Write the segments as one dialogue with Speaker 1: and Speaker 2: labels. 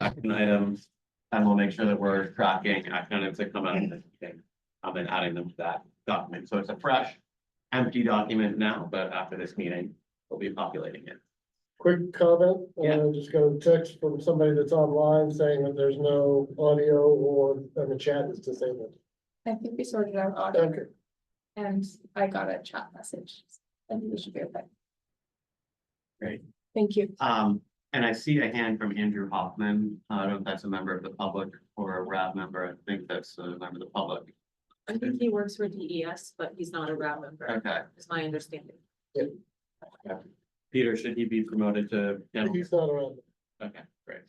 Speaker 1: action items. And we'll make sure that we're tracking action items that come out of this meeting, and adding them to that document. So it's a fresh, empty document now, but after this meeting, we'll be populating it.
Speaker 2: Quick comment,
Speaker 1: Yeah.
Speaker 2: just got a text from somebody that's online saying that there's no audio or, and the chat is disabled.
Speaker 3: I think we sorted out audio
Speaker 2: Okay,
Speaker 3: and I got a chat message. I think we should be okay.
Speaker 1: Great.
Speaker 3: Thank you.
Speaker 1: And I see a hand from Andrew Hoffman. I don't know if that's a member of the public or a RAB member. I think that's a member of the public.
Speaker 4: I think he works for DES, but he's not a RAB member,
Speaker 1: Okay.
Speaker 4: is my understanding.
Speaker 1: Peter, should he be promoted to?
Speaker 2: he's not around.
Speaker 1: Okay, great.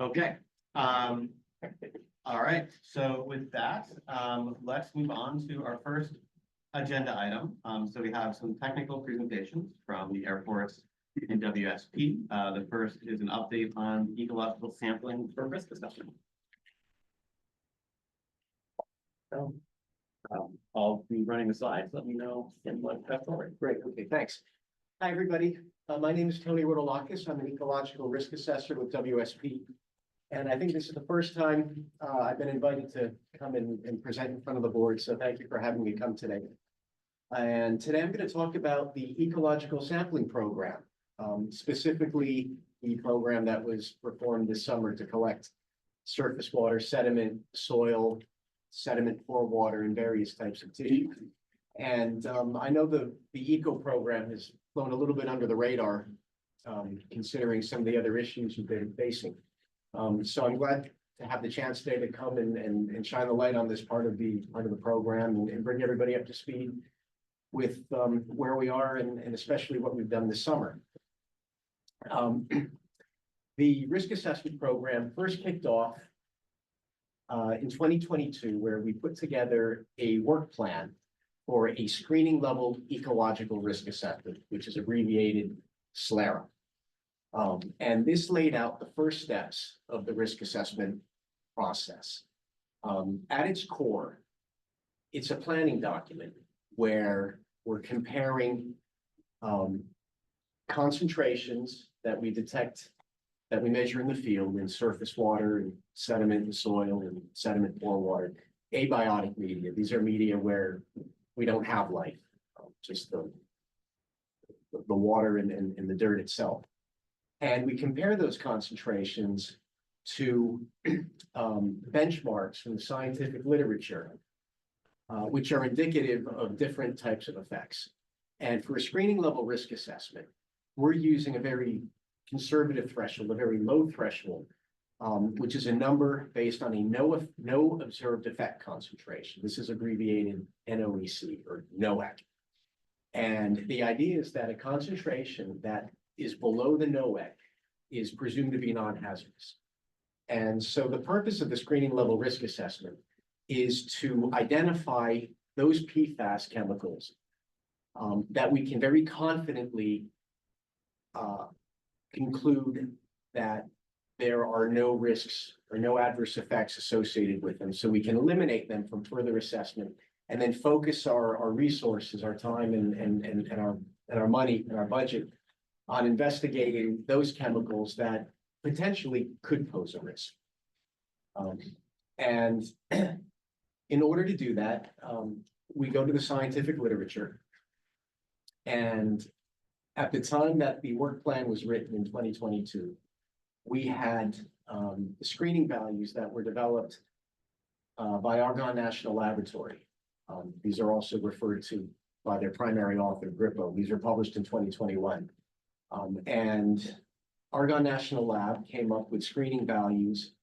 Speaker 1: Okay, all right, so with that, let's move on to our first agenda item. So we have some technical presentations from the Air Force and WSP. The first is an update on ecological sampling for risk assessment. So, I'll be running the slides. Let me know what that's forward.
Speaker 5: Great, okay, thanks. Hi, everybody. My name is Tony Rodolakis. I'm an ecological risk assessor with WSP. And I think this is the first time I've been invited to come and present in front of the board, so thank you for having me come today. And today I'm going to talk about the ecological sampling program, specifically the program that was performed this summer to collect surface water, sediment, soil, sediment, pore water, and various types of tissue. And I know the ECO program has flown a little bit under the radar, considering some of the other issues you've been facing. So I'm glad to have the chance today to come and shine the light on this part of the program and bring everybody up to speed with where we are and especially what we've done this summer. The risk assessment program first kicked off in 2022, where we put together a work plan for a screening level ecological risk assessment, which is abbreviated SLARA. And this laid out the first steps of the risk assessment process. At its core, it's a planning document where we're comparing concentrations that we detect, that we measure in the field in surface water and sediment and soil and sediment pore water, abiotic media. These are media where we don't have life, just the water and the dirt itself. And we compare those concentrations to benchmarks from the scientific literature, which are indicative of different types of effects. And for a screening level risk assessment, we're using a very conservative threshold, a very low threshold, which is a number based on a no observed effect concentration. This is abbreviated NOEC or NOEC. And the idea is that a concentration that is below the NOEC is presumed to be non-hazardous. And so the purpose of the screening level risk assessment is to identify those PFAS chemicals that we can very confidently conclude that there are no risks or no adverse effects associated with them. So we can eliminate them from further assessment and then focus our resources, our time and our money and our budget on investigating those chemicals that potentially could pose a risk. And in order to do that, we go to the scientific literature. And at the time that the work plan was written in 2022, we had the screening values that were developed by Argonne National Laboratory. These are also referred to by their primary author, Grippo. These were published in 2021. And Argonne National Lab came up with screening values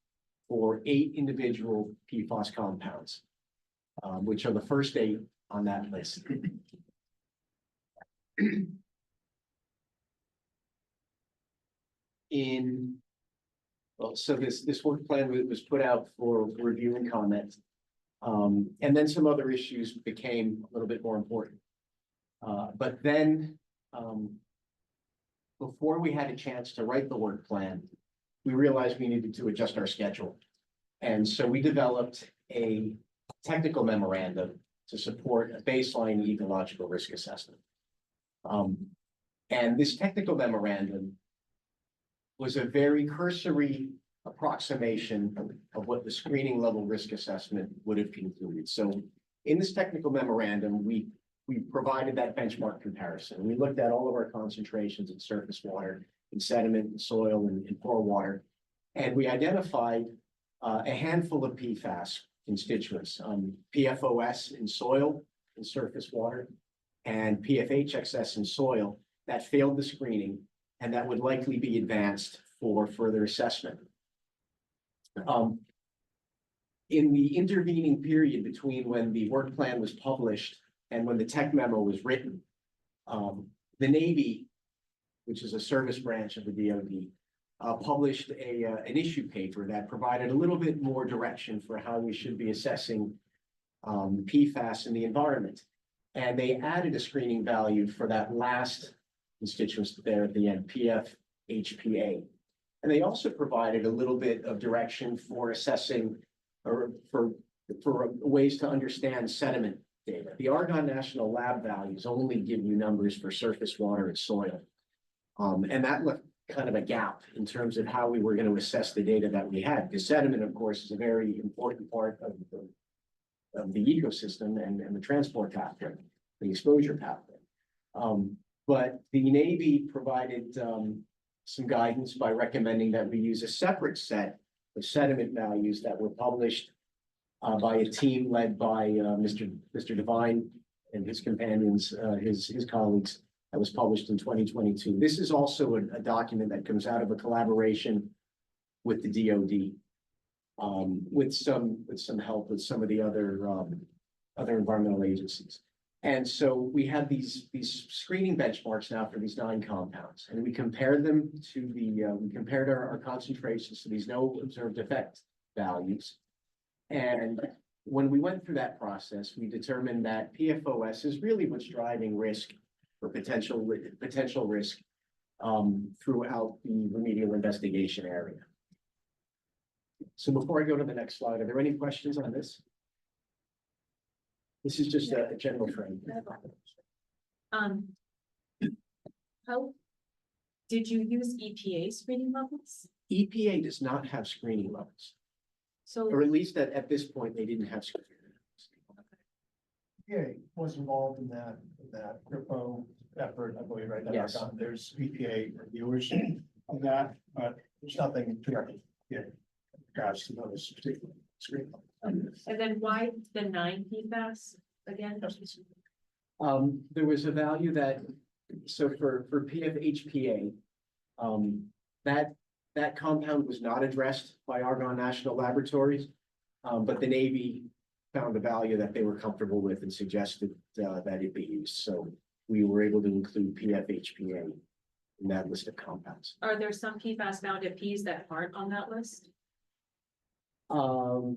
Speaker 5: for 8 individual PFAS compounds, which are the first 8 on that list. So this work plan was put out for review and comment. And then some other issues became a little bit more important. But then before we had a chance to write the work plan, we realized we needed to adjust our schedule. And so we developed a technical memorandum to support a baseline ecological risk assessment. And this technical memorandum was a very cursory approximation of what the screening level risk assessment would have concluded. So in this technical memorandum, we provided that benchmark comparison. We looked at all of our concentrations in surface water, in sediment, in soil, and in pore water. And we identified a handful of PFAS constituents, PFOS in soil and surface water, and PFH excess in soil that failed the screening and that would likely be advanced for further assessment. In the intervening period between when the work plan was published and when the tech memo was written, the Navy, which is a service branch of the DoD, published an issue paper that provided a little bit more direction for how we should be assessing PFAS in the environment. And they added a screening value for that last constituents there at the end, PFHPA. And they also provided a little bit of direction for assessing or for ways to understand sediment data. The Argonne National Lab values only give you numbers for surface water and soil. And that left kind of a gap in terms of how we were going to assess the data that we had. Because sediment, of course, is a very important part of the ecosystem and the transport pathway, the exposure pathway. But the Navy provided some guidance by recommending that we use a separate set of sediment values that were published by a team led by Mr. Devine and his companions, his colleagues, that was published in 2022. This is also a document that comes out of a collaboration with the DoD, with some help with some of the other environmental agencies. And so we have these screening benchmarks now for these 9 compounds, and we compared them to we compared our concentrations to these no observed effect values. And when we went through that process, we determined that PFOS is really what's driving risk or potential risk throughout the remedial investigation area. So before I go to the next slide, are there any questions on this? This is just a general trend.
Speaker 4: How did you use EPA screening levels?
Speaker 5: EPA does not have screening levels,
Speaker 4: So,
Speaker 5: or at least at this point, they didn't have screening levels.
Speaker 2: EPA was involved in that CRIPO effort, I believe, right?
Speaker 5: Yes.
Speaker 2: There's EPA reviewers of that, but there's nothing directly, regards to those particular screen.
Speaker 4: and then why the 9 PFAS again?
Speaker 5: There was a value that, so for PFHPA, that compound was not addressed by Argonne National Laboratories, but the Navy found a value that they were comfortable with and suggested that it be used. So we were able to include PFHPA in that list of compounds.
Speaker 4: Are there some PFAS found at Ps that aren't on that list? Because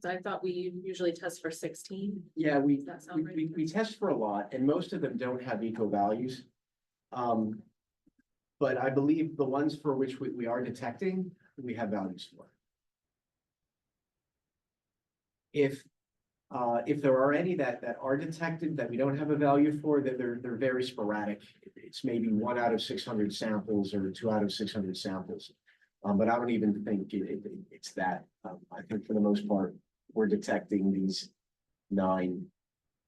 Speaker 4: I thought we usually test for 16.
Speaker 5: Yeah,
Speaker 4: Does that sound right?
Speaker 5: we test for a lot, and most of them don't have eco values. But I believe the ones for which we are detecting, we have values for. If there are any that are detected that we don't have a value for, that they're very sporadic. It's maybe 1 out of 600 samples or 2 out of 600 samples. But I don't even think it's that. I think for the most part, we're detecting these 9,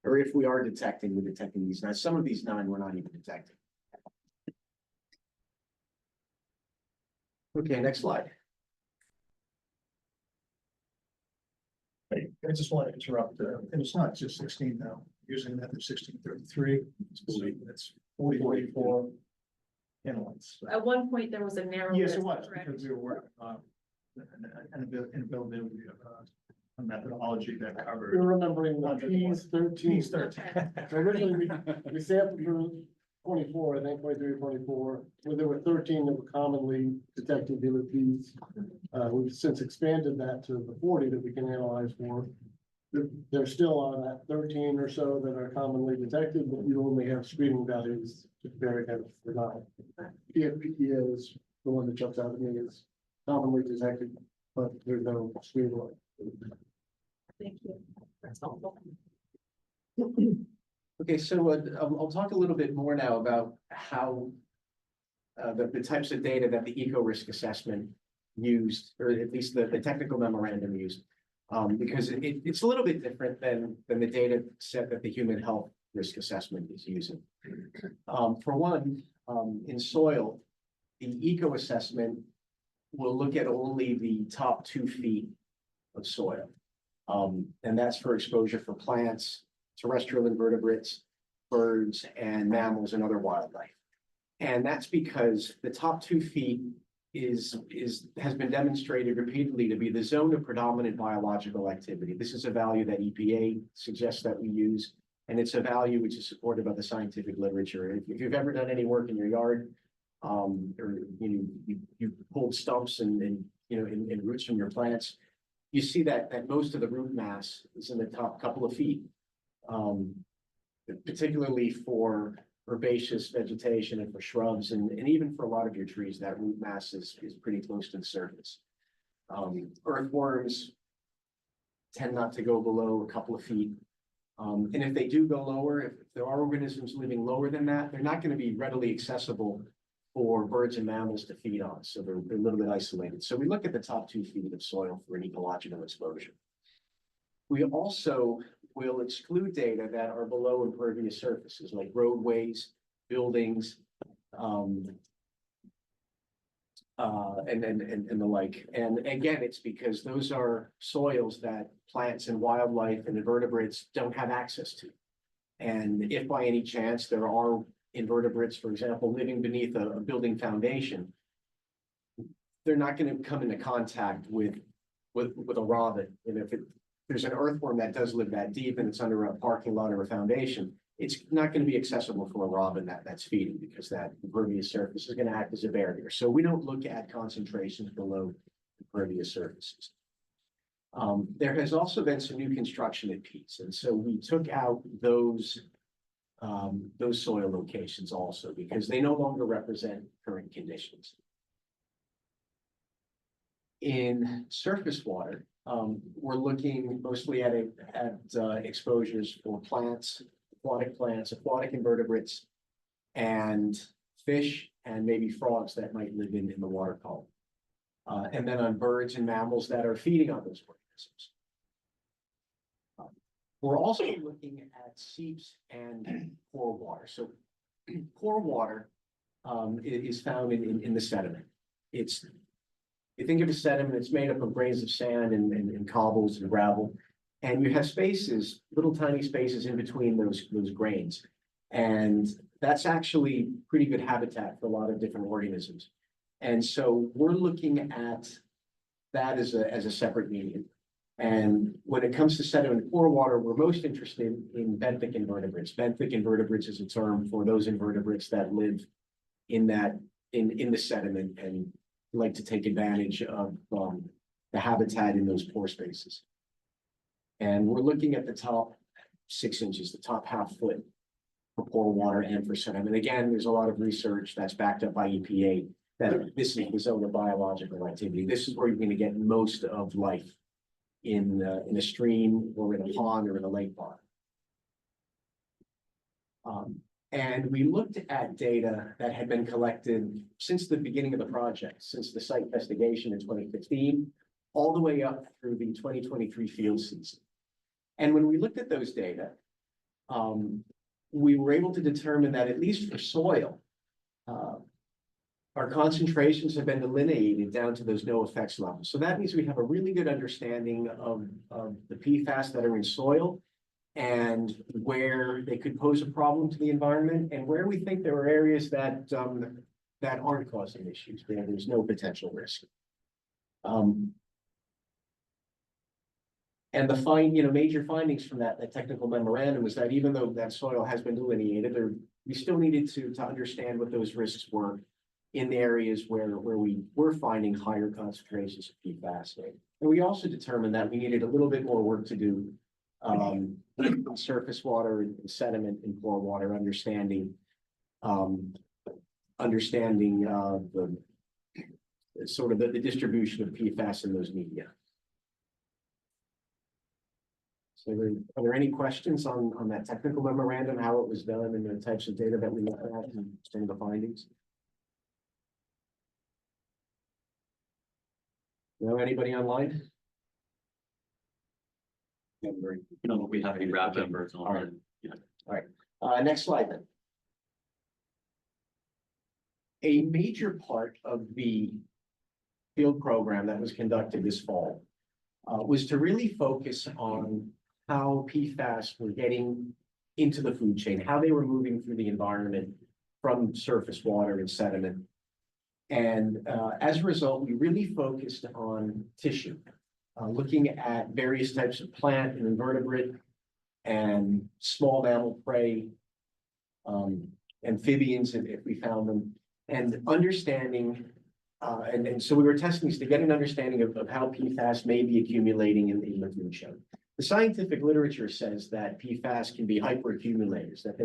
Speaker 5: or if we are detecting, we're detecting these 9. Some of these 9 we're not even detecting. Okay, next slide.
Speaker 2: I just want to interrupt, and it's not just 16 now, using method 1633, it's 4044 inlets.
Speaker 4: At one point, there was a narrow.
Speaker 2: Yes, it
Speaker 4: list,
Speaker 2: was,
Speaker 4: correct?
Speaker 2: because we were working on an ability of a methodology that covered.
Speaker 6: You're remembering the P's 13.
Speaker 2: Piece 13.
Speaker 6: Originally, we sampled for 24, I think, 23 or 24, where there were 13 that were commonly detected DLPs. We've since expanded that to the 40 that we can analyze for. They're still on that 13 or so that are commonly detected, but you only have screening values to compare against the 9. PFP is the one that jumps out at me as commonly detected, but there's no screening.
Speaker 4: Thank you. That's helpful.
Speaker 5: Okay, so I'll talk a little bit more now about how the types of data that the eco risk assessment used, or at least the technical memorandum used. Because it's a little bit different than the data set that the human health risk assessment is using. For one, in soil, the eco assessment will look at only the top 2 feet of soil. And that's for exposure for plants, terrestrial invertebrates, birds, and mammals and other wildlife. And that's because the top 2 feet has been demonstrated repeatedly to be the zone of predominant biological activity. This is a value that EPA suggests that we use, and it's a value which is supported by the scientific literature. If you've ever done any work in your yard, or you pulled stumps and roots from your plants, you see that most of the root mass is in the top couple of feet. Particularly for herbaceous vegetation and for shrubs and even for a lot of your trees, that root mass is pretty close to the surface. Earthworms tend not to go below a couple of feet. And if they do go lower, if there are organisms living lower than that, they're not going to be readily accessible for birds and mammals to feed on. So they're a little bit isolated. So we look at the top 2 feet of soil for an ecological exposure. We also will exclude data that are below impervious surfaces like roadways, buildings, and the like. And again, it's because those are soils that plants and wildlife and invertebrates don't have access to. And if by any chance there are invertebrates, for example, living beneath a building foundation, they're not going to come into contact with a robin. And if there's an earthworm that does live that deep and it's under a parking lot or a foundation, it's not going to be accessible for a robin that's feeding, because that impervious surface is going to act as a barrier. So we don't look at concentrations below impervious surfaces. There has also been some new construction at Pete's, and so we took out those soil locations also because they no longer represent current conditions. In surface water, we're looking mostly at exposures for plants, aquatic invertebrates, and fish, and maybe frogs that might live in the water column. And then on birds and mammals that are feeding on those organisms. We're also looking at seeps and pore water. So pore water is found in the sediment. You think of a sediment, it's made up of grains of sand and cobbles and gravel. And you have spaces, little tiny spaces in between those grains. And that's actually pretty good habitat for a lot of different organisms. And so we're looking at that as a separate medium. And when it comes to sediment pore water, we're most interested in benthic invertebrates. Benthic invertebrates is a term for those invertebrates that live in the sediment and like to take advantage of the habitat in those pore spaces. And we're looking at the top 6 inches, the top half foot for pore water and for sediment. Again, there's a lot of research that's backed up by EPA that this is the zone of biological activity. This is where you're going to get most of life in a stream or in a pond or in a lake bottom. And we looked at data that had been collected since the beginning of the project, since the site investigation in 2015, all the way up through the 2023 field season. And when we looked at those data, we were able to determine that at least for soil, our concentrations have been delineated down to those no effects levels. So that means we have a really good understanding of the PFAS that are in soil and where they could pose a problem to the environment and where we think there are areas that aren't causing issues, where there's no potential risk. And the major findings from that technical memorandum was that even though that soil has been delineated, we still needed to understand what those risks were in the areas where we were finding higher concentrations of PFAS. And we also determined that we needed a little bit more work to do surface water and sediment and pore water, understanding the sort of the distribution of PFAS in those media. So are there any questions on that technical memorandum, how it was done and the types of data that we looked at and some of the findings? Know anybody online?
Speaker 1: We have any RAB members
Speaker 5: All right.
Speaker 1: on.
Speaker 5: Next slide then. A major part of the field program that was conducted this fall was to really focus on how PFAS were getting into the food chain, how they were moving through the environment from surface water and sediment. And as a result, we really focused on tissue, looking at various types of plant and invertebrate and small mammal prey, amphibians if we found them, and understanding, and so we were testing this to get an understanding of how PFAS may be accumulating in the food chain. The scientific literature says that PFAS can be hyperaccumulators, that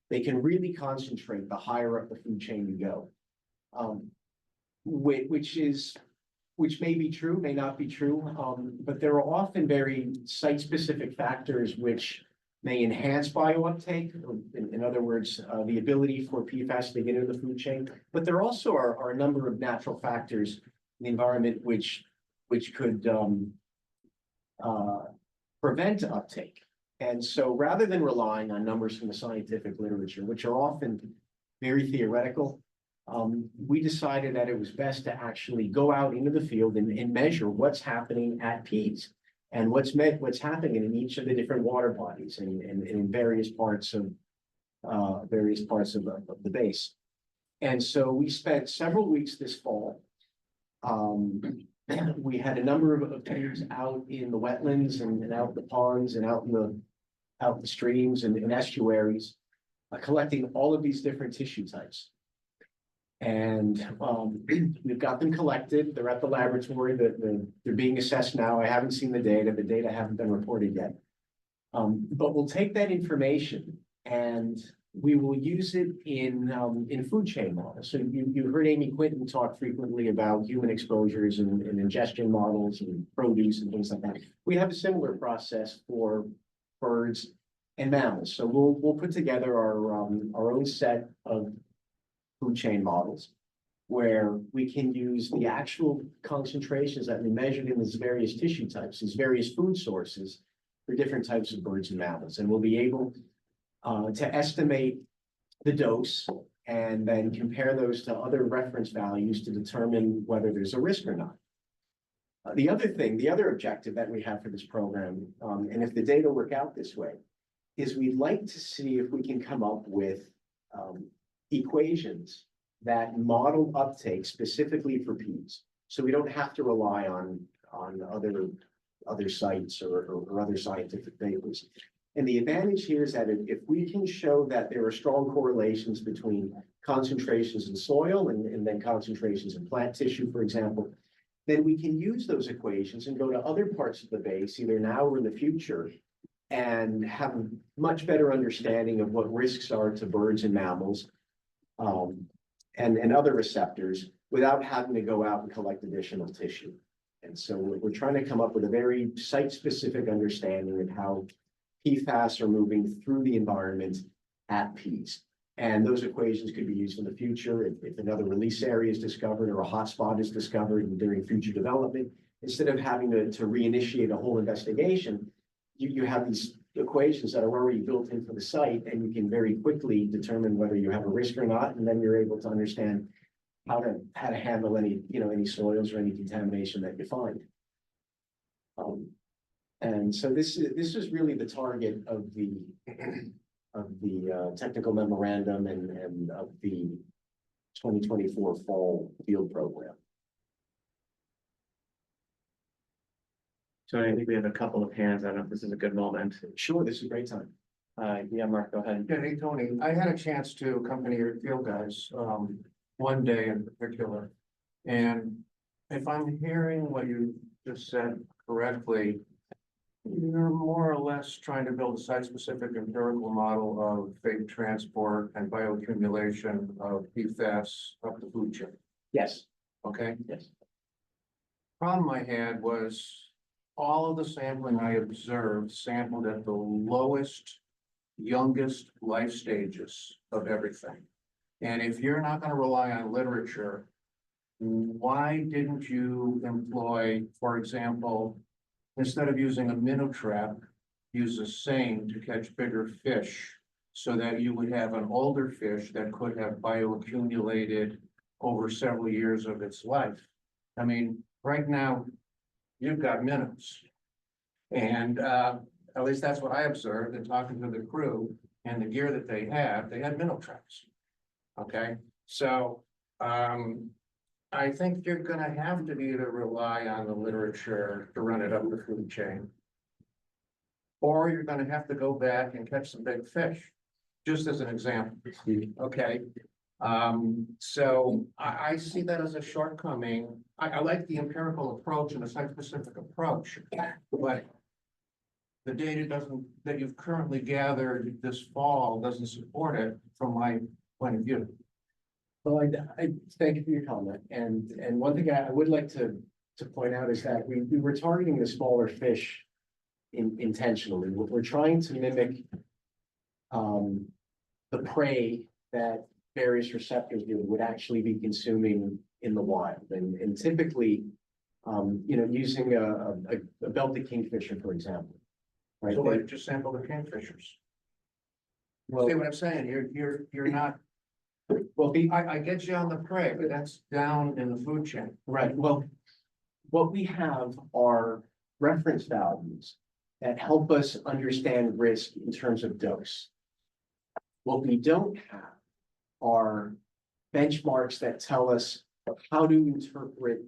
Speaker 5: they can really concentrate the higher up the food chain you go. Which may be true, may not be true, but there are often very site-specific factors which may enhance biouptake. In other words, the ability for PFAS to get into the food chain. But there also are a number of natural factors in the environment which could prevent uptake. And so rather than relying on numbers from the scientific literature, which are often very theoretical, we decided that it was best to actually go out into the field and measure what's happening at Pease and what's happening in each of the different water bodies and in various parts of the base. And so we spent several weeks this fall. We had a number of teams out in the wetlands and out in the ponds and out in the streams and estuaries, collecting all of these different tissue types. And we've got them collected. They're at the laboratory. They're being assessed now. I haven't seen the data. The data haven't been reported yet. But we'll take that information and we will use it in food chain models. So you heard Amy Quinton talk frequently about human exposures and ingestion models and produce and things like that. We have a similar process for birds and mammals. So we'll put together our own set of food chain models where we can use the actual concentrations that we measured in these various tissue types, these various food sources for different types of birds and mammals. And we'll be able to estimate the dose and then compare those to other reference values to determine whether there's a risk or not. The other objective that we have for this program, and if the data work out this way, is we'd like to see if we can come up with equations that model uptake specifically for Pease. So we don't have to rely on other sites or other scientific papers. And the advantage here is that if we can show that there are strong correlations between concentrations in soil and then concentrations in plant tissue, for example, then we can use those equations and go to other parts of the base, either now or in the future, and have a much better understanding of what risks are to birds and mammals, and other receptors without having to go out and collect additional tissue. And so we're trying to come up with a very site-specific understanding of how PFAS are moving through the environment at Pease. And those equations could be used in the future if another release area is discovered or a hotspot is discovered during future development. Instead of having to reinitiate a whole investigation, you have these equations that are already built into the site, and you can very quickly determine whether you have a risk or not, and then you're able to understand how to handle any soils or any contamination that you find. And so this is really the target of the technical memorandum and of the 2024 fall field program.
Speaker 1: So I think we have a couple of hands. I don't know if this is a good moment.
Speaker 5: Sure, this is a great time.
Speaker 1: Yeah, Mark, go ahead.
Speaker 2: Yeah, hey, Tony, I had a chance to accompany your field guys, one day in particular. And if I'm hearing what you just said correctly, you're more or less trying to build a site-specific empirical model of fate transport and bioaccumulation of PFAS up the food chain,
Speaker 5: Yes,
Speaker 2: okay?
Speaker 5: yes.
Speaker 2: Problem I had was all of the sampling I observed sampled at the lowest, youngest life stages of everything. And if you're not going to rely on literature why didn't you employ, for example, instead of using a minnow trap, use a seine to catch bigger fish? So that you would have an older fish that could have bioaccumulated over several years of its life. I mean, right now, you've got minnows. And at least that's what I observed in talking to the crew and the gear that they had minnow traps. Okay, so I think you're gonna have to either rely on the literature to run it up the food chain. Or you're gonna have to go back and catch some big fish, just as an example, okay? So I see that as a shortcoming. I like the empirical approach and the site-specific approach, but the data that you've currently gathered this fall doesn't support it from my point of view.
Speaker 5: Well, I thank you for your comment, and one thing I would like to point out is that we were targeting the smaller fish intentionally. We're trying to mimic the prey that various receptors would actually be consuming in the wild, and typically, using a belted kingfisher, for example. Right,
Speaker 2: So why don't you sample the kingfishers?
Speaker 5: well,
Speaker 2: See what I'm saying? You're not,
Speaker 5: well,
Speaker 2: I get you on the prey, but that's down in the food chain.
Speaker 5: right, well, what we have are reference values that help us understand risk in terms of dose. What we don't have are benchmarks that tell us how to interpret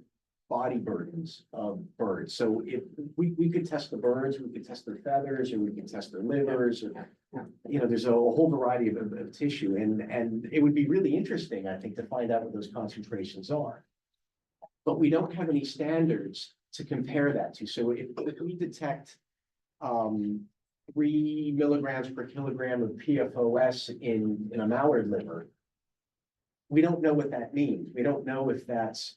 Speaker 5: body burdens of birds. So if we could test the birds, we could test their feathers, or we could test their livers, or, there's a whole variety of tissue, and it would be really interesting, I think, to find out what those concentrations are. But we don't have any standards to compare that to. So if we detect 3 milligrams per kilogram of PFOS in a mallard liver, we don't know what that means. We don't know if that's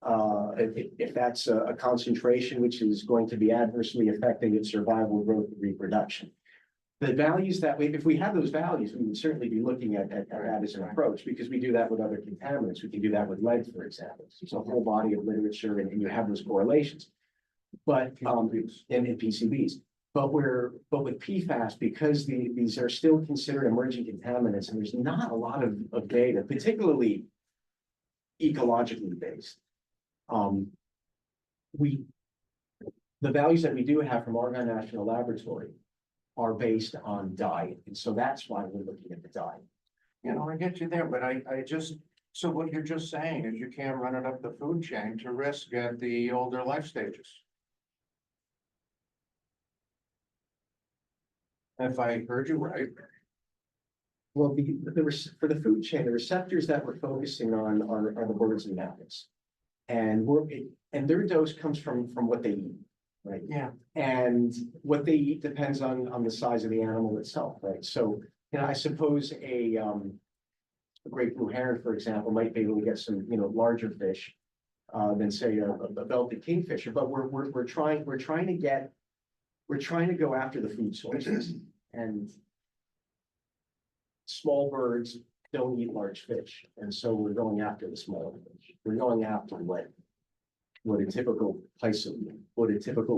Speaker 5: a concentration which is going to be adversely affecting its survival, growth, and reproduction. The values if we have those values, we would certainly be looking at that as an approach, because we do that with other contaminants. We can do that with lead, for example. There's a whole body of literature, and you have those correlations. But in PCBs. But with PFAS, because these are still considered emerging contaminants, and there's not a lot of data, particularly ecologically based. The values that we do have from Argonne National Laboratory are based on diet, and so that's why we're looking at the diet.
Speaker 2: I get you there, but I just, so what you're just saying is you can't run it up the food chain to risk at the older life stages. If I heard you right.
Speaker 5: Well, for the food chain, the receptors that we're focusing on are the birds and mammals. And their dose comes from what they eat, right?
Speaker 2: Yeah.
Speaker 5: And what they eat depends on the size of the animal itself, right? So, I suppose a great blue heron, for example, might be able to get some, larger fish than say a belted kingfisher, but we're trying to go after the food sources, and small birds don't eat large fish, and so we're going after the smaller fish. We're going after what a typical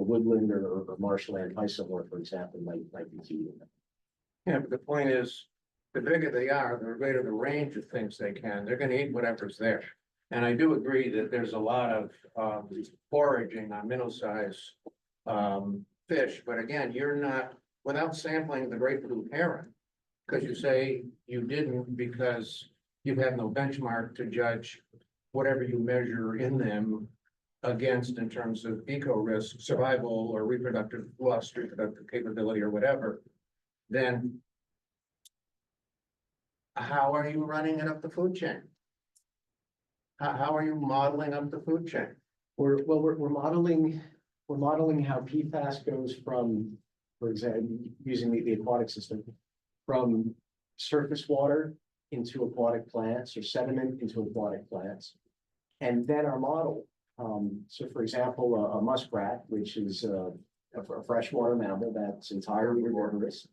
Speaker 5: woodland or marshland pisomore, for example, might be feeding them.
Speaker 2: Yeah, but the point is, the bigger they are, the greater the range of things they can. They're gonna eat whatever's there. And I do agree that there's a lot of foraging on minnow-sized fish, but again, you're not, without sampling the great blue heron, because you say you didn't because you have no benchmark to judge whatever you measure in them against in terms of eco risk, survival, or reproductive loss, reproductive capability, or whatever, then how are you running it up the food chain? How are you modeling up the food chain?
Speaker 5: We're modeling how PFAS goes from, for example, using the aquatic system, from surface water into aquatic plants, or sediment into aquatic plants. And then our model, so for example, a muskrat, which is a freshwater mammal that's entirely herbivorous,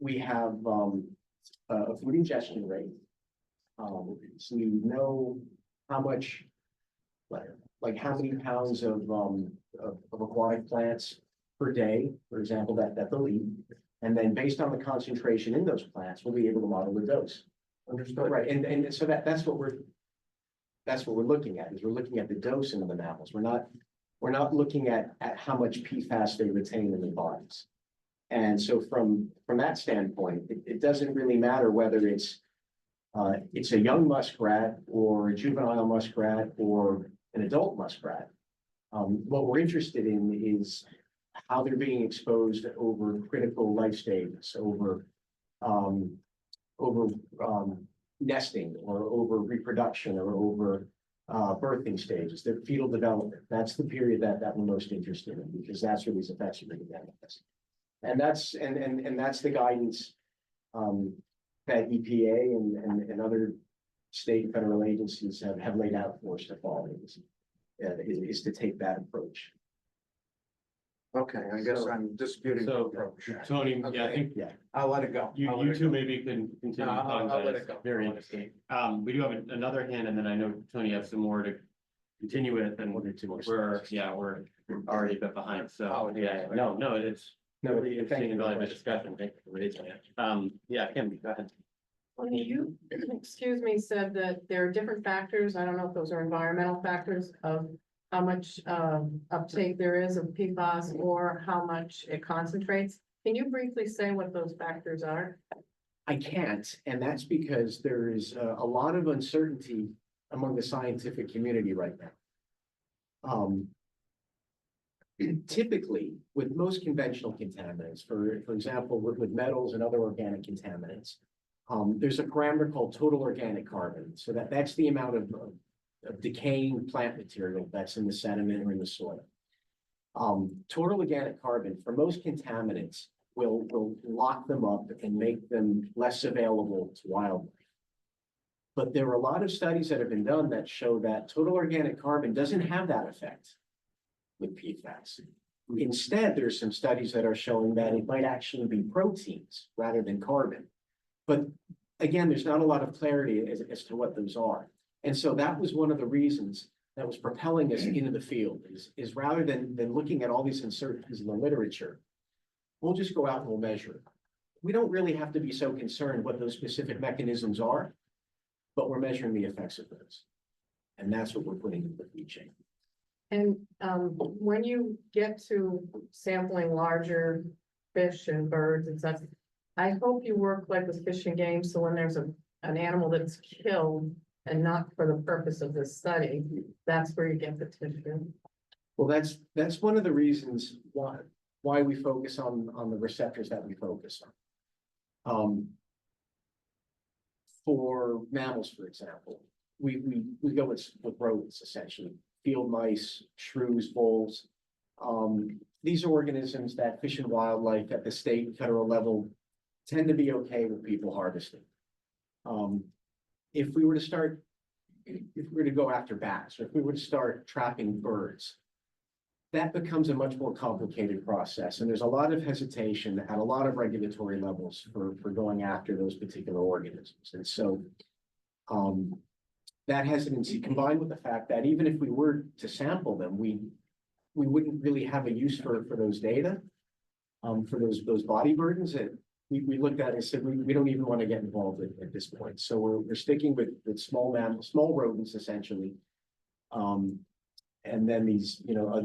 Speaker 5: we have a food ingestion rate, So you know how much, like how many pounds of aquatic plants per day, for example, that they'll eat. And then based on the concentration in those plants, we'll be able to model the dose.
Speaker 2: Understood.
Speaker 5: Right, and so that's what we're looking at, is we're looking at the dosing of the mammals. We're not looking at how much PFAS they retain in their bodies. And so from that standpoint, it doesn't really matter whether it's a young muskrat or a juvenile muskrat or an adult muskrat. What we're interested in is how they're being exposed over critical life stages, over nesting or over reproduction or over birthing stages, the fetal development. That's the period that we're most interested in, because that's where these effects are going to manifest. And that's the guidance that EPA and other state and federal agencies have laid out for us to follow, is to take that approach.
Speaker 2: Okay, I guess I'm disputing the
Speaker 1: So,
Speaker 2: approach.
Speaker 1: Tony, yeah, I think
Speaker 5: Yeah.
Speaker 2: I'll let it go. I'll let
Speaker 1: you
Speaker 2: it
Speaker 1: two
Speaker 2: go.
Speaker 1: maybe can continue.
Speaker 2: No,
Speaker 1: talking
Speaker 2: I'll
Speaker 1: about
Speaker 2: let
Speaker 1: it.
Speaker 2: it go.
Speaker 1: Very
Speaker 2: I'll let it
Speaker 1: interesting. We do have another hand, and then I know, Tony, you have some more to continue with, and
Speaker 5: One or two more
Speaker 1: we're
Speaker 5: slides.
Speaker 1: already a bit behind, so,
Speaker 2: Apologies.
Speaker 1: no, it's
Speaker 5: No,
Speaker 1: really
Speaker 5: thank
Speaker 1: interesting
Speaker 5: you
Speaker 1: and
Speaker 5: very
Speaker 1: valuable
Speaker 5: much.
Speaker 1: discussion. Thank you for raising it. Yeah, Kim, go ahead.
Speaker 7: When you, excuse me, said that there are different factors, I don't know if those are environmental factors of how much uptake there is of PFAS or how much it concentrates. Can you briefly say what those factors are?
Speaker 5: I can't, and that's because there is a lot of uncertainty among the scientific community right now. Typically, with most conventional contaminants, for example, with metals and other organic contaminants, there's a parameter called total organic carbon. So that's the amount of decaying plant material that's in the sediment or in the soil. Total organic carbon for most contaminants will lock them up and make them less available to wildlife. But there are a lot of studies that have been done that show that total organic carbon doesn't have that effect with PFAS. Instead, there's some studies that are showing that it might actually be proteins rather than carbon. But again, there's not a lot of clarity as to what those are. And so that was one of the reasons that was propelling us into the field, is rather than looking at all these uncertainties in the literature, we'll just go out and we'll measure it. We don't really have to be so concerned what those specific mechanisms are, but we're measuring the effects of those. And that's what we're putting in the food chain.
Speaker 7: And when you get to sampling larger fish and birds and such, I hope you work like with Fish and Game, so when there's an animal that's killed and not for the purpose of this study, that's where you get the tissue.
Speaker 5: Well, that's one of the reasons why we focus on the receptors that we focus on. For mammals, for example, we go with rodents, essentially, field mice, shrews, voles. These are organisms that Fish and Wildlife at the state and federal level tend to be okay with people harvesting. If we were to go after bats, or if we were to start trapping birds, that becomes a much more complicated process. And there's a lot of hesitation at a lot of regulatory levels for going after those particular organisms. And so that hesitancy, combined with the fact that even if we were to sample them, we wouldn't really have a use for those data, for those body burdens, that we looked at and said, we don't even want to get involved at this point. So we're sticking with small mammals, small rodents, essentially. And then these,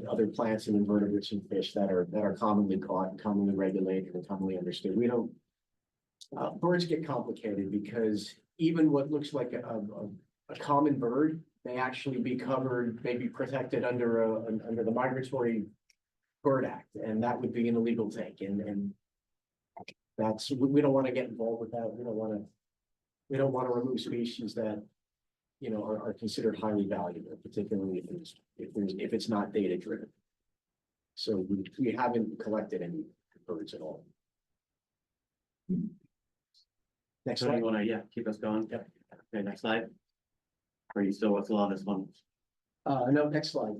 Speaker 5: other plants and invertebrates and fish that are commonly caught and commonly regulated and commonly understood. We don't, birds get complicated because even what looks like a common bird may actually be covered, may be protected under the Migratory Bird Act, and that would be an illegal take. And that's, we don't want to get involved with that. We don't want to remove species that, are considered highly valuable, particularly if it's not data driven. So we haven't collected any birds at all. Next
Speaker 1: So
Speaker 5: slide.
Speaker 1: you wanna, keep us going?
Speaker 5: Yep.
Speaker 1: Okay, next slide. Or you still, what's on this one?
Speaker 5: No, next slide.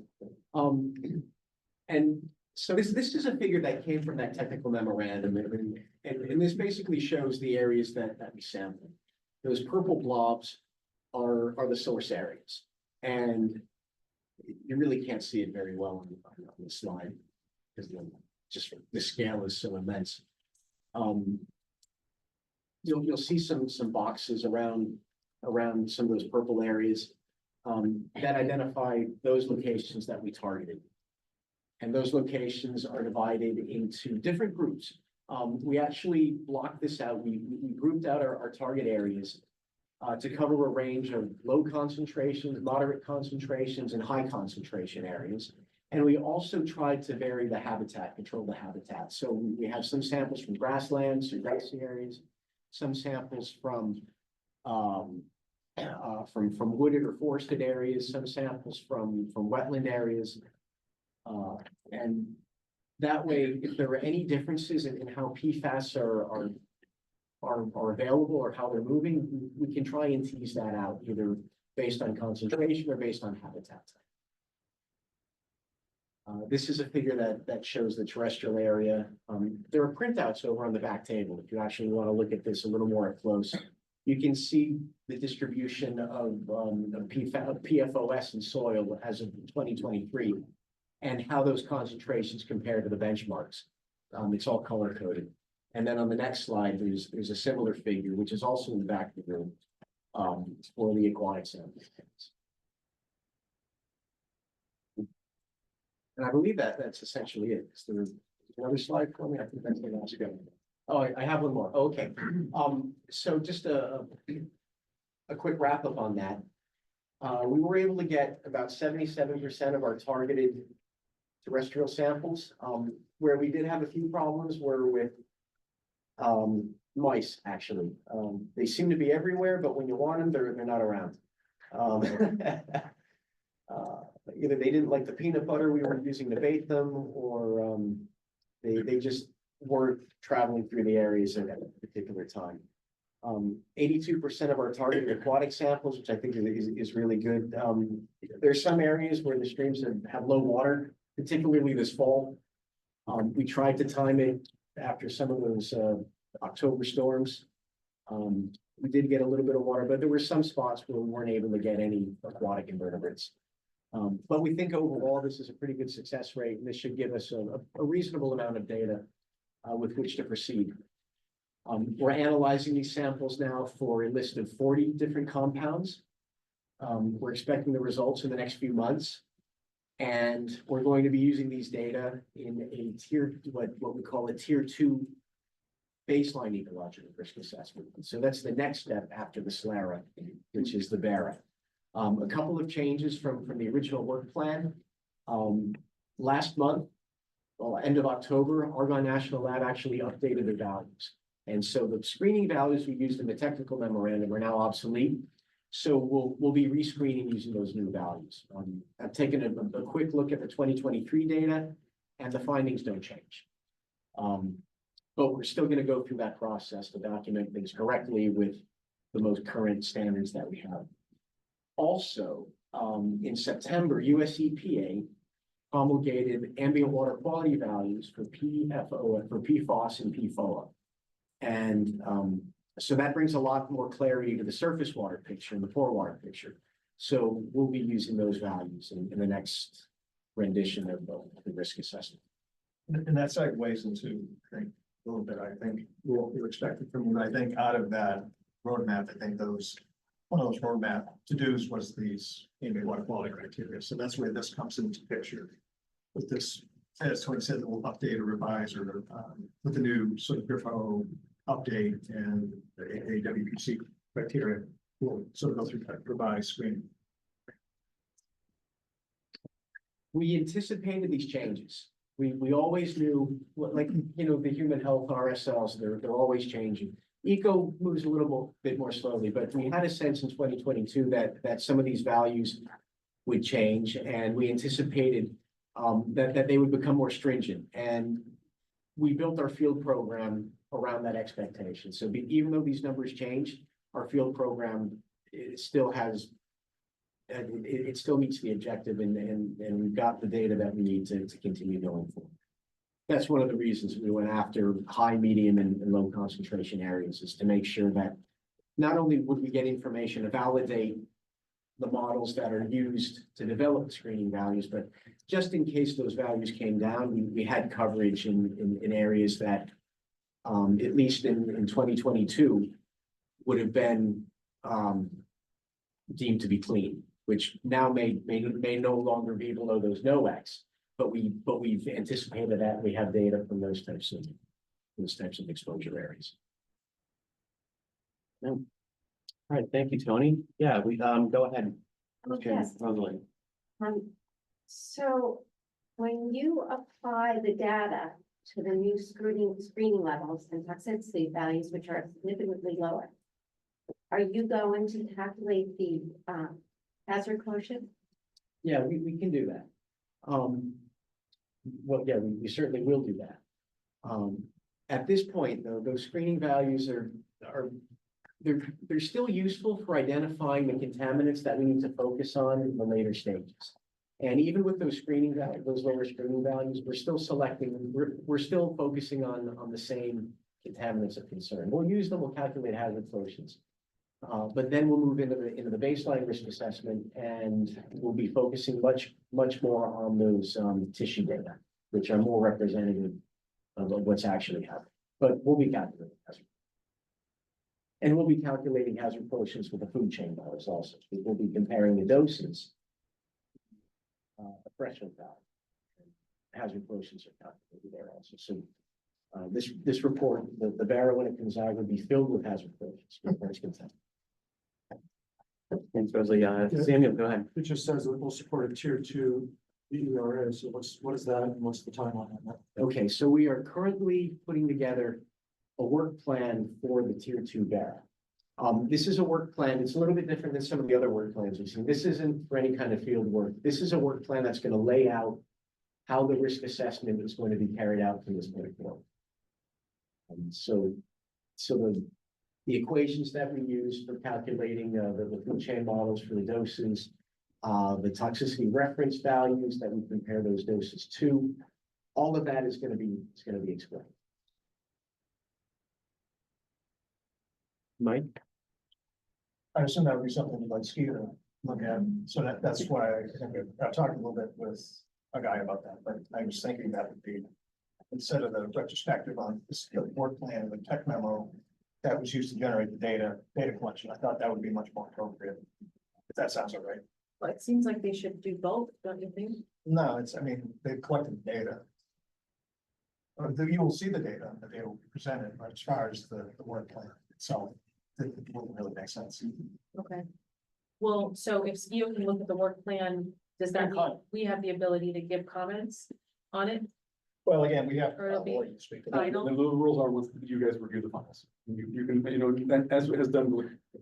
Speaker 5: And so this is a figure that came from that technical memorandum, and this basically shows the areas that we sampled. Those purple blobs are the source areas. And you really can't see it very well on the slide because just the scale is so immense. You'll see some boxes around some of those purple areas that identify those locations that we targeted. And those locations are divided into different groups. We actually blocked this out. We grouped out our target areas to cover a range of low concentrations, moderate concentrations, and high concentration areas. And we also tried to vary the habitat, control the habitat. So we have some samples from grasslands or grassy areas, some samples from wooded or forested areas, some samples from wetland areas. And that way, if there are any differences in how PFAS are available or how they're moving, we can try and tease that out, either based on concentration or based on habitat type. This is a figure that shows the terrestrial area. There are printouts over on the back table. If you actually want to look at this a little more up close, you can see the distribution of PFOS in soil as of 2023 and how those concentrations compare to the benchmarks. It's all color coded. And then on the next slide, there's a similar figure, which is also in the back of the room for the aquatic samples. And I believe that's essentially it. Is there another slide for me? I think that's the last one. Oh, I have one more. Okay. So just a quick wrap up on that. We were able to get about 77% of our targeted terrestrial samples. Where we did have a few problems were with mice, actually. They seem to be everywhere, but when you want them, they're not around. Either they didn't like the peanut butter we were using to bait them, or they just weren't traveling through the areas at a particular time. 82% of our targeted aquatic samples, which I think is really good. There's some areas where the streams have low water, particularly this fall. We tried to time it after some of those October storms. We did get a little bit of water, but there were some spots where we weren't able to get any aquatic invertebrates. But we think overall this is a pretty good success rate, and this should give us a reasonable amount of data with which to proceed. We're analyzing these samples now for a list of 40 different compounds. We're expecting the results in the next few months. And we're going to be using these data in a what we call a tier 2 baseline ecological risk assessment. So that's the next step after the SLARA, which is the BARA. A couple of changes from the original work plan. Last month, well, end of October, Argonne National Lab actually updated their values. And so the screening values we used in the technical memorandum are now obsolete. So we'll be rescreening using those new values. I've taken a quick look at the 2023 data, and the findings don't change. But we're still going to go through that process to document things correctly with the most current standards that we have. Also, in September, US EPA promulgated ambient water quality values for PFOS and PFOA. And so that brings a lot more clarity to the surface water picture and the pore water picture. So we'll be using those values in the next rendition of the risk assessment.
Speaker 8: And that segues into, I think, a little bit, I think, what we expected from you. I think out of that roadmap, I think one of those roadmap to-dos was these ambient water quality criteria. So that's where this comes into picture. With this, as Tony said, that we'll update or revise or with the new sort of GRIFO update and the AWPC criteria, we'll sort of go through that revised screening.
Speaker 5: We anticipated these changes. We always knew, like, the human health RSLs, they're always changing. Eco moves a little bit more slowly, but we had a sense in 2022 that some of these values would change, and we anticipated that they would become more stringent. And we built our field program around that expectation. So even though these numbers changed, our field program still meets the objective, and we've got the data that we need to continue going forward. That's one of the reasons we went after high, medium, and low concentration areas, is to make sure that not only would we get information to validate the models that are used to develop screening values, but just in case those values came down, we had coverage in areas that, at least in 2022, would have been, deemed to be clean, which now may no longer be below those NOACs. But we've anticipated that, we have data from those types of exposure areas.
Speaker 1: All right, thank you, Tony. Yeah, we, go ahead. Okay,
Speaker 9: Yes,
Speaker 1: Rosalie.
Speaker 9: so when you apply the data to the new screening levels and toxicity values, which are significantly lower, are you going to calculate the hazard quotient?
Speaker 5: Yeah, we can do that. Well, yeah, we certainly will do that. At this point, though, those screening values they're still useful for identifying the contaminants that we need to focus on in the later stages. And even with those those lower screening values, we're still focusing on the same contaminants of concern. We'll use them, we'll calculate hazard quotients. But then we'll move into the baseline risk assessment, and we'll be focusing much more on those tissue data, which are more representative of what's actually happening. But we'll be calculating hazard. And we'll be calculating hazard quotients with the food chain models also. We'll be comparing the doses. A threshold value. Hazard quotients are calculated there also. So this report, the barrel when it comes out will be filled with hazard quotients.
Speaker 1: Thanks, Rosalie. Samuel, go ahead.
Speaker 2: It just says that we'll support a tier 2 ERA, so what is that, and what's the timeline on that?
Speaker 5: Okay, so we are currently putting together a work plan for the tier 2 barrel. This is a work plan. It's a little bit different than some of the other work plans we've seen. This isn't for any kind of field work. This is a work plan that's going to lay out how the risk assessment is going to be carried out from this point forward. So the equations that we use for calculating the food chain models for the doses, the toxicity reference values that we compare those doses to, all of that is going to be explained.
Speaker 1: Mike?
Speaker 8: I assume that would be something you'd like Ski to look at, so that's why I think I've talked a little bit with a guy about that, but I was thinking that would be, instead of the retrospective on this work plan and the tech memo that was used to generate the data collection, I thought that would be much more appropriate, if that sounds all right.
Speaker 4: Well, it seems like they should do both, don't you think?
Speaker 8: No, I mean, they've collected data. You will see the data that they will be presented, but as far as the work plan itself, it wouldn't really make sense.
Speaker 4: Okay. Well, so if Skio can look at the work plan, does that mean we have the ability to give comments on it?
Speaker 8: Well, again, we have.
Speaker 4: Or it'll be
Speaker 8: speak to
Speaker 4: final?
Speaker 8: that.
Speaker 10: The rules are once you guys review the files. You can, as it has done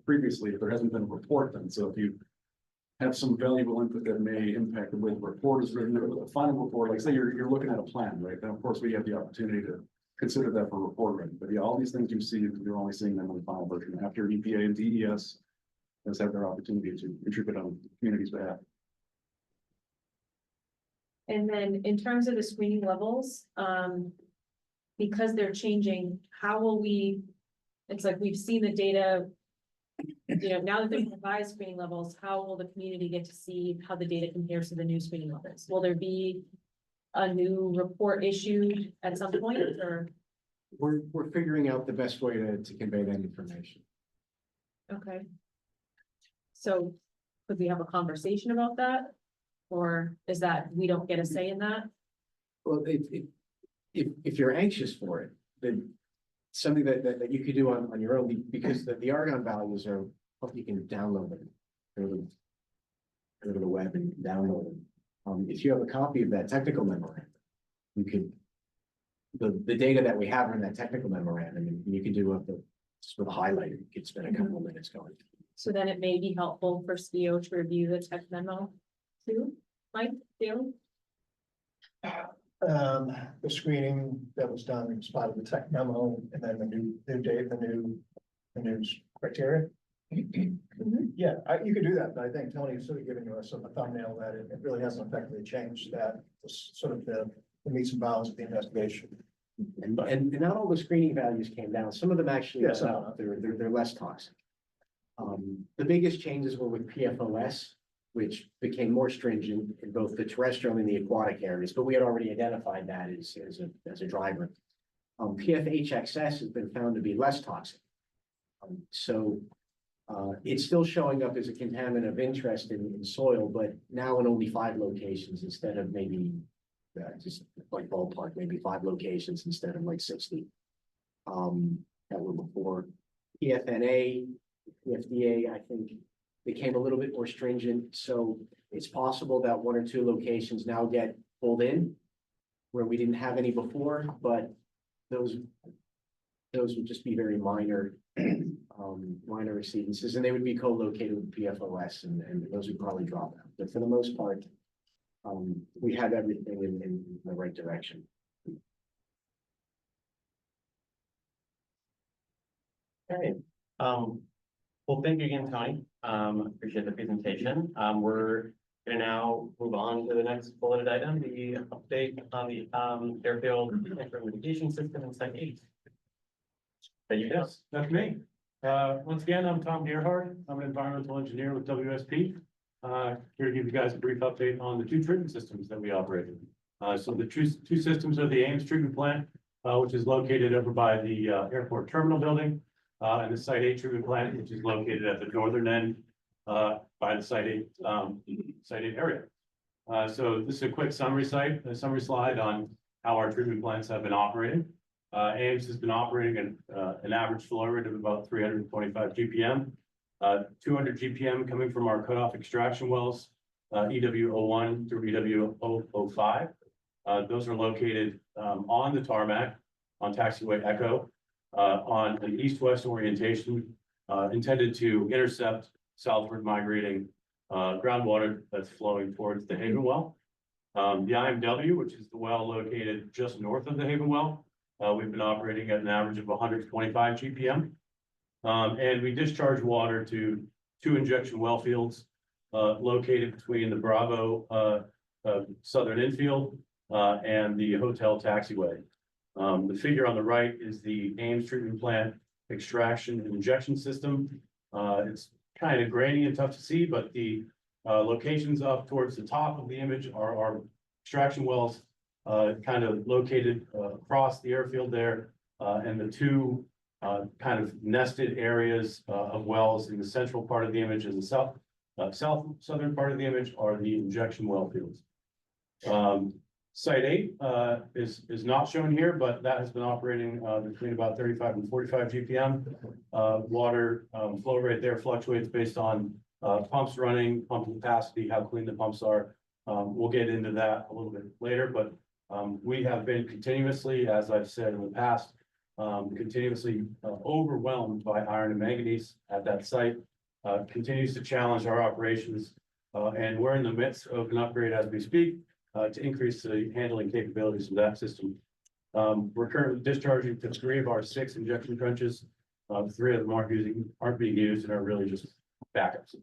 Speaker 10: previously, if there hasn't been a report done, so if you have some valuable input that may impact the way the report is written, or the final report, like say you're looking at a plan, right? Then of course we have the opportunity to consider that for report writing. But yeah, all these things you see, you're only seeing them in the final version after EPA and DES has had their opportunity to contribute on the community's behalf.
Speaker 4: And then in terms of the screening levels, because they're changing, how will we, it's like we've seen the data. Now that they've revised screening levels, how will the community get to see how the data compares to the new screening levels? Will there be a new report issued at some point, or?
Speaker 5: We're figuring out the best way to convey that information.
Speaker 4: Okay. So could we have a conversation about that? Or is that, we don't get a say in that?
Speaker 5: Well, if you're anxious for it, then something that you could do on your own, because the Argonne values are, you can download them. Go to the web and download them. If you have a copy of that technical memorandum, you could, the data that we have in that technical memorandum, and you could do just with a highlighter, you could spend a couple of minutes going.
Speaker 4: So then it may be helpful for SKIO to review the tech memo too, Mike, Daly?
Speaker 8: The screening that was done as part of the tech memo, and then the new date, the new criteria. Yeah, you could do that, but I think Tony is sort of giving us a thumbnail that it really hasn't effectively changed that, sort of the meets and bounds of the investigation.
Speaker 5: And not all the screening values came down. Some of them actually,
Speaker 8: Yes,
Speaker 5: they're less toxic. The biggest changes were with PFOS, which became more stringent in both the terrestrial and the aquatic areas, but we had already identified that as a driver. PFHXS has been found to be less toxic. It's still showing up as a contaminant of interest in soil, but now in only 5 locations instead of maybe just like ballpark, maybe 5 locations instead of like 60. That were before. PFNA, PFDA, I think became a little bit more stringent, so it's possible that 1 or 2 locations now get pulled in where we didn't have any before, but those would just be very minor, minor exceedances, and they would be co-located with PFOS, and those would probably drop out. But for the most part, we had everything in the right direction.
Speaker 1: Okay, well, thank you again, Tony. Appreciate the presentation. We're gonna now move on to the next bulleted item, the update on the airfield mitigation system in Site 8. There you go.
Speaker 11: That's me. Once again, I'm Tom Gerhard. I'm an environmental engineer with WSP. Here to give you guys a brief update on the 2 treatment systems that we operate. So the two systems are the Ames treatment plant, which is located over by the airport terminal building, and the Site 8 treatment plant, which is located at the northern end by the Site 8 area. So this is a quick summary slide on how our treatment plants have been operating. Ames has been operating at an average flow rate of about 325 GPM, 200 GPM coming from our cutoff extraction wells, EW01 through EW005. Those are located on the tarmac on taxiway Echo on an east-west orientation intended to intercept southward migrating groundwater that's flowing towards the Haven well. The IMW, which is the well located just north of the Haven well, we've been operating at an average of 125 GPM. And we discharge water to 2 injection well fields located between the Bravo southern infield and the hotel taxiway. The figure on the right is the Ames treatment plant extraction and injection system. It's kind of grainy and tough to see, but the locations up towards the top of the image are our extraction wells, kind of located across the airfield there, and the 2 kind of nested areas of wells in the central part of the image and the southern part of the image are the injection well fields. Site 8 is not shown here, but that has been operating between about 35 and 45 GPM. Water flow rate there fluctuates based on pumps running, pump capacity, how clean the pumps are. We'll get into that a little bit later, but we have been continuously, as I've said in the past, continuously overwhelmed by iron and manganese at that site. Continues to challenge our operations, and we're in the midst of an upgrade as we speak to increase the handling capabilities of that system. We're currently discharging to 3 of our 6 injection trenches. 3 of them aren't being used and are really just backups.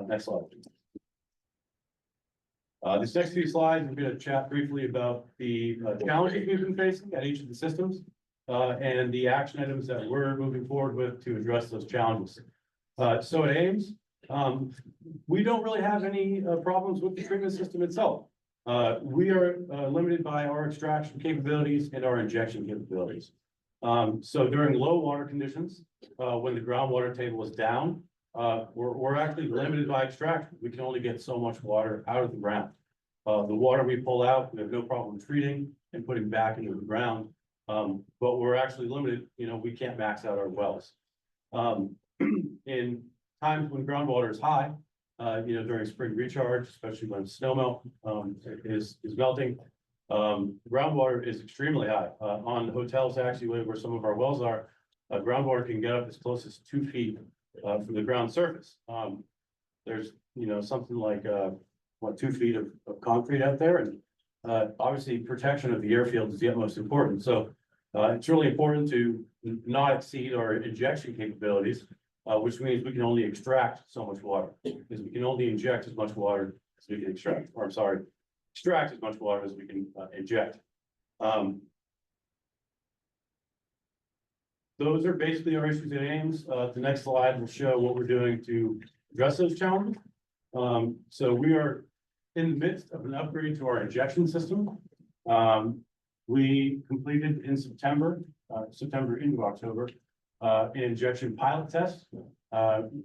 Speaker 11: Next slide. This next few slides, we're going to chat briefly about the challenges we've been facing at each of the systems and the action items that we're moving forward with to address those challenges. So at Ames, we don't really have any problems with the treatment system itself. We are limited by our extraction capabilities and our injection capabilities. So during low water conditions, when the groundwater table is down, we're actually limited by extraction. We can only get so much water out of the ground. The water we pull out, we have no problem treating and putting back into the ground. But we're actually limited, we can't max out our wells. In times when groundwater is high, during spring recharge, especially when snow melt is melting, groundwater is extremely high. On hotels, actually, where some of our wells are, groundwater can get up as close as 2 feet from the ground surface. There's, something like 2 feet of concrete out there, and obviously protection of the airfield is the utmost important. So it's really important to not exceed our injection capabilities, which means we can only extract so much water, because we can only inject as much water as we can extract, extract as much water as we can inject. those are basically our issues at Ames. The next slide will show what we're doing to address those challenges. So we are in the midst of an upgrade to our injection system. We completed in September into October, an injection pilot test.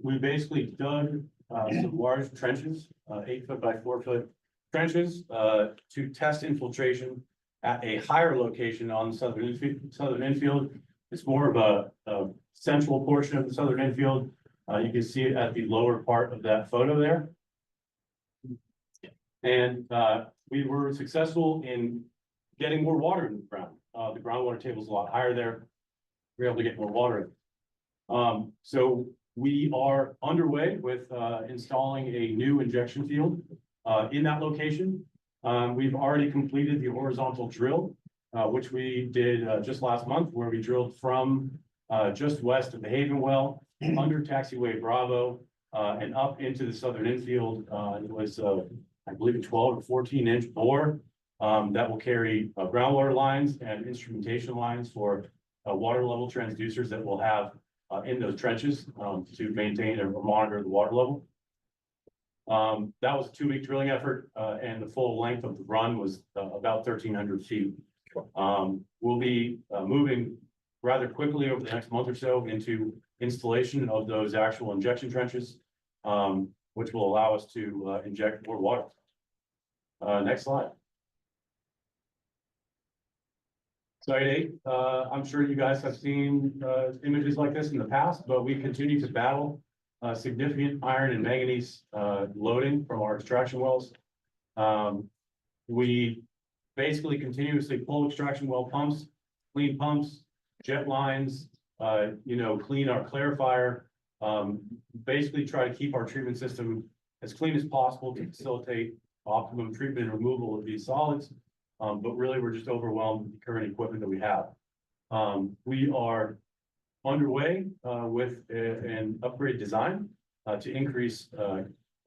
Speaker 11: We basically dug some large trenches, 8 foot by 4 foot trenches, to test infiltration at a higher location on the southern infield. It's more of a central portion of the southern infield. You can see it at the lower part of that photo there. And we were successful in getting more water in the ground. The groundwater table is a lot higher there. We're able to get more water in. So we are underway with installing a new injection field in that location. We've already completed the horizontal drill, which we did just last month, where we drilled from just west of the Haven Well, under Taxiway Bravo, and up into the southern infield. It was, I believe, a 12 or 14 inch bore that will carry groundwater lines and instrumentation lines for water level transducers that we'll have in those trenches to maintain or monitor the water level. That was a 2-week drilling effort, and the full length of the run was about 1,300 feet. We'll be moving rather quickly over the next month or so into installation of those actual injection trenches, which will allow us to inject more water. Next slide. Site 8, I'm sure you guys have seen images like this in the past, but we continue to battle significant iron and manganese loading from our extraction wells. We basically continuously pull extraction well pumps, clean pumps, jet lines, clean our clarifier, basically try to keep our treatment system as clean as possible to facilitate optimum treatment and removal of these solids. But really, we're just overwhelmed with the current equipment that we have. We are underway with an upgrade design to increase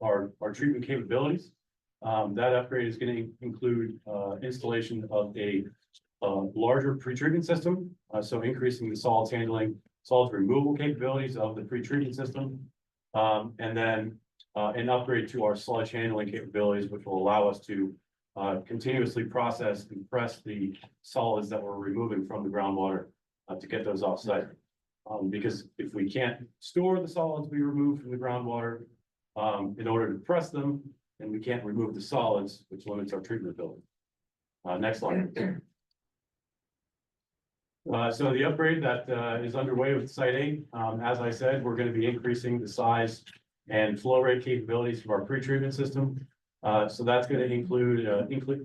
Speaker 11: our treatment capabilities. That upgrade is going to include installation of a larger pretreatment system, so increasing the solids handling, solids removal capabilities of the pretreatment system, and then an upgrade to our sludge handling capabilities, which will allow us to continuously process and press the solids that we're removing from the groundwater to get those off site. Because if we can't store the solids we remove from the groundwater in order to press them, then we can't remove the solids, which limits our treatment ability. Next slide. So the upgrade that is underway with Site 8, as I said, we're going to be increasing the size and flow rate capabilities of our pretreatment system. So that's going to include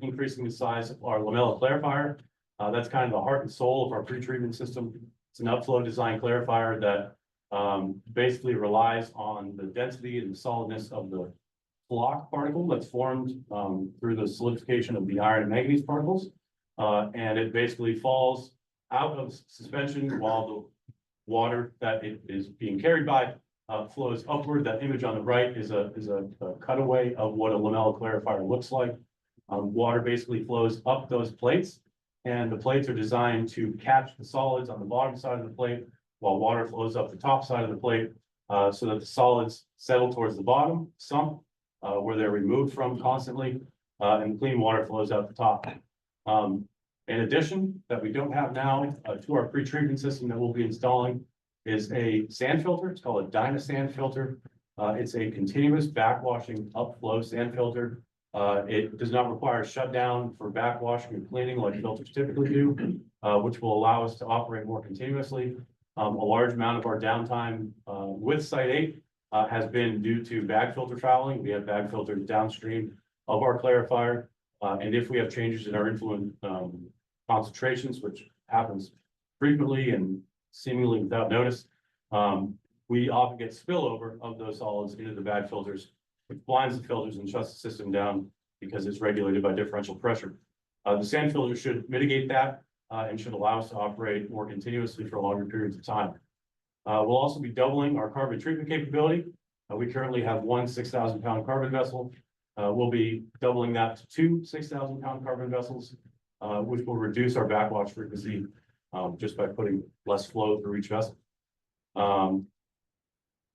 Speaker 11: increasing the size of our Lamella clarifier. That's kind of the heart and soul of our pretreatment system. It's an upflow design clarifier that basically relies on the density and the solidness of the flock particle that's formed through the solidification of the iron and manganese particles. And it basically falls out of suspension while the water that it is being carried by flows upward. That image on the right is a cutaway of what a Lamella clarifier looks like. Water basically flows up those plates, and the plates are designed to catch the solids on the bottom side of the plate, while water flows up the top side of the plate, so that the solids settle towards the bottom sump, where they're removed from constantly, and clean water flows out the top. In addition, that we don't have now to our pretreatment system that we'll be installing is a sand filter. It's called a Dynasand filter. It's a continuous backwashing upflow sand filter. It does not require shutdown for backwashing and cleaning like filters typically do, which will allow us to operate more continuously. A large amount of our downtime with Site 8 has been due to bag filter fouling. We have bag filters downstream of our clarifier. And if we have changes in our influent concentrations, which happens frequently and seemingly without notice, we often get spillover of those solids into the bag filters, which blinds the filters and shuts the system down because it's regulated by differential pressure. The sand filter should mitigate that and should allow us to operate more continuously for longer periods of time. We'll also be doubling our carbon treatment capability. We currently have one 6,000 pound carbon vessel. We'll be doubling that to 2 6,000 pound carbon vessels, which will reduce our backwash frequency just by putting less flow through each vessel.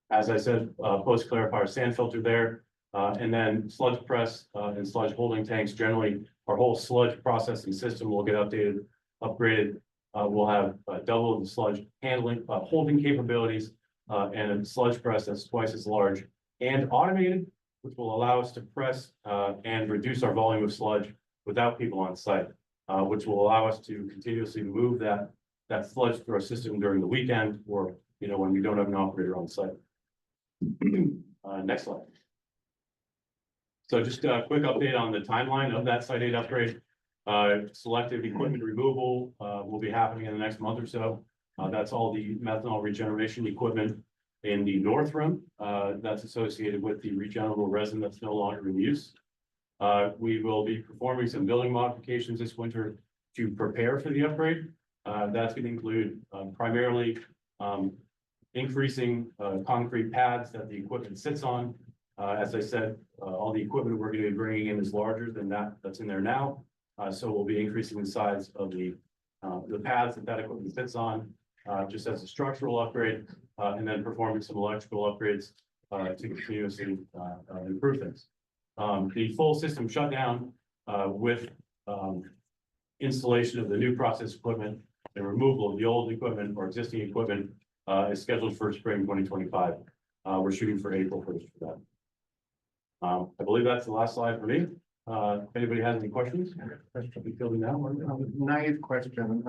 Speaker 11: As I said, post clarifier sand filter there, and then sludge press, and sludge holding tanks. Generally, our whole sludge processing system will get upgraded. We'll have double the sludge handling, holding capabilities, and a sludge press that's twice as large and automated, which will allow us to press, and reduce our volume of sludge without people on site, which will allow us to continuously move that sludge through our system during the weekend, or, you know, when we don't have an operator on site. Next slide. So just a quick update on the timeline of that Site 8 upgrade. Selective equipment removal will be happening in the next month or so. That's all the methanol regeneration equipment in the north room that's associated with the regenerable resin that's no longer in use. We will be performing some building modifications this winter to prepare for the upgrade. That's going to include primarily increasing concrete pads that the equipment sits on. As I said, all the equipment we're going to be bringing in is larger than that's in there now. So we'll be increasing the size of the pads that equipment sits on, just as a structural upgrade, and then performing some electrical upgrades to continuously improve things. The full system shutdown with installation of the new process equipment and removal of the old equipment or existing equipment is scheduled for spring 2025. We're shooting for April 1st for that. I believe that's the last slide for me. If anybody has any questions, I'll be fielding now.
Speaker 2: Naive question,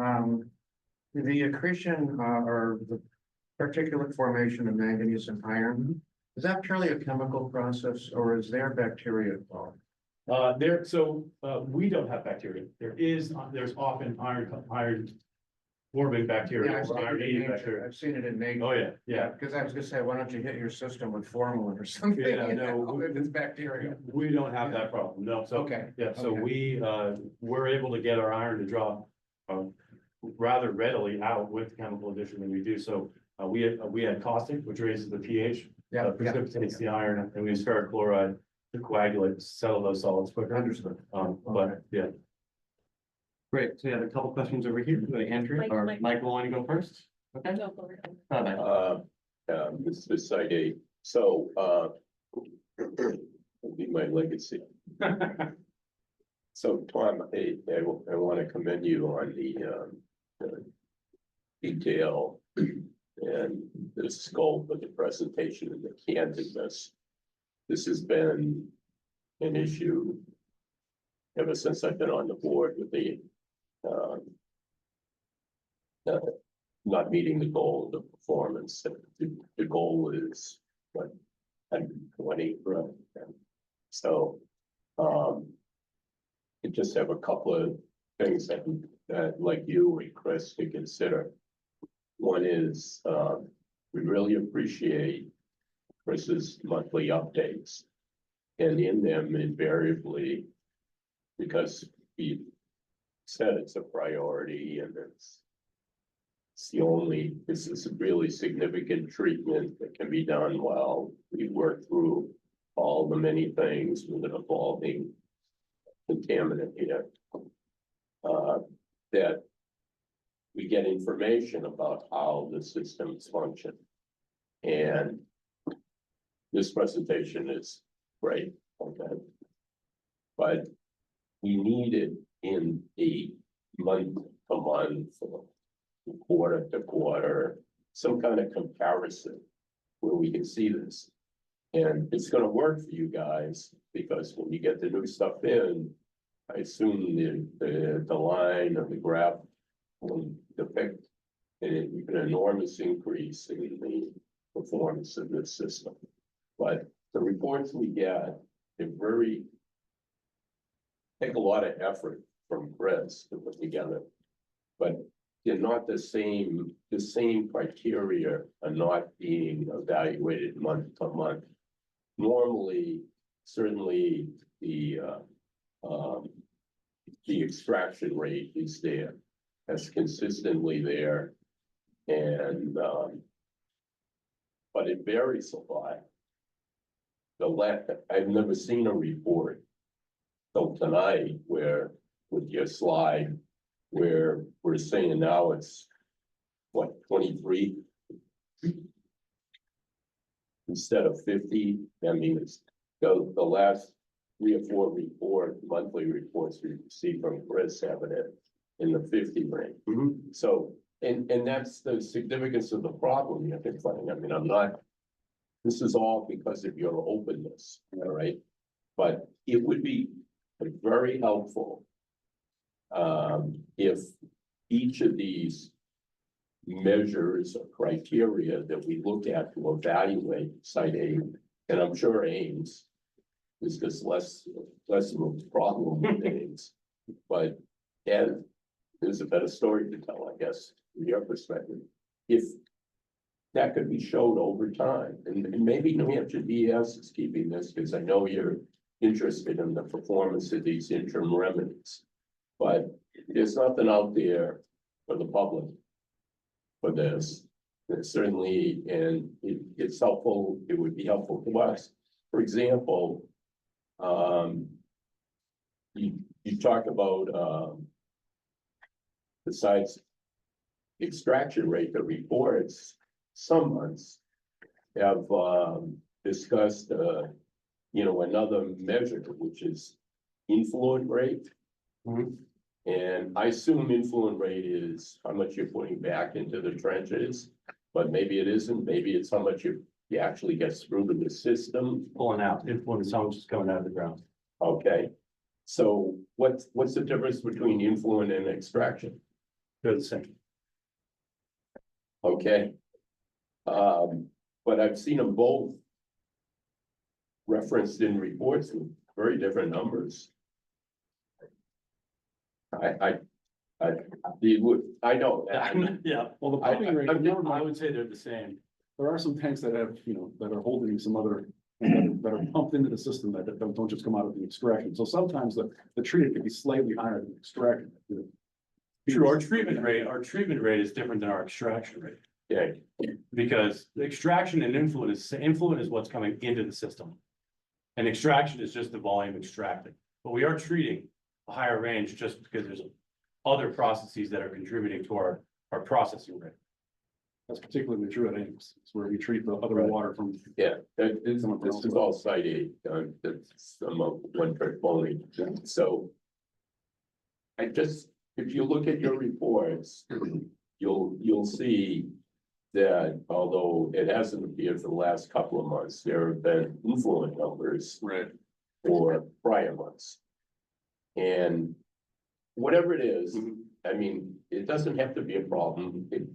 Speaker 2: the accretion, or the particulate formation of manganese and iron, is that purely a chemical process, or is there bacteria involved?
Speaker 11: We don't have bacteria. There's often iron forming bacteria.
Speaker 2: Yeah,
Speaker 11: or iron eating bacteria.
Speaker 2: I've seen it in nature.
Speaker 11: Oh, yeah.
Speaker 2: Because I was gonna say, why don't you hit your system with formalin or something?
Speaker 11: Yeah,
Speaker 2: you
Speaker 11: no,
Speaker 2: know, if it's bacteria.
Speaker 11: We don't have that problem, no, so.
Speaker 2: Okay.
Speaker 11: Yeah, so
Speaker 2: Okay.
Speaker 11: we're able to get our iron to drop rather readily out with chemical addition than we do, so we had caustic, which raises the pH.
Speaker 2: Yeah,
Speaker 11: Precipitates the iron, and we use ferric chloride to coagulate, settle those solids quicker.
Speaker 2: Understood.
Speaker 11: But, yeah. Great, so you have a couple questions over here, Andrew, or Michael, want to go first? Okay.
Speaker 4: Go for it.
Speaker 12: This is Site 8, so, will be my legacy. So, Tom, I want to commend you on the detail and the scope of the presentation and the candidness. This has been an issue ever since I've been on the board with the not meeting the goal of the performance. The goal is what, 120, right? So, I just have a couple of things that like you and Chris to consider. One is, we really appreciate Chris's monthly updates. And in them invariably, because he said it's a priority and this is a really significant treatment that can be done while we work through all the many things with an evolving contaminant here. That we get information about how the systems function. And this presentation is great, okay? But we need it in a month to month, quarter to quarter, some kind of comparison where we can see this. And it's gonna work for you guys, because when you get the new stuff in, I assume the line of the graph will depict an enormous increase in the performance of this system. But the reports we get, take a lot of effort from Chris to put together, but they're not the same criteria are not being evaluated month to month. Normally, certainly the extraction rate is there, that's consistently there, and but it varies a lot. I've never seen a report till tonight where with your slide where we're saying now it's, what, 23? Instead of 50, I mean, it's the last 3 or 4 monthly reports we received from Chris having it in the 50 range. So, and that's the significance of the problem you have been finding. I mean, I'm not, this is all because of your openness, all right? But it would be very helpful if each of these measures or criteria that we look at to evaluate site A, and I'm sure Ames is just less of a problem with Ames, but and there's a better story to tell, I guess, from your perspective. If that could be shown over time, and maybe New Hampshire DES is keeping this, because I know you're interested in the performance of these interim remedies. But there's nothing out there for the public for this. And certainly, and it's helpful, it would be helpful to us. For example, you talk about, besides extraction rate, the reports, some months have, discussed, another measure, which is influent rate. And I assume influent rate is how much you're putting back into the trenches, but maybe it isn't, maybe it's how much you actually gets through to the system.
Speaker 11: Pulling out, influence, how much is coming out of the ground.
Speaker 12: Okay, so what's the difference between influent and extraction?
Speaker 11: They're the same.
Speaker 12: Okay. But I've seen them both referenced in reports with very different numbers. I know.
Speaker 11: Yeah, well, the
Speaker 12: I-
Speaker 11: pumping rate,
Speaker 12: I'm just-
Speaker 11: I would say they're the same.
Speaker 10: There are some tanks that have, that are holding some other, that are pumped into the system that don't just come out of the extraction. So sometimes the treated could be slightly higher than extraction.
Speaker 11: True, our treatment rate is different than our extraction rate.
Speaker 12: Yeah,
Speaker 11: Because the extraction and influent is what's coming into the system. And extraction is just the volume extracted, but we are treating a higher range just because there's other processes that are contributing to our processing rate.
Speaker 10: That's particularly true at Ames, it's where we treat the other water from.
Speaker 12: yeah, this is all site aid, that's some of one trick pony, so. If you look at your reports, you'll see that although it hasn't appeared for the last couple of months, there have been influent numbers.
Speaker 10: Right.
Speaker 12: For prior months. And whatever it is, I mean, it doesn't have to be a problem, it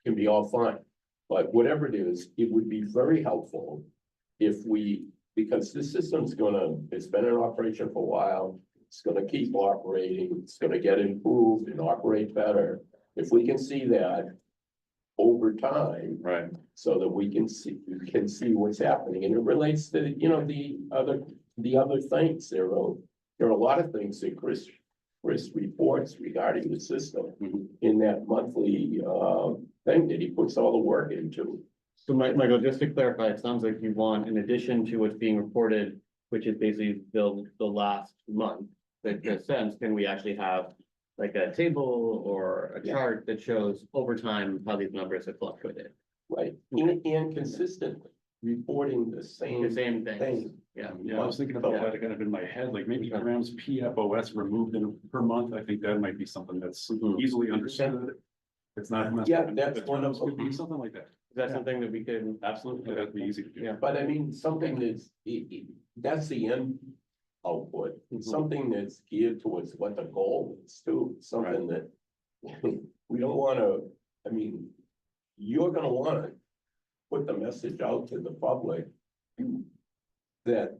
Speaker 12: can be all fine. But whatever it is, it would be very helpful if because this system's it's been in operation for a while, it's gonna keep operating, it's gonna get improved and operate better. If we can see that over time,
Speaker 11: Right.
Speaker 12: so that we can see what's happening, and it relates to, the other things. There are a lot of things that Chris reports regarding the system in that monthly thing that he puts all the work into.
Speaker 1: So Michael, just to clarify, it sounds like you want, in addition to what's being reported, which is basically the last month, that makes sense, can we actually have like a table or a chart that shows over time how these numbers have fluctuated?
Speaker 12: Right, and consistently reporting the same
Speaker 1: things,
Speaker 12: thing.
Speaker 1: yeah.
Speaker 10: I was thinking about that kind of in my head, like maybe grams PFOS removed per month. I think that might be something that's easily understood. It's not.
Speaker 12: Yeah, that's one of
Speaker 10: Could be
Speaker 12: them.
Speaker 10: something like that.
Speaker 1: Is that something that we could?
Speaker 11: Absolutely.
Speaker 10: That'd be easy to do.
Speaker 1: Yeah.
Speaker 12: But I mean, something that's, that's the end output, something that's geared towards what the goal is too, something that we don't wanna, I mean, you're gonna wanna put the message out to the public that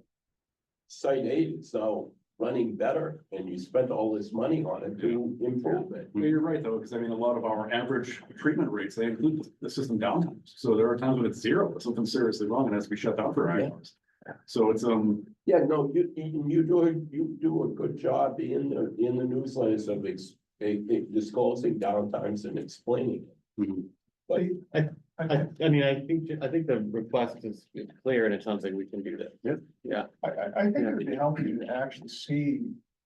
Speaker 12: site aid is now running better and you spent all this money on it to improve it.
Speaker 10: Yeah, you're right, though, because I mean, a lot of our average treatment rates, they include the system downtimes. So there are times when it's zero, if something's seriously wrong and has to be shut down for 8 hours. So it's,
Speaker 12: Yeah, no, you do a good job in the newsletters of disclosing downtimes and explaining it. But
Speaker 1: I mean, I think the request is clear and it sounds like we can do that.
Speaker 8: I think it would be helpful to actually see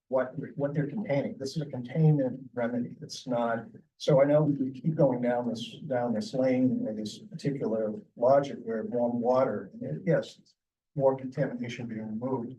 Speaker 8: what they're containing. This is a containment remedy. It's not, so I know we keep going down this lane and this particular logic where warm water, and yes, more contamination being removed.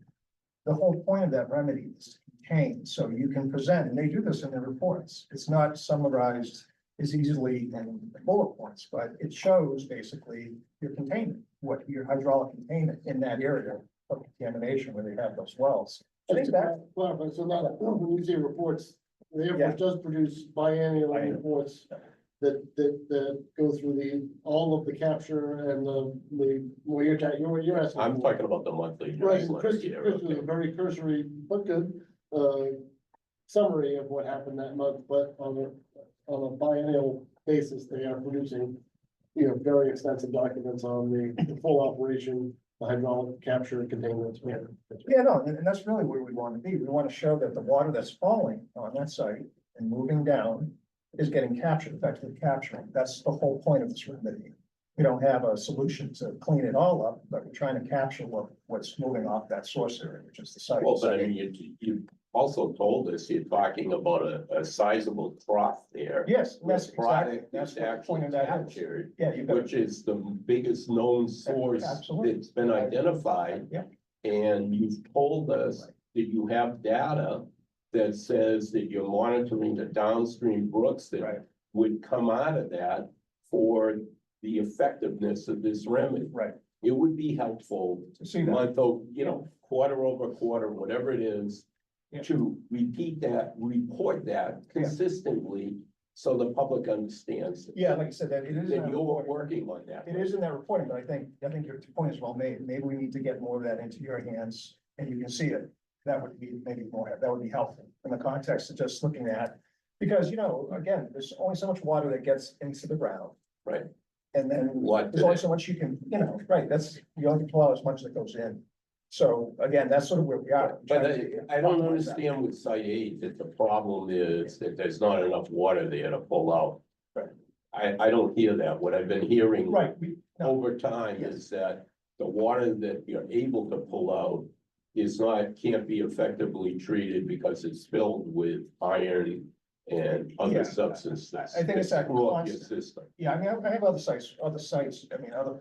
Speaker 8: The whole point of that remedy is to contain, so you can present, and they do this in their reports. It's not summarized as easily in bullet points, but it shows basically your containment, what your hydraulic containment in that area of contamination where they have those wells. I think that,
Speaker 6: Clarify, so now, when you say reports, the Air Force does produce biennial reports that go through all of the capture and well, you're asking.
Speaker 12: I'm talking about the monthly.
Speaker 6: Right, and
Speaker 12: newsletter
Speaker 6: Chris
Speaker 12: here,
Speaker 6: was
Speaker 12: okay.
Speaker 6: a very cursory, but good, summary of what happened that month, but on a biennial basis, they are producing, very extensive documents on the full operation, the hydraulic capture and containment.
Speaker 8: yeah, no, and that's really where we want to be. We want to show that the water that's falling on that site and moving down is getting captured, effectively capturing. That's the whole point of this remedy. We don't have a solution to clean it all up, but we're trying to capture what's moving off that source area, which is the site.
Speaker 12: Well, but I mean, you also told us you're talking about a sizable trough there.
Speaker 8: Yes,
Speaker 12: where
Speaker 8: that's exactly,
Speaker 12: product
Speaker 8: that's
Speaker 12: is
Speaker 8: what the
Speaker 12: actually
Speaker 8: point of that is.
Speaker 12: captured,
Speaker 8: Yeah, you've got,
Speaker 12: which is the biggest known source
Speaker 8: Absolutely.
Speaker 12: that's been identified.
Speaker 8: Yeah.
Speaker 12: And you've told us that you have data that says that you're monitoring the downstream brooks
Speaker 8: Right.
Speaker 12: that would come out of that for the effectiveness of this remedy.
Speaker 8: right,
Speaker 12: It would be helpful
Speaker 8: to see that.
Speaker 12: month over, quarter over quarter, whatever it is.
Speaker 8: Yeah.
Speaker 12: To repeat that, report that
Speaker 8: Yeah.
Speaker 12: consistently, so the public understands.
Speaker 8: Yeah, like I said, that it is. in
Speaker 12: That
Speaker 8: that
Speaker 12: you're
Speaker 8: report.
Speaker 12: working on that.
Speaker 8: It is in that reporting, but I think your point is well made. Maybe we need to get more of that into your hands and you can see it. That would be maybe more, that would be helpful in the context of just looking at, because, again, there's only so much water that gets into the ground.
Speaker 12: Right.
Speaker 8: And then
Speaker 12: What
Speaker 8: there's only so much you can, right, that's, you only control as much that goes in. So again, that's sort of where we are.
Speaker 12: But I don't understand with site eight that the problem is that there's not enough water there to pull out.
Speaker 8: Right.
Speaker 12: I don't hear that. What I've been hearing
Speaker 8: Right,
Speaker 12: over time is that the water that you're able to pull out can't be effectively treated because it's filled with iron and
Speaker 8: Yeah.
Speaker 12: other substances.
Speaker 8: I think it's that
Speaker 12: screw up your
Speaker 8: constant-
Speaker 12: system.
Speaker 8: yeah, I mean, I have other sites, other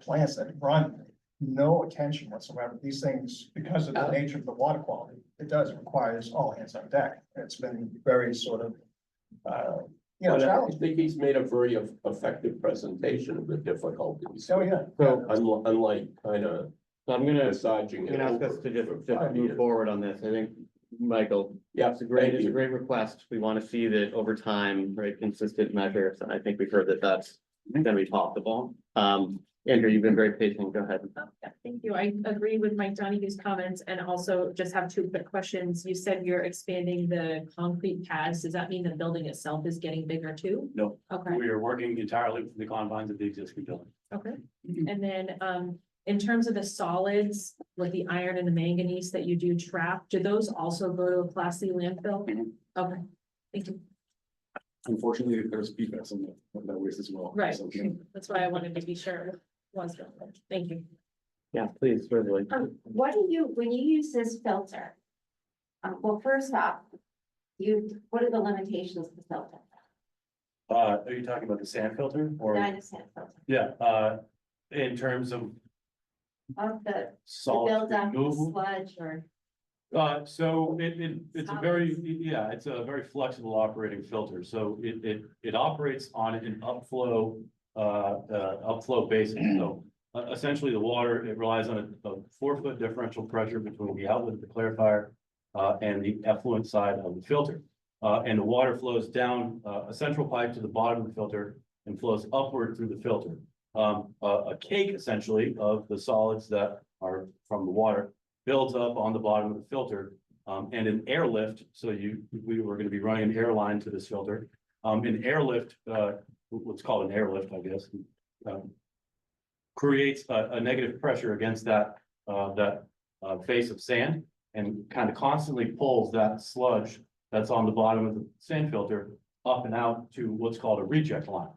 Speaker 8: plants that run no attention whatsoever. These things, because of the nature of the water quality, it requires all hands on deck. It's been very sort of,
Speaker 12: But I
Speaker 8: challenging.
Speaker 12: think he's made a very effective presentation of the difficulties.
Speaker 8: Oh, yeah.
Speaker 13: So-
Speaker 12: Unlike kind of
Speaker 13: So I'm gonna
Speaker 12: massaging it
Speaker 13: ask us
Speaker 12: over
Speaker 13: to
Speaker 12: for
Speaker 13: just
Speaker 12: 5
Speaker 13: move
Speaker 12: years.
Speaker 13: forward on this. I think, Michael,
Speaker 12: Yeah,
Speaker 13: it's a great
Speaker 12: thank you.
Speaker 13: request. We want to see that over time, right, consistent measures. And I think we've heard that that's gonna be possible. Andrew, you've been very patient. Go ahead.
Speaker 4: Oh, yeah, thank you. I agree with Mike Donahue's comments and also just have two quick questions. You said you're expanding the concrete pads. Does that mean the building itself is getting bigger too?
Speaker 11: No,
Speaker 4: Okay,
Speaker 11: we are working entirely within the confines of the existing building.
Speaker 4: okay. And then, in terms of the solids, like the iron and the manganese that you do trap, do those also go to a Class C landfill?
Speaker 11: Mhm.
Speaker 4: Okay, thank you.
Speaker 10: Unfortunately, there's PFAS on that waste as well.
Speaker 4: Right,
Speaker 10: So,
Speaker 4: that's why I wanted to be sure it was. Thank you.
Speaker 13: Yeah, please, Rosalie.
Speaker 9: What do you, when you use this filter? Well, first off, what are the limitations of the filter?
Speaker 11: Are you talking about the sand filter or?
Speaker 9: Dynasand filter,
Speaker 11: Yeah, in terms of
Speaker 9: of the
Speaker 11: salt
Speaker 9: buildup, the
Speaker 11: removal.
Speaker 9: sludge or,
Speaker 11: So it's a very, yeah, it's a very flexible operating filter, so it operates on an upflow basis, so. Essentially, the water, it relies on a 4-foot differential pressure between the outlet of the clarifier and the effluent side of the filter. And the water flows down a central pipe to the bottom of the filter and flows upward through the filter. A cake essentially of the solids that are from the water builds up on the bottom of the filter. And an airlift, so we were gonna be running an airline to this filter. An airlift, what's called an airlift, I guess. Creates a negative pressure against that face of sand and kind of constantly pulls that sludge that's on the bottom of the sand filter up and out to what's called a reject line.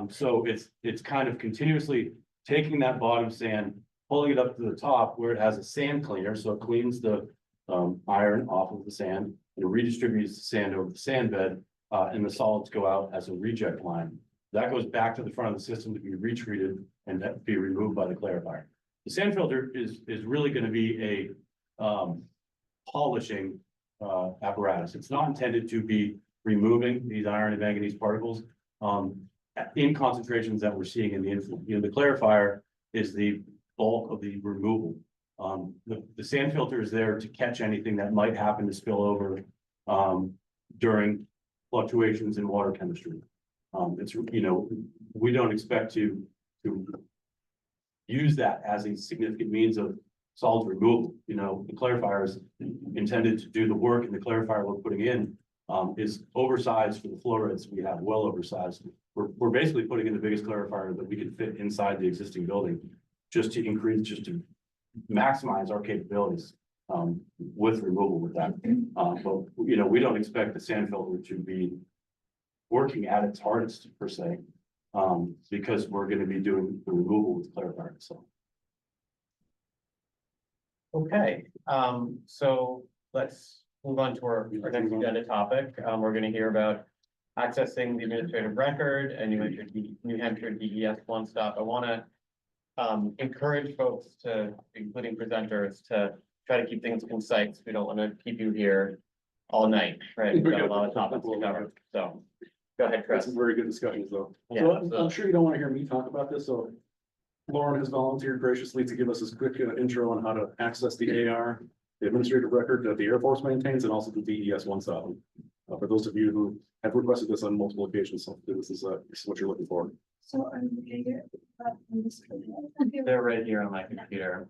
Speaker 11: So it's kind of continuously taking that bottom sand, pulling it up to the top where it has a sand cleaner, so it cleans the iron off of the sand, redistributes the sand over the sand bed, and the solids go out as a reject line. That goes back to the front of the system to be retreated and that be removed by the clarifier. The sand filter is really gonna be a polishing apparatus. It's not intended to be removing these iron and manganese particles in concentrations that we're seeing in the influent. The clarifier is the bulk of the removal. The sand filter is there to catch anything that might happen to spill over during fluctuations in water chemistry. It's, we don't expect to use that as a significant means of solids removal. The clarifier is intended to do the work, and the clarifier we're putting in is oversized for the flow rates we have, well oversized. We're basically putting in the biggest clarifier that we can fit inside the existing building, just to maximize our capabilities with removal with that. But we don't expect the sand filter to be working at its hardest per se, because we're going to be doing the removal with clarifier. So.
Speaker 1: Okay, so let's move on to our next agenda topic. We're gonna hear about accessing the administrative record and New Hampshire DES One Stop. I wanna encourage folks to, including presenters, to try to keep things concise. We don't wanna keep you here all night, right? We've got a lot of topics to cover, so go ahead,
Speaker 10: That's
Speaker 1: Chris.
Speaker 10: some very good discussions though.
Speaker 1: Yeah,
Speaker 10: So I'm
Speaker 1: so-
Speaker 10: sure you don't want to hear me talk about this, so Lauren has volunteered graciously to give us a quick intro on how to access the AR, the administrative record that the Air Force maintains, and also the DES One Stop. For those of you who have requested this on multiple occasions, so this is what you're looking for.
Speaker 3: So I'm
Speaker 1: They're right here on my computer.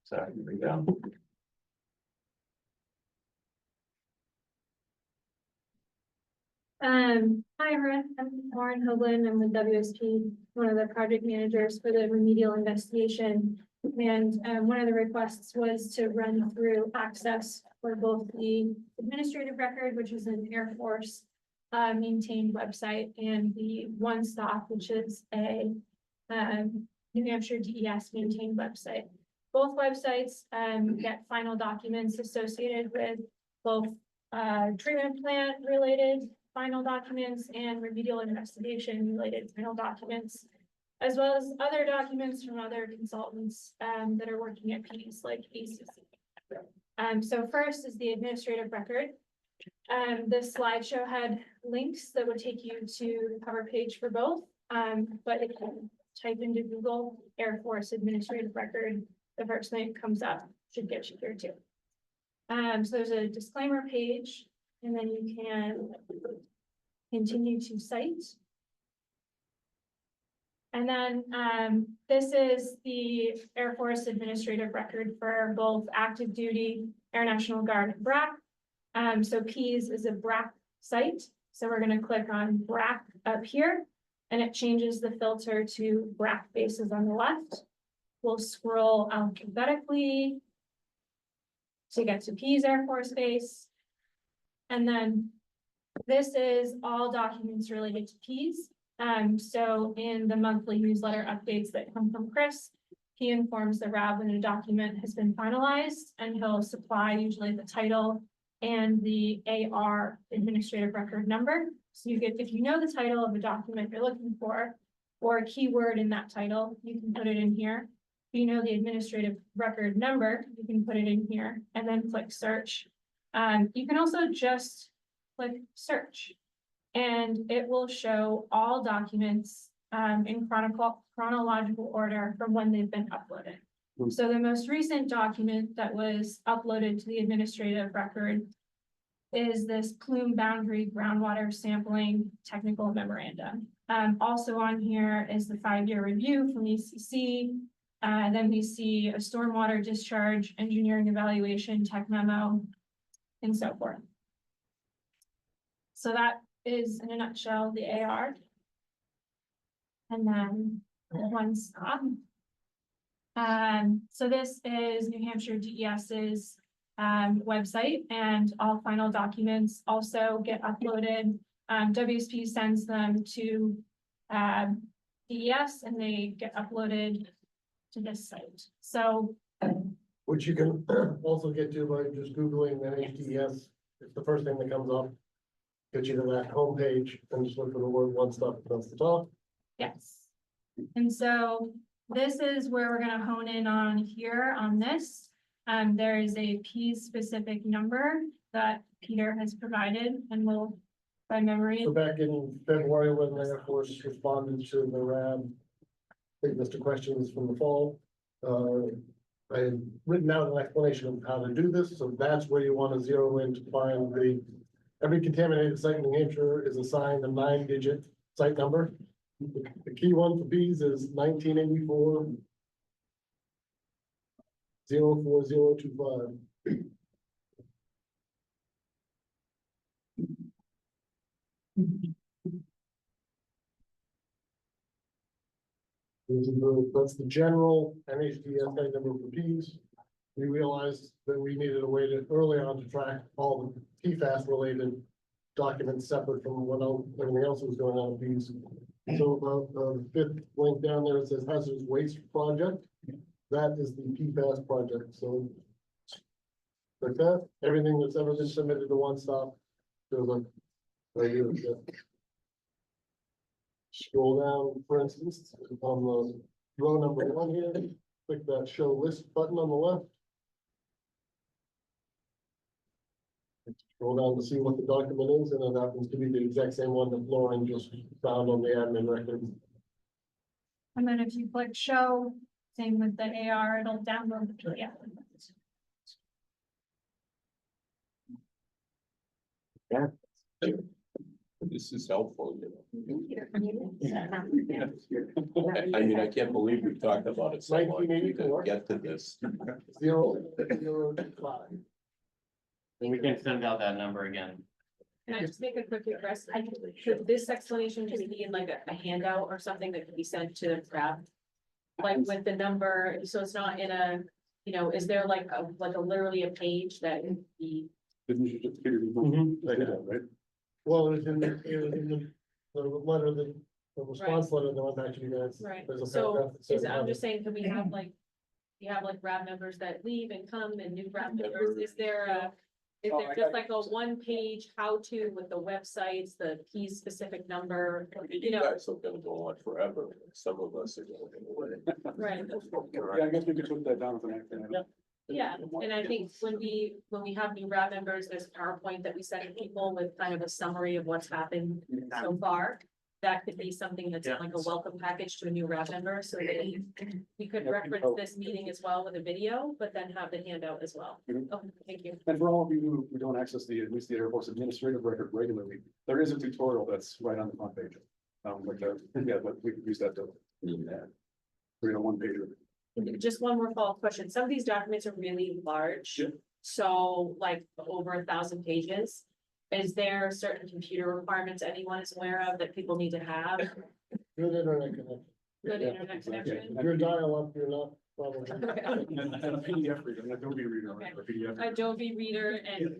Speaker 1: So here we go.
Speaker 4: Hi, everyone. I'm Lauren Hoagland. I'm with WSP, one of the project managers for the remedial investigation. And one of the requests was to run through access for both the administrative record, which is an Air Force maintained website, and the One Stop, which is a New Hampshire DES maintained website. Both websites get final documents associated with both treatment plant related final documents and remedial investigation related final documents, as well as other documents from other consultants that are working at PDs like ACC. So first is the administrative record. This slideshow had links that would take you to the cover page for both, but if you type into Google Air Force administrative record, the first thing that comes up should get you here too. So there's a disclaimer page, and then you can continue to cite. And then this is the Air Force administrative record for both active duty, Air National Guard, and BRAC. So PEAS is a BRAC site. So we're going to click on BRAC up here, and it changes the filter to BRAC bases on the left. We'll scroll alphabetically to get to PEAS Air Force Base. And then this is all documents related to PEAS. So in the monthly newsletter updates that come from Chris, he informs the RAB when a document has been finalized, and he'll supply usually the title and the AR administrative record number. So you get, if you know the title of a document you're looking for, or a keyword in that title, you can put it in here. If you know the administrative record number, you can put it in here and then click search. You can also just click search, and it will show all documents in chronological order from when they've been uploaded. So the most recent document that was uploaded to the administrative record is this plume boundary groundwater sampling technical memorandum. Also on here is the 5-year review from ECC. Then we see a stormwater discharge engineering evaluation tech memo and so forth. So that is in a nutshell the AR. And then One Stop. So this is New Hampshire DES's website, and all final documents also get uploaded. WSP sends them to DES, and they get uploaded to this site. So
Speaker 6: Which you can also get to by just Googling NHDES it's the first thing that comes up. Get you to that homepage and just look for the word one stop across the top.
Speaker 3: Yes. And so this is where we're gonna hone in on here on this. There is a P-specific number that Peter has provided and will, by memory.
Speaker 6: So back in February, when the Air Force responded to the RAB, I think Mr. Questions from the fall. I had written out an explanation of how to do this, so that's where you want to zero in to find every contaminated site in New Hampshire is assigned a 9-digit site number. The key one for bees is 1984. 04025. That's the general NHDS site number for bees. We realized that we needed a way to early on to track all the PFAS related documents separate from everything else that was going on with bees. So the fifth link down there, it says hazardous waste project. That is the PFAS project, so. Like that, everything that's ever been submitted to One Stop goes up right here. Scroll down, for instance, on the row number 1 here, click that show list button on the left. Scroll down to see what the document is, and it happens to be the exact same one that Lauren just found on the admin records.
Speaker 3: And then if you click show, same with the AR, it'll download the PDF.
Speaker 12: This is helpful, you know. I mean, I can't believe we talked about it so much. We didn't
Speaker 6: 1984.
Speaker 12: get to this.
Speaker 6: 005.
Speaker 13: And we can send out that number again.
Speaker 4: Can I just make a quick request? Could this explanation just be in like a handout or something that could be sent to the crowd? Like with the number, so it's not in a, you know, is there like a literally a page that the,
Speaker 10: Didn't you just figure? Right?
Speaker 6: Well, it was in the letter, the response letter that went back to you guys.
Speaker 4: right?
Speaker 6: There's a
Speaker 4: So
Speaker 6: paragraph that says
Speaker 4: is, I'm
Speaker 6: how
Speaker 4: just saying, could we have like, you have like RAB members that leave and come and new RAB members? Is there just like a 1-page how-to with the websites, the key specific number, you
Speaker 12: You
Speaker 4: know?
Speaker 12: guys are gonna go on forever. Some of us are going away.
Speaker 4: Right.
Speaker 10: Yeah, I guess we could put that down as an action. item.
Speaker 4: Yeah, and I think when we have new RAB members, there's a PowerPoint that we send to people with kind of a summary of what's happened so far. That could be something that's like a welcome package to a new RAB member, so that we could reference this meeting as well with a video, but then have the handout as well.
Speaker 10: Mhm.
Speaker 4: Okay, thank you.
Speaker 10: And for all of you who don't access at least the Air Force administrative record regularly, there is a tutorial that's right on the front page. But we could use that to. Read a 1-pager.
Speaker 4: Just one more follow-up question. Some of these documents are really large.
Speaker 10: Yeah.
Speaker 4: So like over 1,000 pages. Is there certain computer requirements anyone is aware of that people need to have?
Speaker 6: good internet connection.
Speaker 4: Good
Speaker 10: Yeah,
Speaker 4: internet
Speaker 10: exactly.
Speaker 4: connection?
Speaker 6: If you're dial-up, you're not probably.
Speaker 10: And a PDF reader, an Adobe reader, or a PDF.
Speaker 4: Adobe Reader and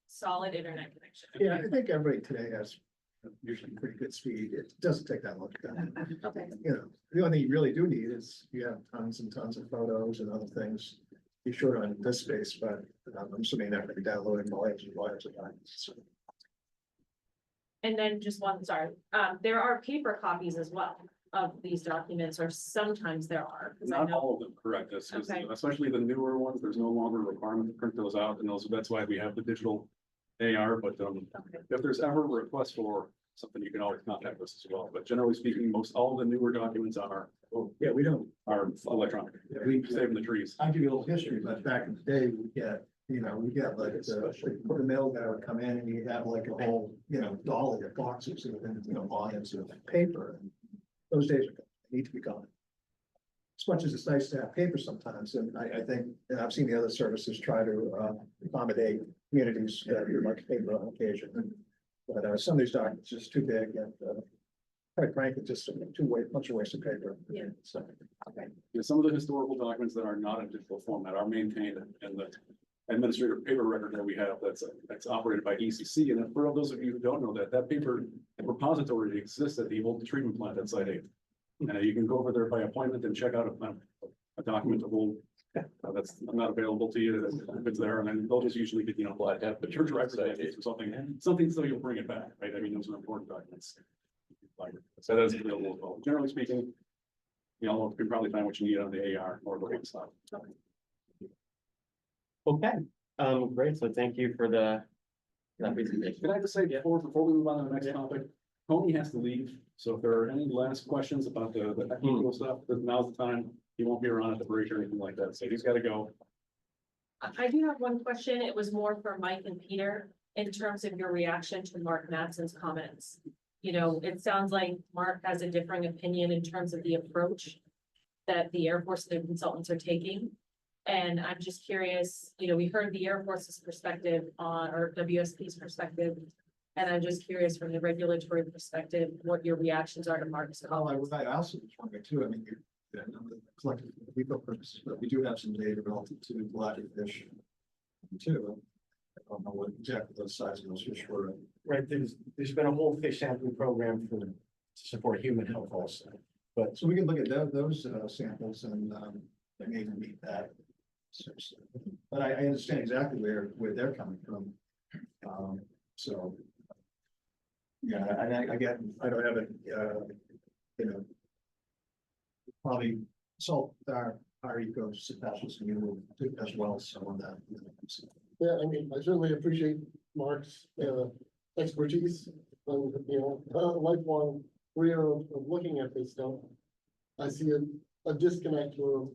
Speaker 4: solid internet connection.
Speaker 8: Yeah, I think everybody today has usually pretty good speed. It doesn't take that long to download.
Speaker 4: Okay.
Speaker 8: You know, the only thing you really do need is you have tons and tons of photos and other things. Be short on this space, but I'm assuming they're gonna be downloading volumes and volumes of documents. So.
Speaker 4: And then just one, sorry, there are paper copies as well of these documents, or sometimes there are. 'Cause I
Speaker 10: Not
Speaker 4: know-
Speaker 10: all of them, correct, that's just,
Speaker 4: Okay.
Speaker 10: especially the newer ones, there's no longer a requirement to print those out, and also that's why we have the digital AR, but
Speaker 4: Okay.
Speaker 10: if there's ever a request for something, you can always contact us as well, but generally speaking, all the newer documents are
Speaker 8: We don't.
Speaker 10: electronic.
Speaker 8: Yeah, we-
Speaker 10: Saving the trees.
Speaker 8: I'll give you a little history, but back in the day, we get like the mail guy would come in and you have like a whole, dolly of boxes and, volumes of paper. And those days are gone. They need to be gone. As much as it's nice to have paper sometimes, and I think, and I've seen the other services try to accommodate communities that would like paper on occasion. But some of these documents are just too big and quite frankly, just bunch of waste of paper.
Speaker 4: Yeah.
Speaker 8: So.
Speaker 10: Yeah, some of the historical documents that are not in digital format are maintained in the administrative paper record that we have that's operated by ECC. And for those of you who don't know that paper repository exists at the old treatment plant at Site 8. And you can go over there by appointment and check out a document of old I'm not available to you if it's there, and then they'll just usually get, the church driver's license or something, so you'll bring it back, right? I mean, those are important documents. So that's available as well. Generally speaking, you can probably find what you need on the AR or the website.
Speaker 13: Okay, great, so thank you for that presentation.
Speaker 10: Can I just say before we move on to the next topic, Tony has to leave, so if there are any last questions about the technical stuff, then now's the time. He won't be around at the break or anything like that, so he's gotta go.
Speaker 4: I do have one question. It was more for Mike and Peter in terms of your reaction to Mark Matson's comments. It sounds like Mark has a differing opinion in terms of the approach that the Air Force and the consultants are taking. And I'm just curious, we heard the Air Force's perspective or WSP's perspective. And I'm just curious from the regulatory perspective, what your reactions are to Mark's comments.
Speaker 8: I also was wondering too, I mean, collective legal purposes, but we do have some data relative to bladderfish too. I don't know what exactly those sizes of those fish were.
Speaker 2: Right, there's been a whole fish sampling program to support human health also. But
Speaker 8: So we can look at those samples and they may even meet that. But I understand exactly where they're coming from. So. Yeah, I get, I don't have it, probably salt our eco specialists as well, so on that.
Speaker 6: Yeah, I mean, I certainly appreciate Mark's expertise and, a lifelong career of looking at this stuff. I see a disconnect or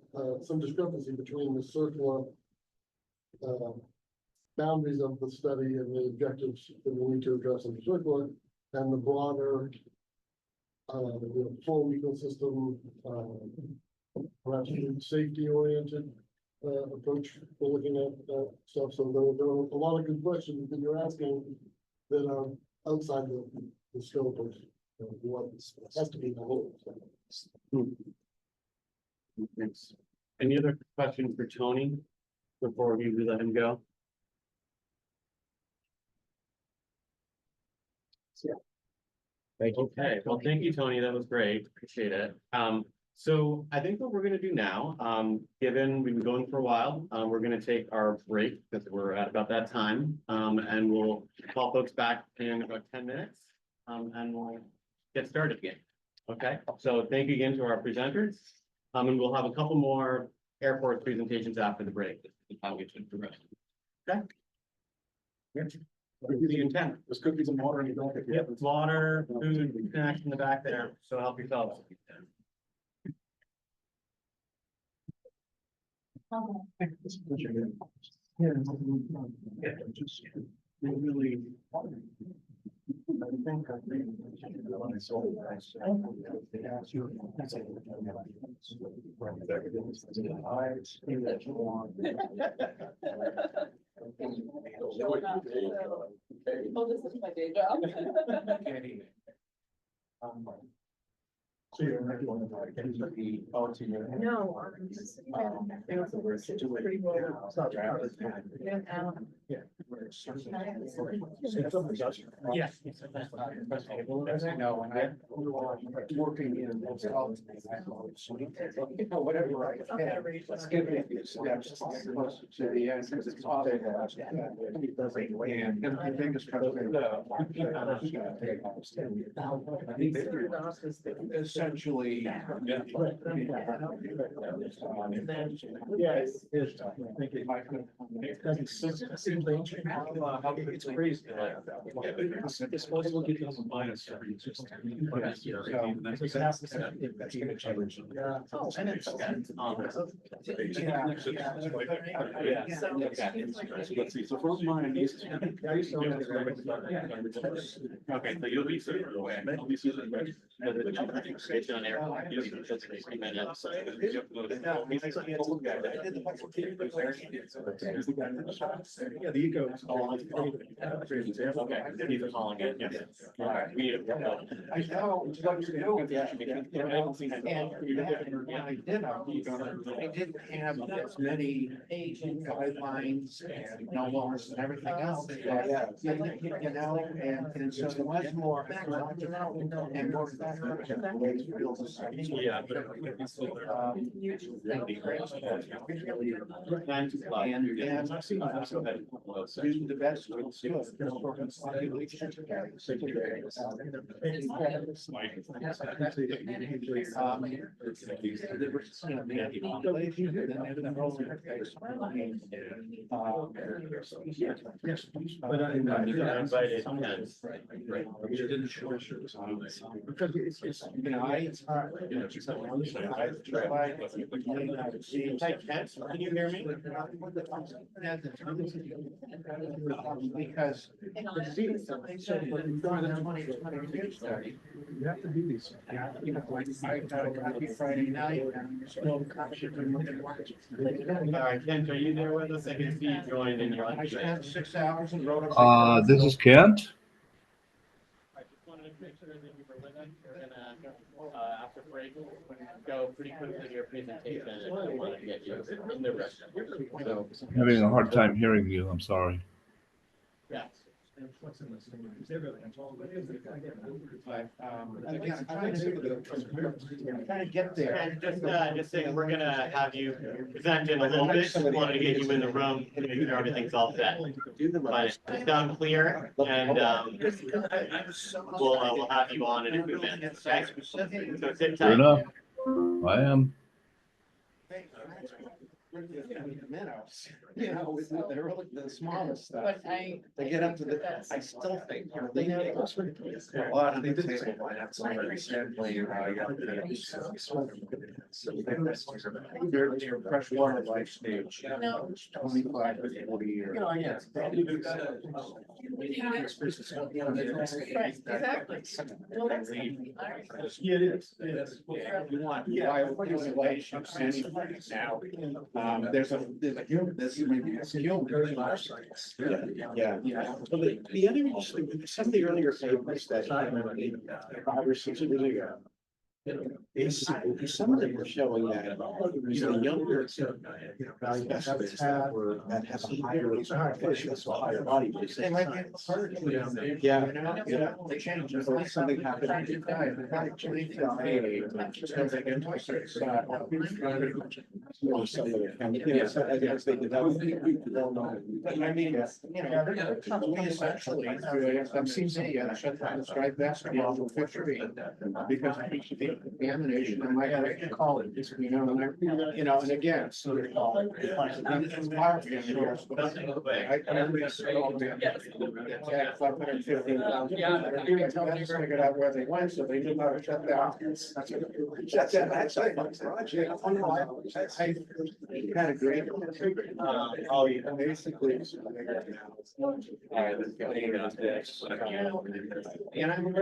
Speaker 6: some discrepancy between the circular boundaries of the study and the objectives that we need to address in the circular and the broader full ecosystem, perhaps safety oriented approach for looking at stuff. So there are a lot of good questions that you're asking that are outside the scope of what has to be the whole.
Speaker 13: Thanks. Any other questions for Tony before we let him go?
Speaker 2: thank you.
Speaker 13: Okay, well, thank you, Tony. That was great. Appreciate it. So I think what we're gonna do now, given we've been going for a while, we're gonna take our break because we're at about that time. And we'll call folks back in about 10 minutes. And we'll get started again. Okay, so thank you again to our presenters. And we'll have a couple more Air Force presentations after the break. I'll get to the rest. Okay. See you in 10.
Speaker 10: There's cookies and water in the back.
Speaker 13: Yep, water, food, snacks in the back there, so help yourselves.
Speaker 2: Really.
Speaker 7: Oh, this is my day job.
Speaker 8: So you're not one of our, can you look the, oh, to your.
Speaker 7: No. Pretty well.
Speaker 8: Yeah.
Speaker 13: Yes.
Speaker 2: As I know, when I'm working in. Whatever I can, let's give it a steps closer to the end, because it's often. And I think it's essentially.
Speaker 8: Yeah,
Speaker 2: It's crazy.
Speaker 10: It's possible to get some bias. Let's see, so from mine.
Speaker 13: Okay, so you'll be sitting away. I'll be sitting away. It's on air. Just 3 minutes.
Speaker 8: Yeah, the eco.
Speaker 13: Okay, he's calling it. Yes. All right. We.
Speaker 2: I know, it's what you're doing. And I didn't have as many guidelines and no laws and everything else. And so it was more. And more.
Speaker 13: Yeah.
Speaker 2: Do the best.
Speaker 8: Yes.
Speaker 13: Invited,
Speaker 8: Right. Because it's,
Speaker 2: You know, I.
Speaker 13: Hi, Ken, can you hear me?
Speaker 2: Because. So when you go to the 2022 study,
Speaker 8: You have to do these.
Speaker 2: you know, like, I got a copy Friday night. and still copy it in the-
Speaker 13: All right, Ken, are you there with us? I can see you joined and you're on.
Speaker 2: I spent 6 hours and wrote.
Speaker 14: This is Kent.
Speaker 13: I just wanted to make sure that you were with us. We're gonna, after break, go pretty quickly to your presentation. And I want to get you in the rest. So,
Speaker 14: Having a hard time hearing you. I'm sorry.
Speaker 13: yeah.
Speaker 2: Again, I'm trying to get there.
Speaker 13: And just saying, we're gonna have you present in a little bit. Just wanted to get you in the room to make sure everything's all set. But it's done clear and, we'll have you on in a few minutes, okay? So sit
Speaker 14: Fair
Speaker 13: tight.
Speaker 14: enough. I am.
Speaker 2: Minnows, you know, they're really the smallest stuff.
Speaker 7: But I.
Speaker 2: They get up to the, I still think, you know, they have a lot of the table, I have somebody said, well, you know, I got. Their freshwater life stage.
Speaker 7: No.
Speaker 2: 25 to 40 years.
Speaker 7: You know, yeah. Right, exactly. Well, that's.
Speaker 8: Yeah, it is. It is.
Speaker 2: You want bioregulation now. There's a skill.
Speaker 5: Yeah. Well, the other, some of the earlier papers that, 5 or 6 years ago. Some of them were showing that the younger specimens that have a higher fish, so higher body weight.
Speaker 2: They might get hurt.
Speaker 5: Yeah.
Speaker 2: Yeah, they change. It's like something happened.
Speaker 5: Or some of it, and, you know, so as they develop, we don't know.
Speaker 2: But I mean, you know, we essentially, FCC, shut down the striped basketball for fishery. Because of the contamination and migration, call it, you know, and and again, so. Figured out where they went, so they knew how to shut down. Shut down, that's like my project. I kind of great.
Speaker 13: Oh, yeah.
Speaker 2: Basically. And I'm.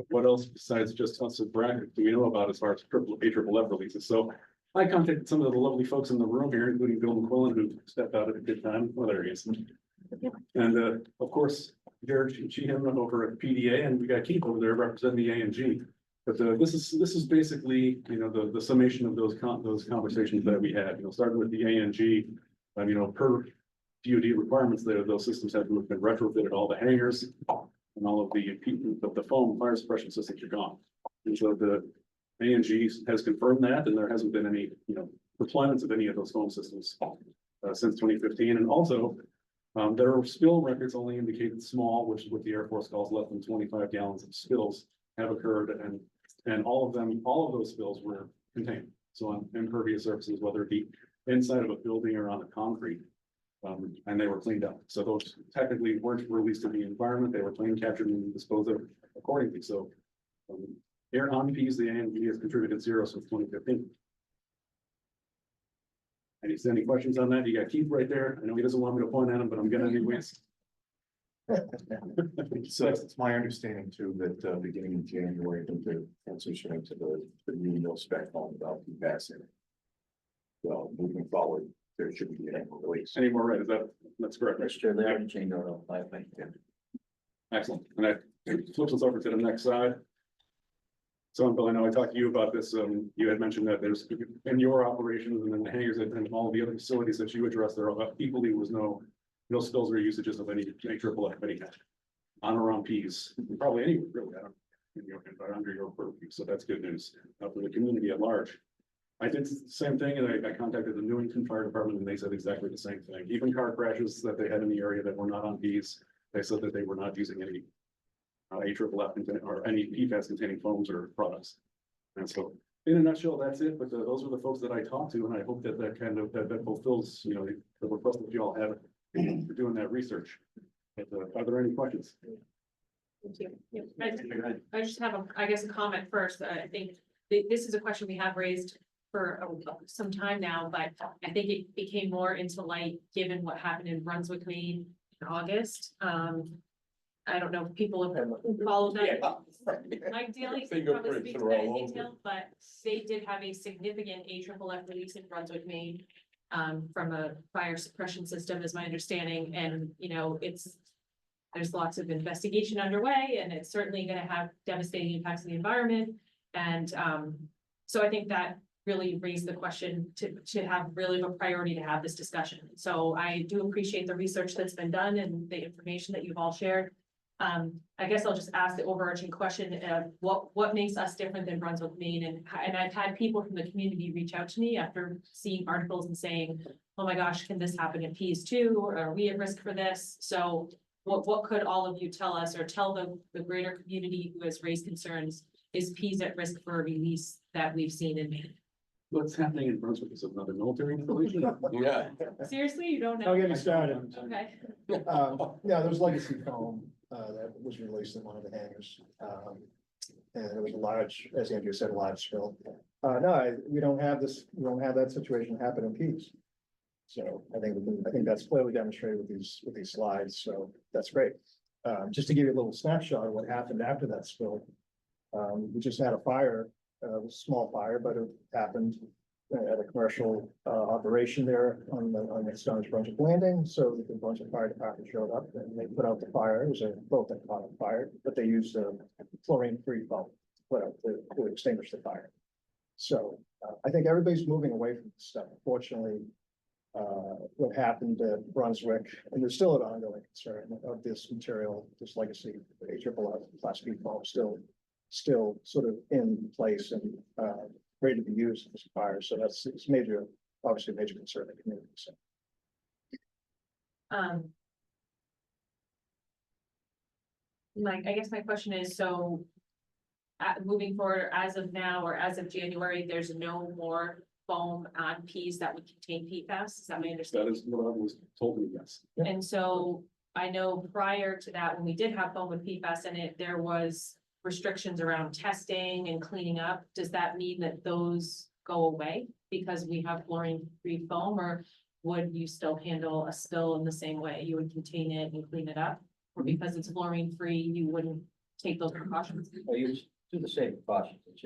Speaker 10: what else besides just us at Brackett do we know about as far as AFFF releases? So I contacted some of the lovely folks in the room here, including Bill McQuillan, who stepped out at a good time. Well, there he is. And of course, Jared Sheehan over at PDA, and we got Keith over there representing the A&G. But this is basically, you know, the summation of those conversations that we had, you know, starting with the A&G, you know, per DoD requirements there, those systems have been retrofitted, all the hangars and all of the foam fire suppression systems are gone. And so the A&G has confirmed that, and there hasn't been any, you know, deployments of any of those foam systems since 2015. And also, their spill records only indicated small, which is what the Air Force calls less than 25 gallons of spills have occurred, and all of those spills were contained. So on impervious surfaces, whether it be inside of a building or on the concrete, and they were cleaned up. So those technically weren't released to the environment. They were clean, captured, and disposed of accordingly. So air on Ps, the A&G has contributed 0 since 2015. Any questions on that? You got Keith right there. I know he doesn't want me to point at him, but I'm gonna anyways.
Speaker 2: So it's my understanding too, that beginning in January, that they're transitioning to the new mil spec on about PFAS. So moving forward, there shouldn't be any more release.
Speaker 10: Any more, right? That's correct.
Speaker 2: That's true. They haven't changed our I think.
Speaker 10: Excellent. And that flips us over to the next side. So, Bill, I know I talked to you about this. You had mentioned that there's in your operations and in the hangars and all the other facilities that you addressed, there are equally was no spills or usages of any AFFF of any kind on or on Ps, probably anywhere really, under your purview. So that's good news for the community at large. I did the same thing, and I contacted the Newington Fire Department, and they said exactly the same thing. Even car crashes that they had in the area that were not on Ps, they said that they were not using any AFFF or any PFAS containing foams or products. And so, in a nutshell, that's it. But those are the folks that I talked to, and I hope that that fulfills, you know, the request that you all have for doing that research. But, are there any questions?
Speaker 4: Thank you. Yeah, I just have I guess a comment first. I think this is a question we have raised for some time now, but I think it became more into light given what happened in Brunswick, Maine in August. I don't know if people have followed that. Mike Daly can probably speak to that in detail, but they did have a significant AFFF release in Brunswick, Maine, from a fire suppression system, is my understanding. And, you know, there's lots of investigation underway, and it's certainly going to have devastating impacts on the environment. And so I think that really raised the question to have really a priority to have this discussion. So I do appreciate the research that's been done and the information that you've all shared. I guess I'll just ask the overarching question of what makes us different than Brunswick, Maine, and I've had people from the community reach out to me after seeing articles and saying, oh my gosh, can this happen in Ps too? Or are we at risk for this? So what could all of you tell us or tell the greater community who has raised concerns? Is Ps at risk for a release that we've seen in Maine?
Speaker 10: What's happening in Brunswick is another military installation.
Speaker 12: Yeah.
Speaker 4: Seriously, you don't know?
Speaker 6: Don't get me started.
Speaker 4: Okay.
Speaker 6: Yeah, there's legacy foam, that was released in one of the hangars. And it was a large, as Andrew said, a large spill. No, we don't have that situation happen in Ps. So I think that's clearly demonstrated with these slides, so that's great. Just to give you a little snapshot of what happened after that spill. We just had a fire, a small fire, but it happened at a commercial operation there on the Stonehenge Brunswick Landing. So the Brunswick Fire Department showed up and they put out the fire. It was a boat that caught on fire, but they used a chlorine-free foam to extinguish the fire. So I think everybody's moving away from this stuff. Unfortunately, what happened at Brunswick, and there's still an ongoing concern of this material, this legacy AFFF Class B foam still sort of in place and ready to be used in this fire. So it's obviously a major concern in the community. So.
Speaker 4: Mike, I guess my question is, so moving forward, as of now or as of January, there's no more foam on Ps that would contain PFAS. Is that my understanding?
Speaker 10: That is what I was told me, yes.
Speaker 4: And so I know prior to that, when we did have foam with PFAS in it, there was restrictions around testing and cleaning up. Does that mean that those go away because we have fluorine-free foam, or would you still handle a spill in the same way? You would contain it and clean it up? Or because it's fluorine-free, you wouldn't take those precautions.
Speaker 15: Well, you do the same precautions, it's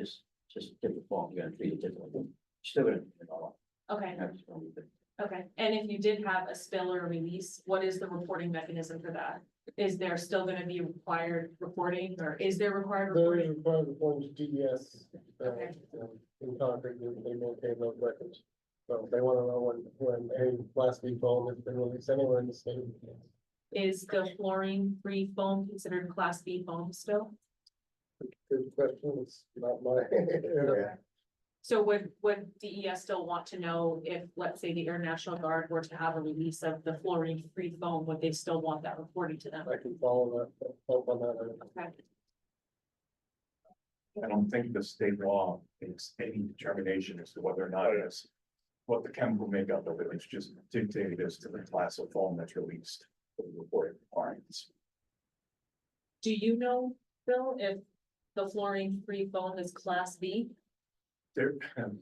Speaker 15: just different form, you're gonna treat it differently. You're still gonna, you know,
Speaker 4: Okay,
Speaker 15: have to do it.
Speaker 4: okay. And if you did have a spill or a release, what is the reporting mechanism for that? Is there still gonna be required reporting or is there required
Speaker 6: There is
Speaker 4: reporting?
Speaker 6: required reporting to DES.
Speaker 4: Okay.
Speaker 6: In Concord, they maintain those records. So they wanna know when a Class B phone has been released anywhere in the state.
Speaker 4: Is the fluorine-free foam considered Class B foam still?
Speaker 6: Good question, it's not my area.
Speaker 4: So would DES still want to know if, let's say, the Air National Guard were to have a release of the fluorine-free foam, would they still want that reported to them?
Speaker 6: I can follow that, help on that.
Speaker 4: Okay,
Speaker 8: I don't think the state law is any determination as to whether or not it's what the chemical makeup of it is just dictated as to the class of foam that's released for the reporting requirements.
Speaker 4: do you know, Bill, if the fluorine-free foam is Class B?
Speaker 8: There,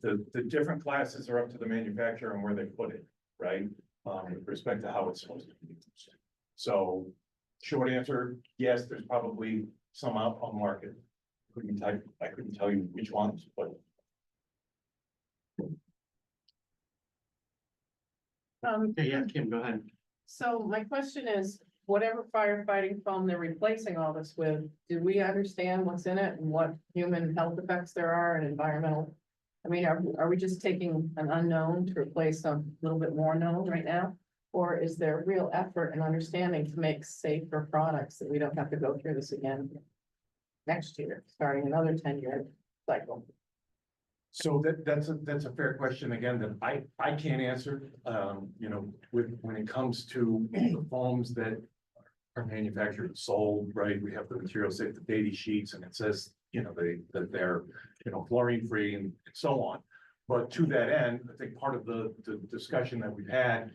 Speaker 8: the different classes are up to the manufacturer and where they put it, right? With respect to how it's supposed to be used. So, short answer, yes, there's probably some out on the market. I couldn't tell you which ones, but
Speaker 1: Okay, yeah, Kim, go ahead.
Speaker 7: So my question is, whatever firefighting foam they're replacing all this with, do we understand what's in it and what human health effects there are and environmental? I mean, are we just taking an unknown to replace some little bit more known right now? Or is there real effort and understanding to make safer products that we don't have to go through this again next year, starting another 10-year cycle?
Speaker 8: so that's a fair question again that I can't answer. You know, when it comes to the foams that are manufactured and sold, right? We have the material safety data sheets and it says, you know, that they're, you know, fluorine free and so on. But to that end, I think part of the discussion that we've had,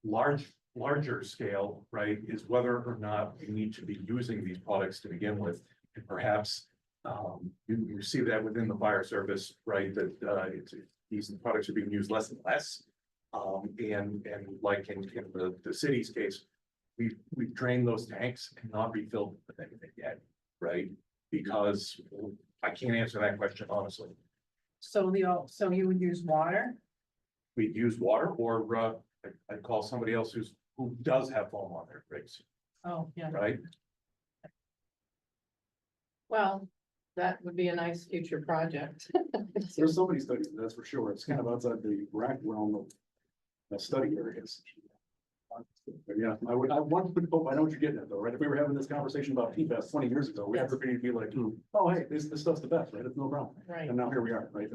Speaker 8: larger scale, right, is whether or not we need to be using these products to begin with. And perhaps you see that within the fire service, right, that these products are being used less and less. And like in the city's case, we've drained those tanks and not refilled with anything yet, right? Because I can't answer that question honestly.
Speaker 7: So so you would use water?
Speaker 8: We'd use water or I'd call somebody else who does have foam on their rigs,
Speaker 7: Oh, yeah.
Speaker 8: right?
Speaker 7: Well, that would be a nice future project.
Speaker 10: There's so many studies, that's for sure. It's kind of outside the rack realm of the study areas. But yeah, I want to hope, I know what you're getting at though, right? If we were having this conversation about PFAS 20 years ago, we had everybody be like, oh, hey, this stuff's the best, right? It's no problem.
Speaker 7: Right.
Speaker 10: And now here we are, right?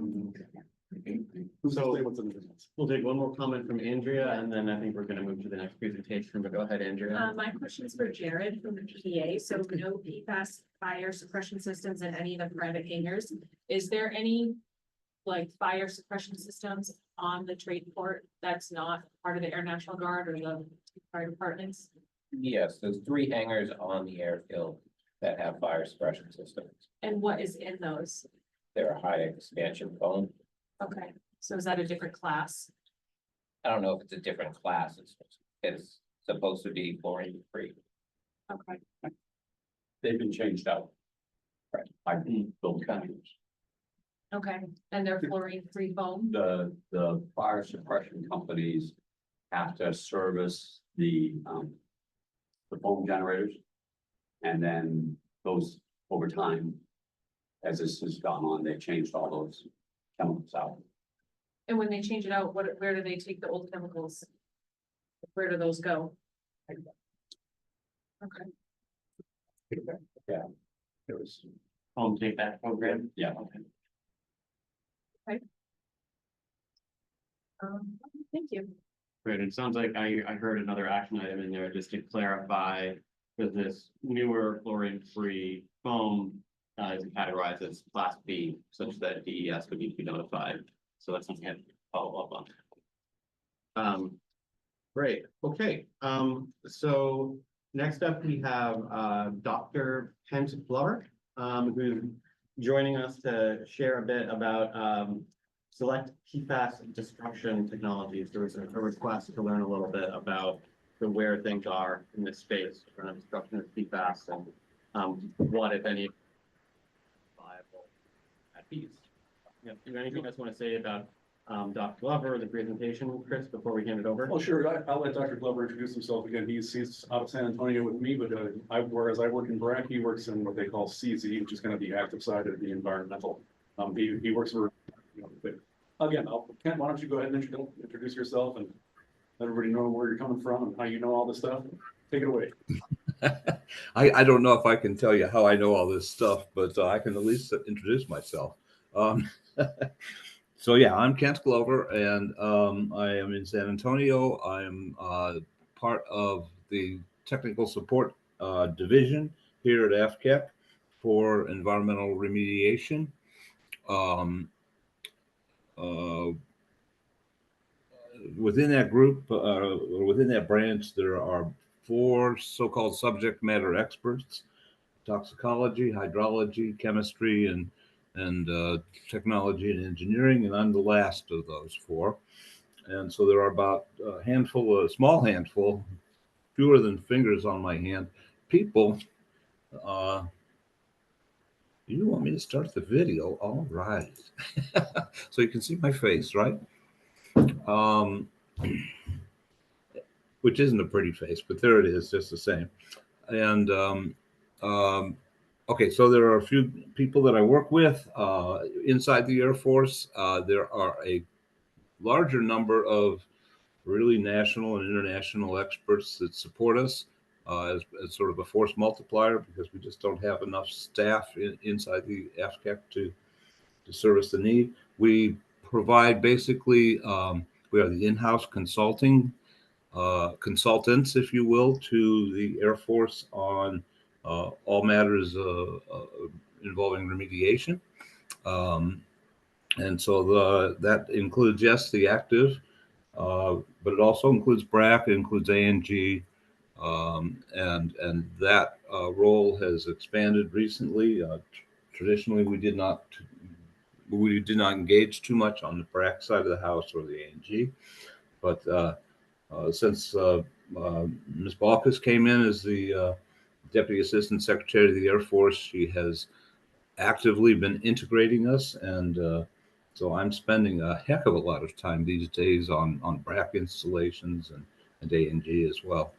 Speaker 10: Who's to say what's in the business?
Speaker 13: We'll take one more comment from Andrea, and then I think we're gonna move to the next presentation, but go ahead, Andrea.
Speaker 4: My question is for Jared from the PEA. So no PFAS fire suppression systems in any of the private hangars. Is there any like fire suppression systems on the trade port that's not part of the Air National Guard or the fire departments?
Speaker 15: Yes, there's 3 hangars on the airfield that have fire suppression systems.
Speaker 4: And what is in those?
Speaker 15: They're a high expansion foam.
Speaker 4: Okay, so is that a different class?
Speaker 15: I don't know if it's a different class. It's supposed to be fluorine free.
Speaker 4: Okay,
Speaker 12: They've been changed out.
Speaker 15: Right.
Speaker 12: I built countries.
Speaker 4: okay. And they're fluorine-free foam?
Speaker 12: The fire suppression companies have to service the foam generators. And then those over time, as this has gone on, they've changed all those chemicals out.
Speaker 4: And when they change it out, where do they take the old chemicals? Where do those go? Okay.
Speaker 12: Yeah. It was,
Speaker 1: Home take back program.
Speaker 12: yeah.
Speaker 1: Okay.
Speaker 4: Thank you.
Speaker 13: Great, it sounds like I heard another action item in there just to clarify, because this newer fluorine-free foam is categorized as Class B, such that DES would need to be notified. So that's something I have to follow up on. Great, okay, so next up we have Dr. Pent Glover, who's joining us to share a bit about select PFAS destruction technologies. There was a request to learn a little bit about where things are in this space around destruction of PFAS what, if any, viable at these. Yeah, is there anything else you want to say about Dr. Glover, the presentation, Chris, before we hand it over?
Speaker 10: Well, sure. I'll let Dr. Glover introduce himself again. He's out of San Antonio with me, but whereas I work in BRAC, he works in what they call CZ, which is kind of the active side of the environmental. He works for, but again, Kent, why don't you go ahead and introduce yourself and let everybody know where you're coming from and how you know all this stuff. Take it away.
Speaker 14: I don't know if I can tell you how I know all this stuff, but I can at least introduce myself. So yeah, I'm Kent Glover, and I am in San Antonio. I'm part of the technical support division here at AFCEC for environmental remediation. Within that group, or within that branch, there are 4 so-called subject matter experts: toxicology, hydrology, chemistry, and technology and engineering, and I'm the last of those 4. And so there are about a small handful, fewer than fingers on my hand, people. You want me to start the video? All right. So you can see my face, right? Which isn't a pretty face, but there it is, just the same. And okay, so there are a few people that I work with inside the Air Force. There are a larger number of really national and international experts that support us as sort of a force multiplier, because we just don't have enough staff inside the AFCEC to service the need. We provide basically, we are the in-house consultants, if you will, to the Air Force on all matters involving remediation. And so that includes, yes, the active, but it also includes BRAC, it includes ANG, and that role has expanded recently. Traditionally, we did not engage too much on the BRAC side of the house or the ANG, but since Ms. Balkus came in as the Deputy Assistant Secretary of the Air Force, she has actively been integrating us, and so I'm spending a heck of a lot of time these days on BRAC installations and ANG as well.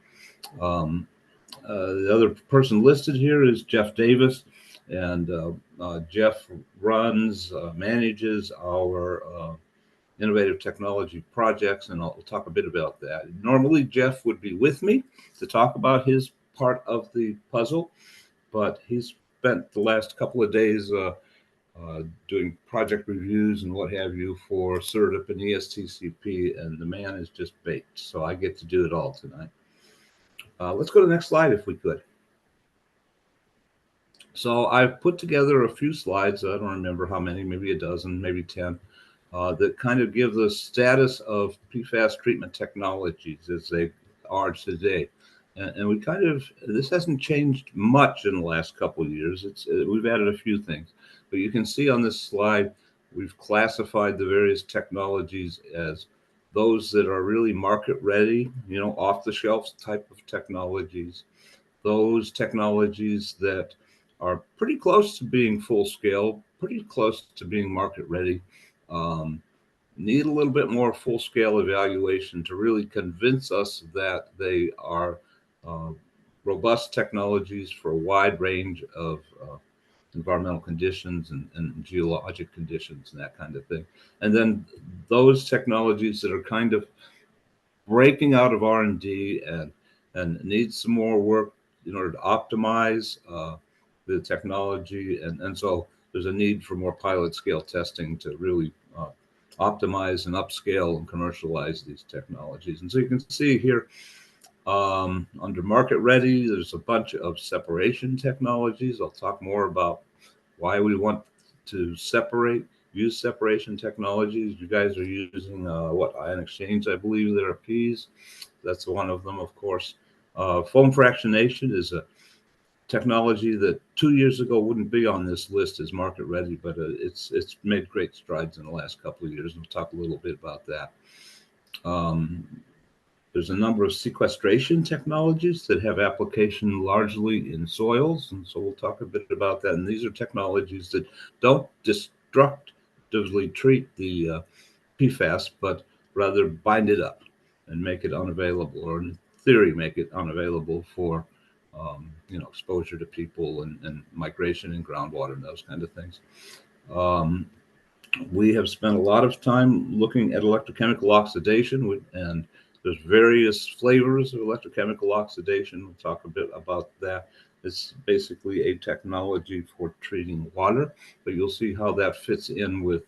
Speaker 14: The other person listed here is Jeff Davis, and Jeff manages our innovative technology projects, and I'll talk a bit about that. Normally, Jeff would be with me to talk about his part of the puzzle, but he's spent the last couple of days doing project reviews and what have you for CERDIP and ESTCP, and the man is just baked, so I get to do it all tonight. Let's go to the next slide if we could. So I've put together a few slides, I don't remember how many, maybe a dozen, maybe 10, that kind of give the status of PFAS treatment technologies as they are today. And we kind of, this hasn't changed much in the last couple of years. We've added a few things, but you can see on this slide, we've classified the various technologies as those that are really market ready, off the shelf type of technologies, those technologies that are pretty close to being full scale, pretty close to being market ready, need a little bit more full scale evaluation to really convince us that they are robust technologies for a wide range of environmental conditions and geologic conditions and that kind of thing. And then those technologies that are kind of breaking out of R&D and need some more work in order to optimize the technology. And so there's a need for more pilot scale testing to really optimize and upscale and commercialize these technologies. And so you can see here, under market ready, there's a bunch of separation technologies. I'll talk more about why we want to use separation technologies. You guys are using ion exchange, I believe there are Ps. That's one of them, of course. Foam fractionation is a technology that 2 years ago wouldn't be on this list as market ready, but it's made great strides in the last couple of years. We'll talk a little bit about that. There's a number of sequestration technologies that have application largely in soils, and so we'll talk a bit about that. And these are technologies that don't destructively treat the PFAS, but rather bind it up and make it unavailable, or in theory, make it unavailable for exposure to people and migration in groundwater and those kind of things. We have spent a lot of time looking at electrochemical oxidation, and there's various flavors of electrochemical oxidation. We'll talk a bit about that. It's basically a technology for treating water, but you'll see how that fits in with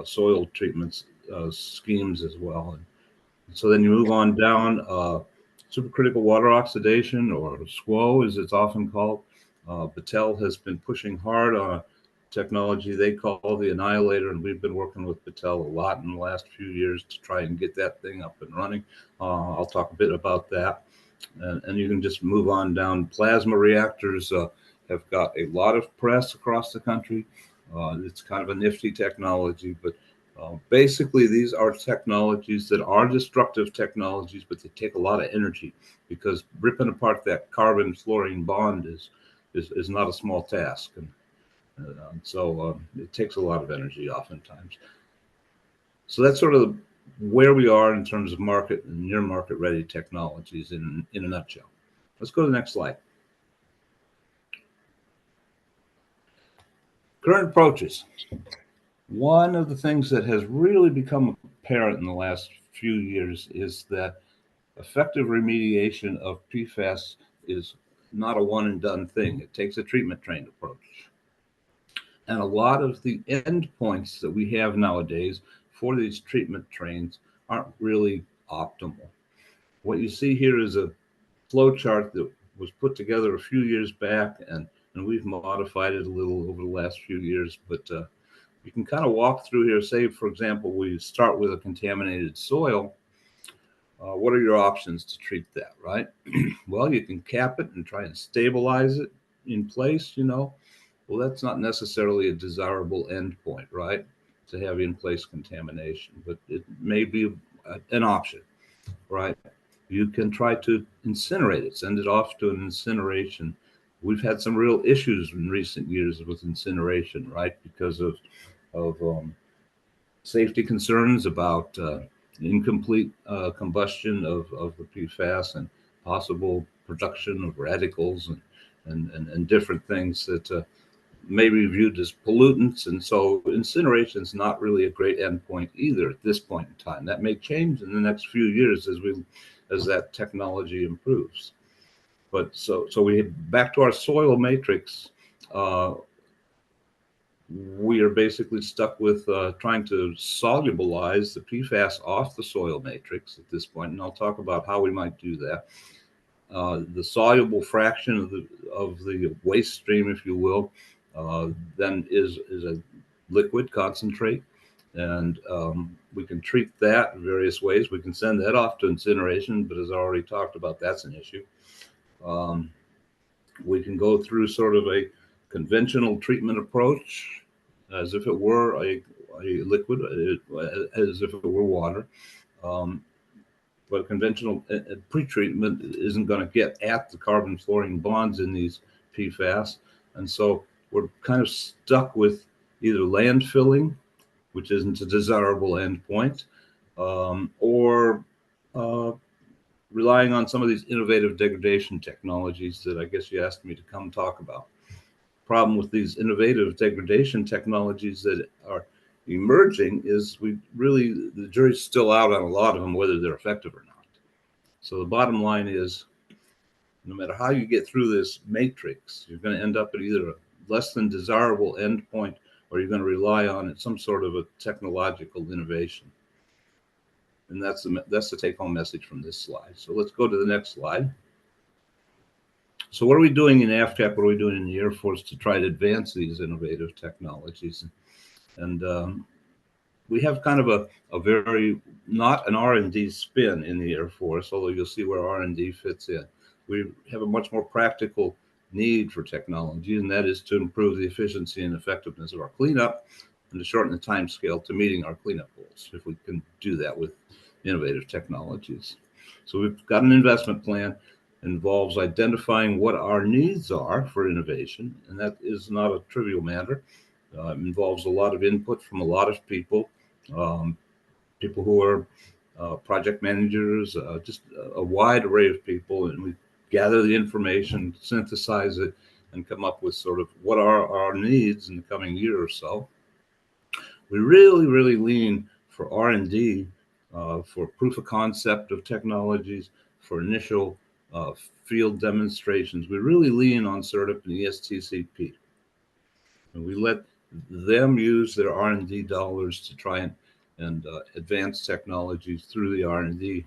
Speaker 14: soil treatments schemes as well. And so then you move on down, supercritical water oxidation, or SWO as it's often called. Battelle has been pushing hard on a technology they call the Annihilator, and we've been working with Battelle a lot in the last few years to try and get that thing up and running. I'll talk a bit about that. And you can just move on down. Plasma reactors have got a lot of press across the country. It's kind of a nifty technology, but basically these are technologies that are destructive technologies, but they take a lot of energy, because ripping apart that carbon fluorine bond is not a small task. And so it takes a lot of energy oftentimes. So that's sort of where we are in terms of market and near market ready technologies in a nutshell. Let's go to the next slide. Current approaches. One of the things that has really become apparent in the last few years is that effective remediation of PFAS is not a one and done thing. It takes a treatment trained approach. And a lot of the endpoints that we have nowadays for these treatment trains aren't really optimal. What you see here is a flow chart that was put together a few years back, and we've modified it a little over the last few years, but you can kind of walk through here. Say, for example, we start with a contaminated soil. What are your options to treat that, right? Well, you can cap it and try and stabilize it in place, Well, that's not necessarily a desirable endpoint, right? To have in-place contamination, but it may be an option, right? You can try to incinerate it, send it off to an incineration. We've had some real issues in recent years with incineration, right? Because of safety concerns about incomplete combustion of the PFAS and possible production of radicals and different things that may be viewed as pollutants. And so incineration is not really a great endpoint either at this point in time. That may change in the next few years as that technology improves. But so we back to our soil matrix. We are basically stuck with trying to solubilize the PFAS off the soil matrix at this point, and I'll talk about how we might do that. The soluble fraction of the waste stream, if you will, then is a liquid concentrate, and we can treat that in various ways. We can send that off to incineration, but as I already talked about, that's an issue. We can go through sort of a conventional treatment approach as if it were a liquid, as if it were water. But conventional pretreatment isn't going to get at the carbon fluorine bonds in these PFAS. And so we're kind of stuck with either landfilling, which isn't a desirable endpoint, or relying on some of these innovative degradation technologies that I guess you asked me to come talk about. Problem with these innovative degradation technologies that are emerging is the jury's still out on a lot of them, whether they're effective or not. So the bottom line is, no matter how you get through this matrix, you're going to end up at either a less than desirable endpoint, or you're going to rely on some sort of a technological innovation. And that's the take-home message from this slide. So let's go to the next slide. So what are we doing in AFCAP? What are we doing in the Air Force to try to advance these innovative technologies? And we have kind of a very, not an R&D spin in the Air Force, although you'll see where R&D fits in. We have a much more practical need for technology, and that is to improve the efficiency and effectiveness of our cleanup and to shorten the time scale to meeting our cleanup goals, if we can do that with innovative technologies. So we've got an investment plan, involves identifying what our needs are for innovation, and that is not a trivial matter. Involves a lot of input from a lot of people, people who are project managers, just a wide array of people, and we gather the information, synthesize it, and come up with sort of what are our needs in the coming year or so. We really lean for R&D, for proof of concept of technologies, for initial field demonstrations. We really lean on CERTIP and ESTCP. And we let them use their R&D dollars to try and advance technologies through the R&D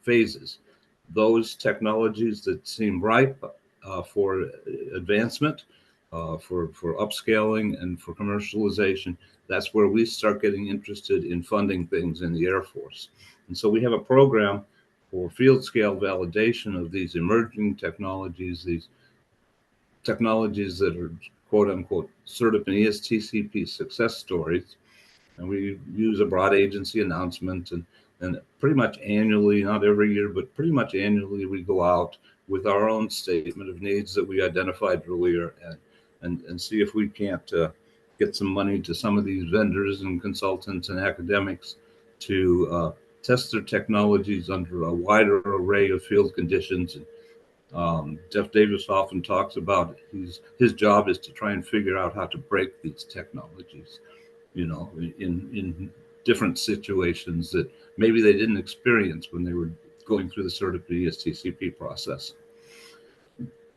Speaker 14: phases. Those technologies that seem ripe for advancement, for upscaling and for commercialization, that's where we start getting interested in funding things in the Air Force. And so we have a program for field scale validation of these emerging technologies, these technologies that are quote unquote CERTIP and ESTCP success stories. And we use a broad agency announcement, and pretty much annually, not every year, but pretty much annually, we go out with our own statement of needs that we identified earlier and see if we can't get some money to some of these vendors and consultants and academics to test their technologies under a wider array of field conditions. Jeff Davis often talks about his job is to try and figure out how to break these technologies, you know, in different situations that maybe they didn't experience when they were going through the CERTIP ESTCP process.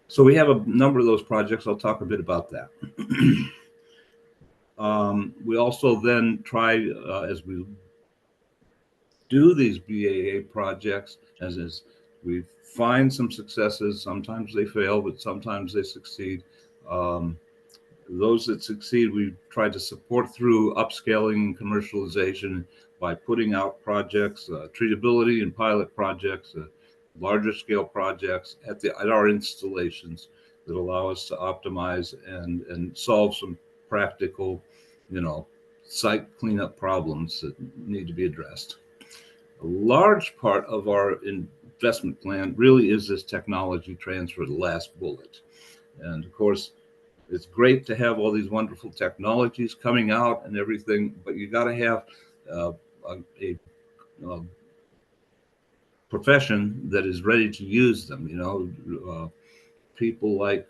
Speaker 14: So we have a number of those projects. I'll talk a bit about that. We also then try, as we do these BAA projects, as we find some successes, sometimes they fail, but sometimes they succeed. Those that succeed, we try to support through upscaling and commercialization by putting out projects, treatability and pilot projects, larger scale projects at our installations that allow us to optimize and solve some practical, you know, site cleanup problems that need to be addressed. A large part of our investment plan really is this technology transfer, the last bullet. And of course, it's great to have all these wonderful technologies coming out and everything, but you got to have a profession that is ready to use them. You know, people like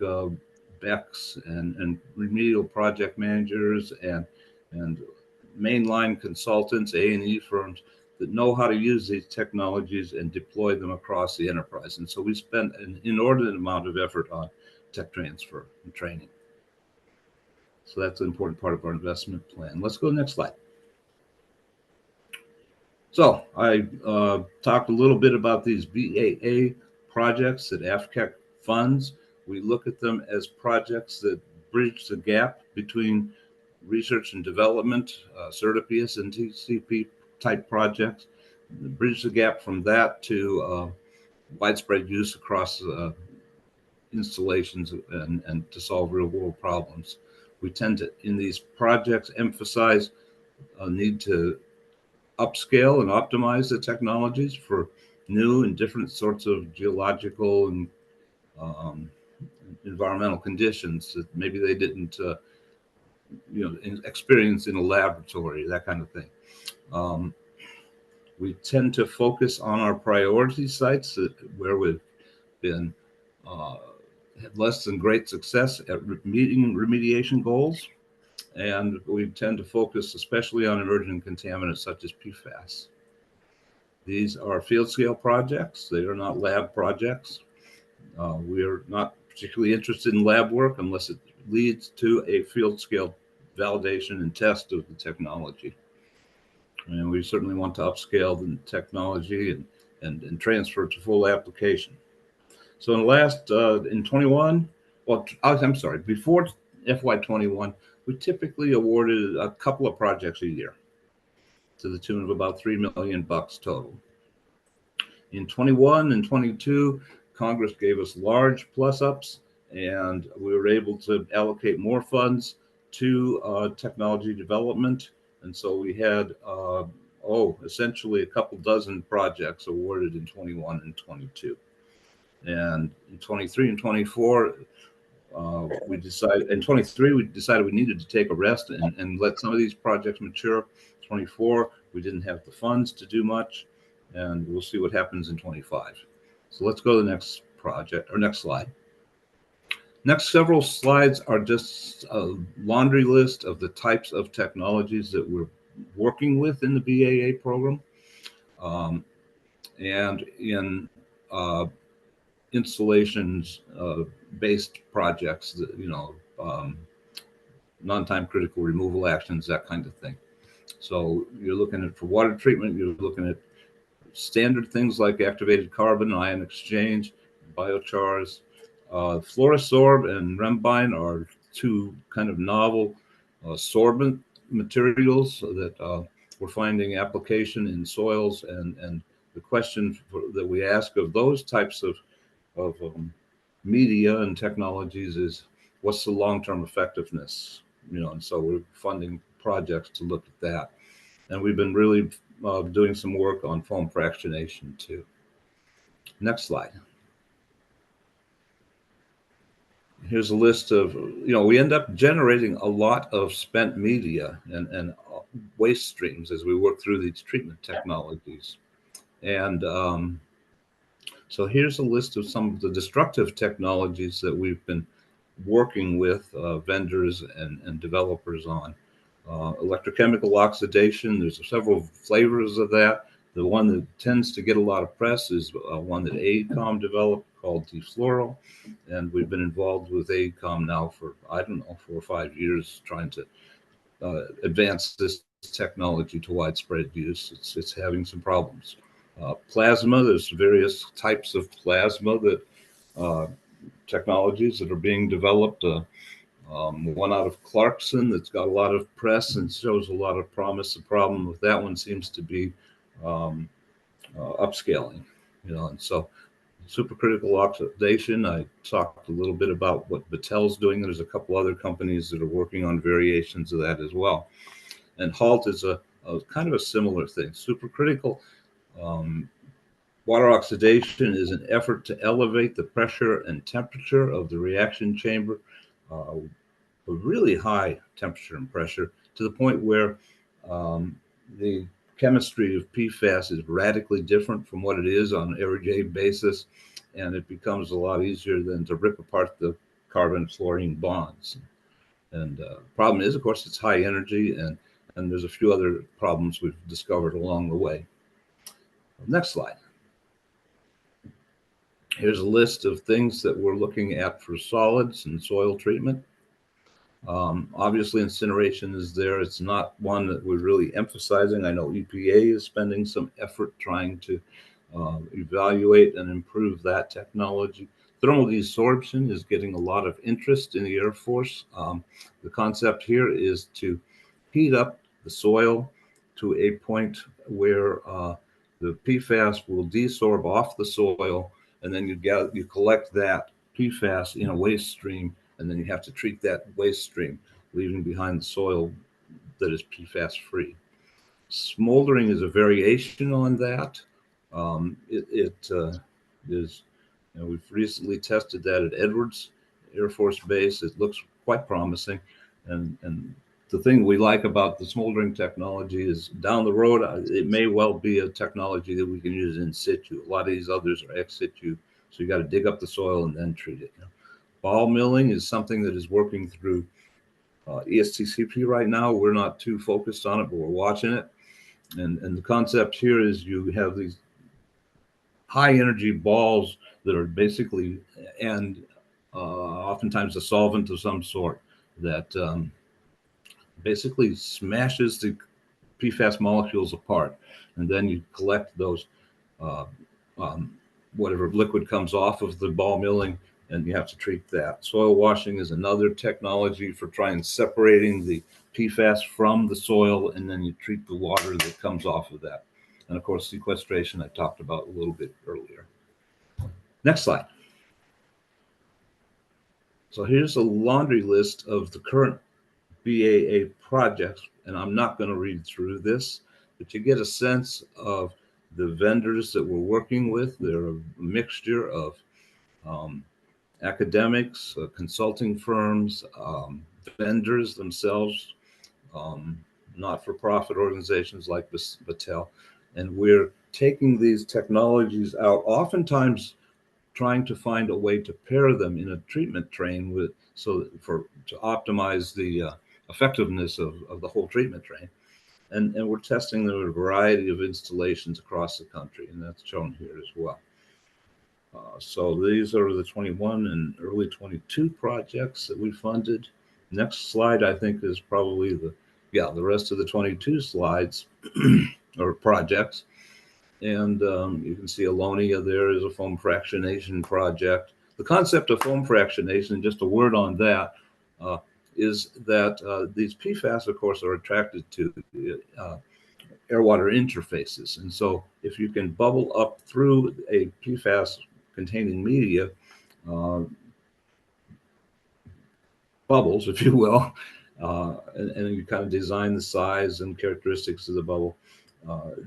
Speaker 14: Bex and remedial project managers and mainline consultants, A&E firms that know how to use these technologies and deploy them across the enterprise. And so we spend an inordinate amount of effort on tech transfer and training. So that's an important part of our investment plan. Let's go to the next slide. So I talked a little bit about these BAA projects that AFCEC funds. We look at them as projects that bridge the gap between research and development, CERTIP, ESTCP type projects, bridge the gap from that to widespread use across installations and to solve real world problems. We tend to, in these projects, emphasize a need to upscale and optimize the technologies for new and different sorts of geological and environmental conditions that maybe they didn't experience in a laboratory, that kind of thing. We tend to focus on our priority sites where we've been had less than great success at meeting remediation goals. And we tend to focus especially on emerging contaminants such as PFAS. These are field scale projects. They are not lab projects. We are not particularly interested in lab work unless it leads to a field scale validation and test of the technology. And we certainly want to upscale the technology and transfer to full application. So in the last, in 21, well, I'm sorry, before FY21, we typically awarded a couple of projects a year to the tune of about $3 million total. In 21 and 22, Congress gave us large plus ups, and we were able to allocate more funds to technology development. And so we had essentially a couple dozen projects awarded in 21 and 22. And in 23 and 24, we decided, in 23, we decided we needed to take a rest and let some of these projects mature. 24, we didn't have the funds to do much, and we'll see what happens in 25. So let's go to the next project or next slide. Next several slides are just a laundry list of the types of technologies that we're working with in the BAA program. And in installations based projects that, non-time critical removal actions, that kind of thing. So you're looking at, for water treatment, you're looking at standard things like activated carbon, ion exchange, biochars. Fluorosorb and Rembine are two kind of novel sorbent materials that we're finding application in soils, and the question that we ask of those types of media and technologies is, what's the long-term effectiveness? And so we're funding projects to look at that. And we've been really doing some work on foam fractionation too. Next slide. Here's a list of, we end up generating a lot of spent media and waste streams as we work through these treatment technologies. And so here's a list of some of the destructive technologies that we've been working with vendors and developers on. Electrochemical oxidation, there's several flavors of that. The one that tends to get a lot of press is one that AECOM developed called defluoro. And we've been involved with AECOM now for, 4 or 5 years, trying to advance this technology to widespread use. It's having some problems. Plasma, there's various types of plasma that technologies that are being developed. One out of Clarkson that's got a lot of press and shows a lot of promise. The problem with that one seems to be upscaling, and so supercritical oxidation, I talked a little bit about what Battelle's doing. There's a couple other companies that are working on variations of that as well. And HALT is a kind of a similar thing. Supercritical water oxidation is an effort to elevate the pressure and temperature of the reaction chamber, a really high temperature and pressure, to the point where the chemistry of PFAS is radically different from what it is on an everyday basis, and it becomes a lot easier than to rip apart the carbon fluorine bonds. And problem is, of course, it's high energy, and there's a few other problems we've discovered along the way. Next slide. Here's a list of things that we're looking at for solids and soil treatment. Obviously, incineration is there. It's not one that we're really emphasizing. I know EPA is spending some effort trying to evaluate and improve that technology. Thermal desorption is getting a lot of interest in the Air Force. The concept here is to heat up the soil to a point where the PFAS will desorb off the soil, and then you collect that PFAS in a waste stream, and then you have to treat that waste stream, leaving behind the soil that is PFAS free. Smoldering is a variation on that. We've recently tested that at Edwards Air Force Base. It looks quite promising. And the thing we like about the smoldering technology is down the road, it may well be a technology that we can use in situ. A lot of these others are ex situ, so you got to dig up the soil and then treat it. Ball milling is something that is working through ESTCP right now. We're not too focused on it, but we're watching it. And the concept here is you have these high energy balls that are basically, and oftentimes a solvent of some sort that basically smashes the PFAS molecules apart. And then you collect those, whatever liquid comes off of the ball milling, and you have to treat that. Soil washing is another technology for trying separating the PFAS from the soil, and then you treat the water that comes off of that. And of course, sequestration I talked about a little bit earlier. Next slide. So here's a laundry list of the current BAA projects, and I'm not going to read through this. but you get a sense of the vendors that we're working with. They're a mixture of academics, consulting firms, vendors themselves, not-for-profit organizations like Battelle. And we're taking these technologies out, oftentimes trying to find a way to pair them in a treatment train with, to optimize the effectiveness of the whole treatment train. And we're testing them at a variety of installations across the country, and that's shown here as well. So these are the 21 and early 22 projects that we funded. Next slide, I think, is probably the rest of the 22 slides or projects. And you can see Alonia there is a foam fractionation project. The concept of foam fractionation, just a word on that, is that these PFAS, of course, are attracted to air-water interfaces. And so if you can bubble up through a PFAS containing media, bubbles, if you will, and you kind of design the size and characteristics of the bubble,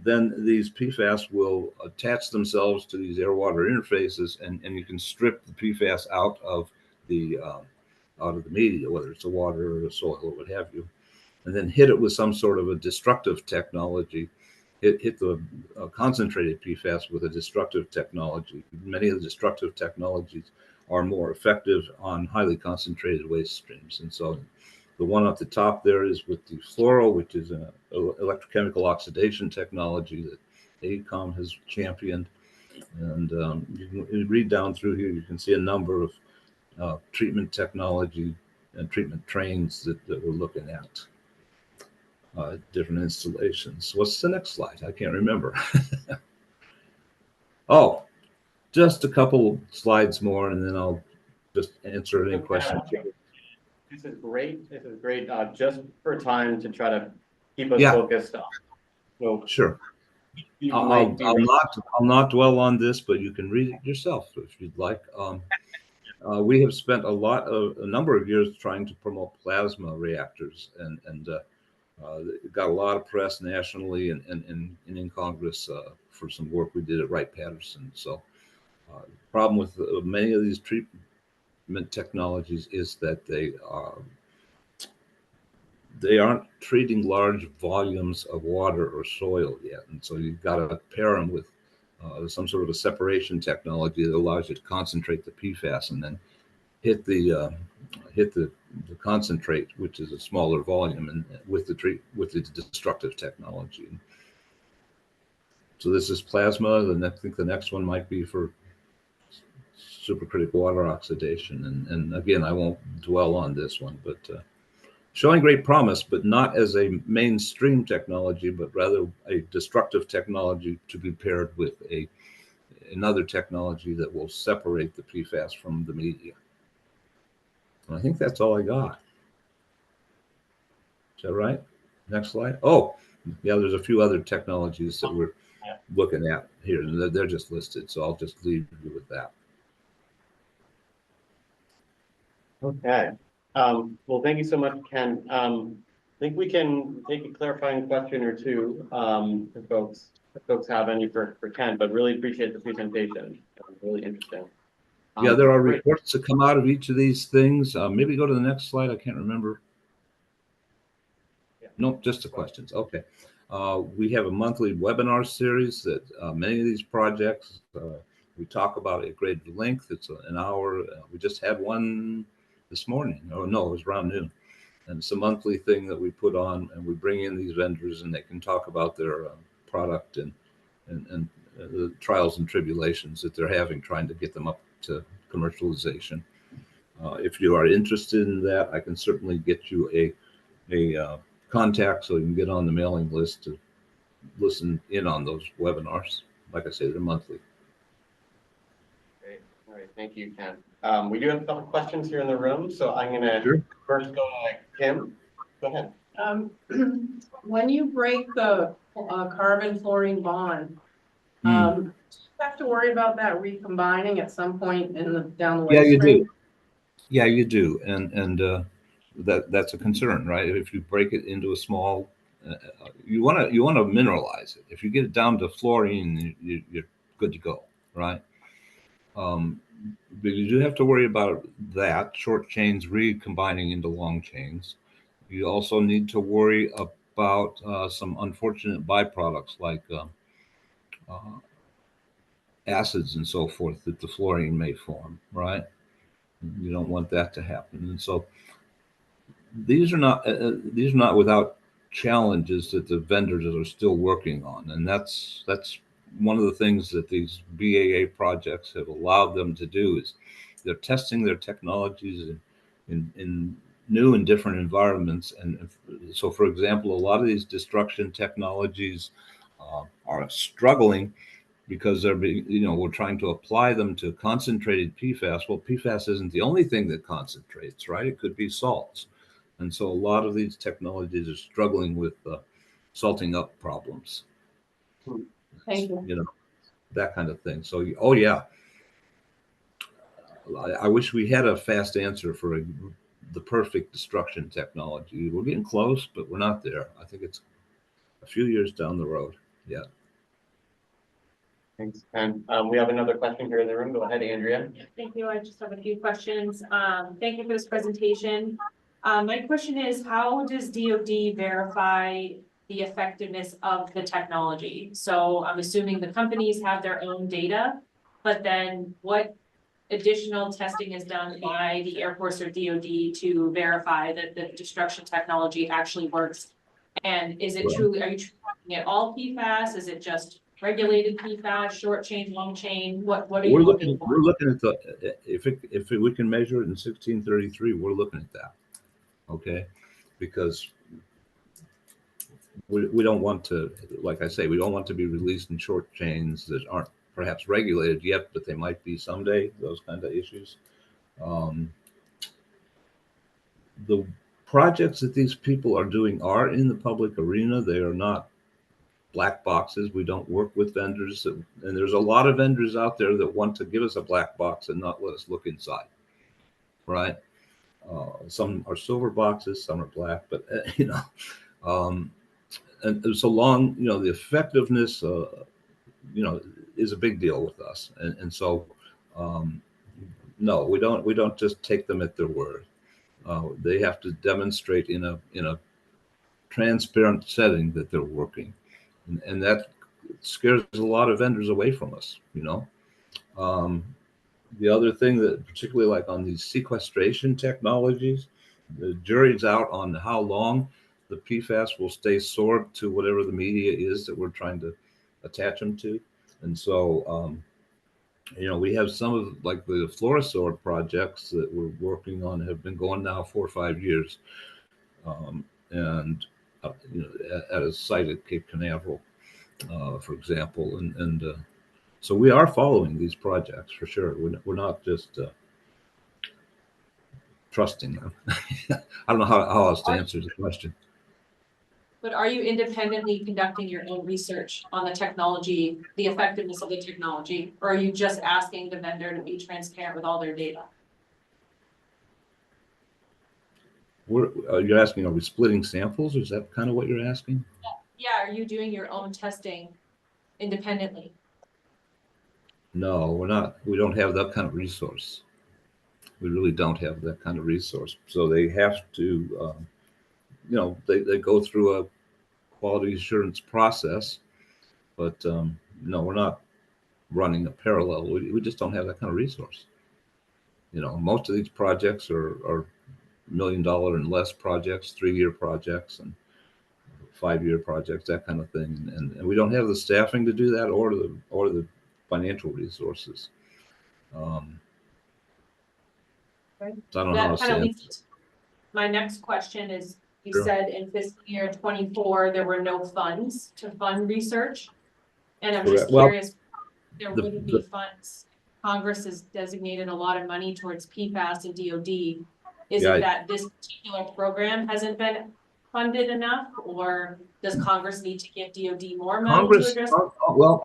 Speaker 14: then these PFAS will attach themselves to these air-water interfaces, and you can strip the PFAS out of the media, whether it's the water or the soil or what have you, and then hit it with some sort of a destructive technology. Hit the concentrated PFAS with a destructive technology. Many of the destructive technologies are more effective on highly concentrated waste streams. And so the one at the top there is with the fluoro, which is an electrochemical oxidation technology that AECOM has championed. And you can read down through here, you can see a number of treatment technology and treatment trains that we're looking at. Different installations. What's the next slide? I can't remember. Oh, just a couple slides more, and then I'll just answer any questions.
Speaker 13: This is great. This is great. Just for time to try to keep us focused on. So
Speaker 14: sure. I'll not dwell on this, but you can read it yourself if you'd like. We have spent a number of years trying to promote plasma reactors, and got a lot of press nationally and in Congress for some work we did at Wright-Patterson. So the problem with many of these treatment technologies is that they aren't treating large volumes of water or soil yet. And so you've got to pair them with some sort of a separation technology that allows you to concentrate the PFAS and then hit the concentrate, which is a smaller volume, and with the destructive technology. So this is plasma. I think the next one might be for supercritical water oxidation. And again, I won't dwell on this one, but showing great promise, but not as a mainstream technology, but rather a destructive technology to be paired with another technology that will separate the PFAS from the media. And I think that's all I got. Is that right? Next slide. Oh, yeah, there's a few other technologies that we're looking at here, and they're just listed, so I'll just leave you with that.
Speaker 13: Okay. Well, thank you so much, Ken. I think we can take a clarifying question or two if folks have any for Ken, but really appreciate the presentation. Really interesting.
Speaker 14: Yeah, there are reports that come out of each of these things. Maybe go to the next slide. I can't remember. Nope, just the questions. Okay. We have a monthly webinar series that many of these projects we talk about at great length. It's an hour. We just had one this morning. Oh, no, it was around noon. And it's a monthly thing that we put on, and we bring in these vendors, and they can talk about their product and the trials and tribulations that they're having trying to get them up to commercialization. If you are interested in that, I can certainly get you a contact so you can get on the mailing list to listen in on those webinars. Like I say, they're monthly.
Speaker 13: Great. All right. Thank you, Ken. We do have a couple questions here in the room, so I'm going to first go to Kim. Go ahead.
Speaker 7: When you break the carbon fluorine bond, do you have to worry about that recombining at some point down the way?
Speaker 14: Yeah, you do. Yeah, you do, and that's a concern, right? If you break it into a small you want to mineralize it. If you get it down to fluorine, you're good to go, right? But you do have to worry about that, short chains recombining into long chains. You also need to worry about some unfortunate byproducts like acids and so forth that the fluorine may form, right? You don't want that to happen. And so these are not without challenges that the vendors are still working on. And that's one of the things that these BAA projects have allowed them to do is they're testing their technologies in new and different environments. And so, for example, a lot of these destruction technologies are struggling because we're trying to apply them to concentrated PFAS. Well, PFAS isn't the only thing that concentrates, right? It could be salts. And so a lot of these technologies are struggling with salting up problems.
Speaker 4: Thank you.
Speaker 14: You know, that kind of thing. So, oh yeah. I wish we had a fast answer for the perfect destruction technology. We're getting close, but we're not there. I think it's a few years down the road. Yeah.
Speaker 13: Thanks. And we have another question here in the room. Go ahead, Andrea.
Speaker 4: Thank you. I just have a few questions. Thank you for this presentation. My question is, how does DoD verify the effectiveness of the technology? So I'm assuming the companies have their own data, but then what additional testing is done by the Air Force or DoD to verify that the destruction technology actually works? And is it truly, are you looking at all PFAS? Is it just regulated PFAS, short chain, long chain? What are you looking for?
Speaker 14: We're looking at the if we can measure it in 1633, we're looking at that. Okay, because we don't want to, like I say, we don't want to be released in short chains that aren't perhaps regulated yet, but they might be someday, those kind of issues. The projects that these people are doing are in the public arena. They are not black boxes. We don't work with vendors, and there's a lot of vendors out there that want to give us a black box and not let us look inside, right? Some are silver boxes, some are black, but and so long, the effectiveness, is a big deal with us. And so, no, we don't just take them at their word. They have to demonstrate in a transparent setting that they're working. And that scares a lot of vendors away from us, The other thing that particularly like on these sequestration technologies, the jury's out on how long the PFAS will stay sorbed to whatever the media is that we're trying to attach them to. And so, we have some of like the Fluorosorb projects that we're working on have been going now 4 or 5 years. And at a site at Cape Canaveral, for example, and so we are following these projects for sure. We're not just trusting them. I don't know how else to answer the question.
Speaker 4: But are you independently conducting your own research on the technology, the effectiveness of the technology, or are you just asking the vendor to be transparent with all their data?
Speaker 14: You're asking, are we splitting samples? Is that kind of what you're asking?
Speaker 4: Yeah, are you doing your own testing independently?
Speaker 14: No, we're not. We don't have that kind of resource. We really don't have that kind of resource. So they have to, they go through a quality assurance process, but no, we're not running a parallel. We just don't have that kind of resource. Most of these projects are $1 million and less projects, 3-year projects and 5-year projects, that kind of thing. And we don't have the staffing to do that or the financial resources. So I don't know how to answer.
Speaker 4: My next question is, you said in fiscal year 24, there were no funds to fund research. And I'm just curious, there wouldn't be funds. Congress has designated a lot of money towards PFAS and DoD. Is it that this particular program hasn't been funded enough, or does Congress need to give DoD more money to address?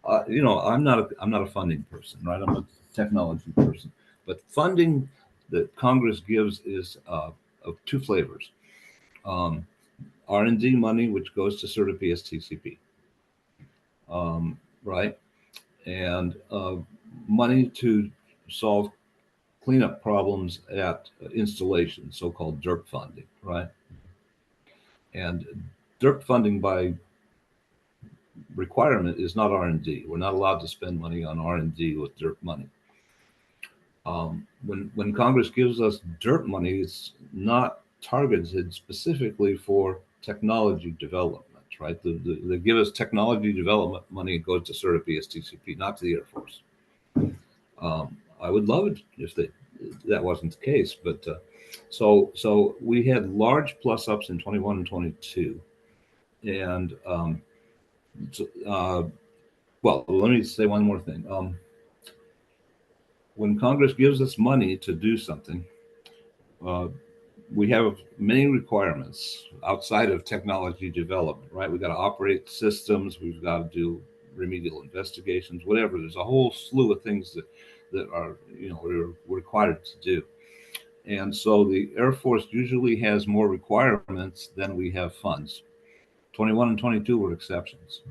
Speaker 14: I'm not a funding person, right? I'm a technology person, but funding that Congress gives is of 2 flavors. R&D money, which goes to CERTA PSTCP. Right? And money to solve cleanup problems at installation, so-called DERP funding, right? And DERP funding by requirement is not R&D. We're not allowed to spend money on R&D with DERP money. When Congress gives us DERP money, it's not targeted specifically for technology development, right? They give us technology development money, it goes to CERTA PSTCP, not to the Air Force. I would love it if that wasn't the case, but so we had large plus ups in 21 and 22, and well, let me say one more thing. When Congress gives us money to do something, we have many requirements outside of technology development, right? We've got to operate systems, we've got to do remedial investigations, whatever. There's a whole slew of things that are, we're required to do. And so the Air Force usually has more requirements than we have funds. 21 and 22 were exceptions.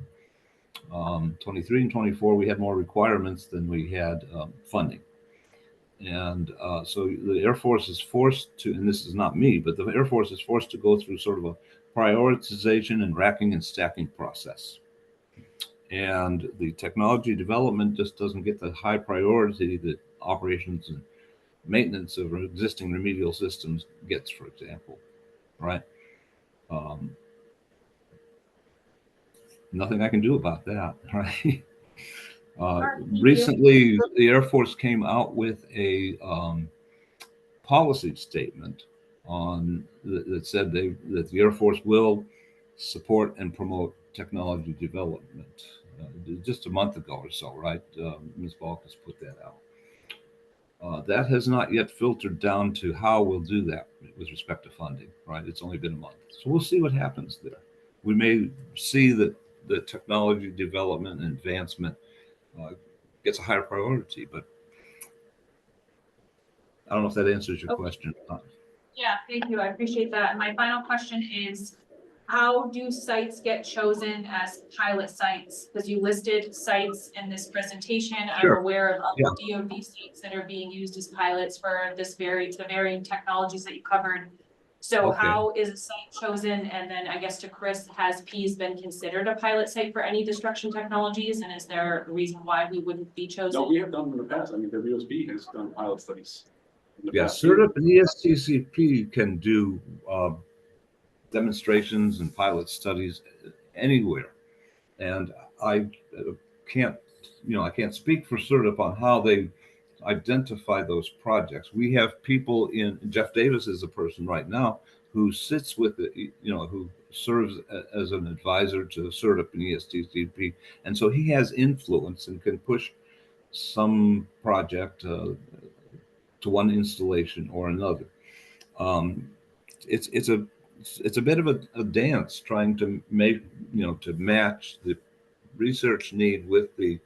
Speaker 14: 23 and 24, we had more requirements than we had funding. And so the Air Force is forced to, and this is not me, but the Air Force is forced to go through sort of a prioritization and racking and stacking process. And the technology development just doesn't get the high priority that operations and maintenance of existing remedial systems gets, for example, right? Nothing I can do about that, right? Recently, the Air Force came out with a policy statement that said that the Air Force will support and promote technology development. Just a month ago or so, right? Ms. Balk has put that out. That has not yet filtered down to how we'll do that with respect to funding, right? It's only been a month. So we'll see what happens there. We may see that the technology development and advancement gets a higher priority, but I don't know if that answers your question or not.
Speaker 4: Yeah, thank you. I appreciate that. And my final question is, how do sites get chosen as pilot sites? Because you listed sites in this presentation.
Speaker 14: Sure.
Speaker 4: I'm aware of
Speaker 14: Yeah.
Speaker 4: DoD sites that are being used as pilots for the varying technologies that you covered. So
Speaker 14: Okay.
Speaker 4: how is a site chosen? And then I guess to Chris, has Pease been considered a pilot site for any destruction technologies? And is there a reason why we wouldn't be chosen?
Speaker 10: No, we have done in the past. I mean, WSB has done pilot studies.
Speaker 14: Yeah, CERTA and ESTCP can do demonstrations and pilot studies anywhere. And I can't speak for CERTA on how they identify those projects. We have people Jeff Davis is a person right now who sits with it, who serves as an advisor to CERTA and ESTCP. And so he has influence and can push some project to one installation or another. It's a bit of a dance trying to to match the research need with the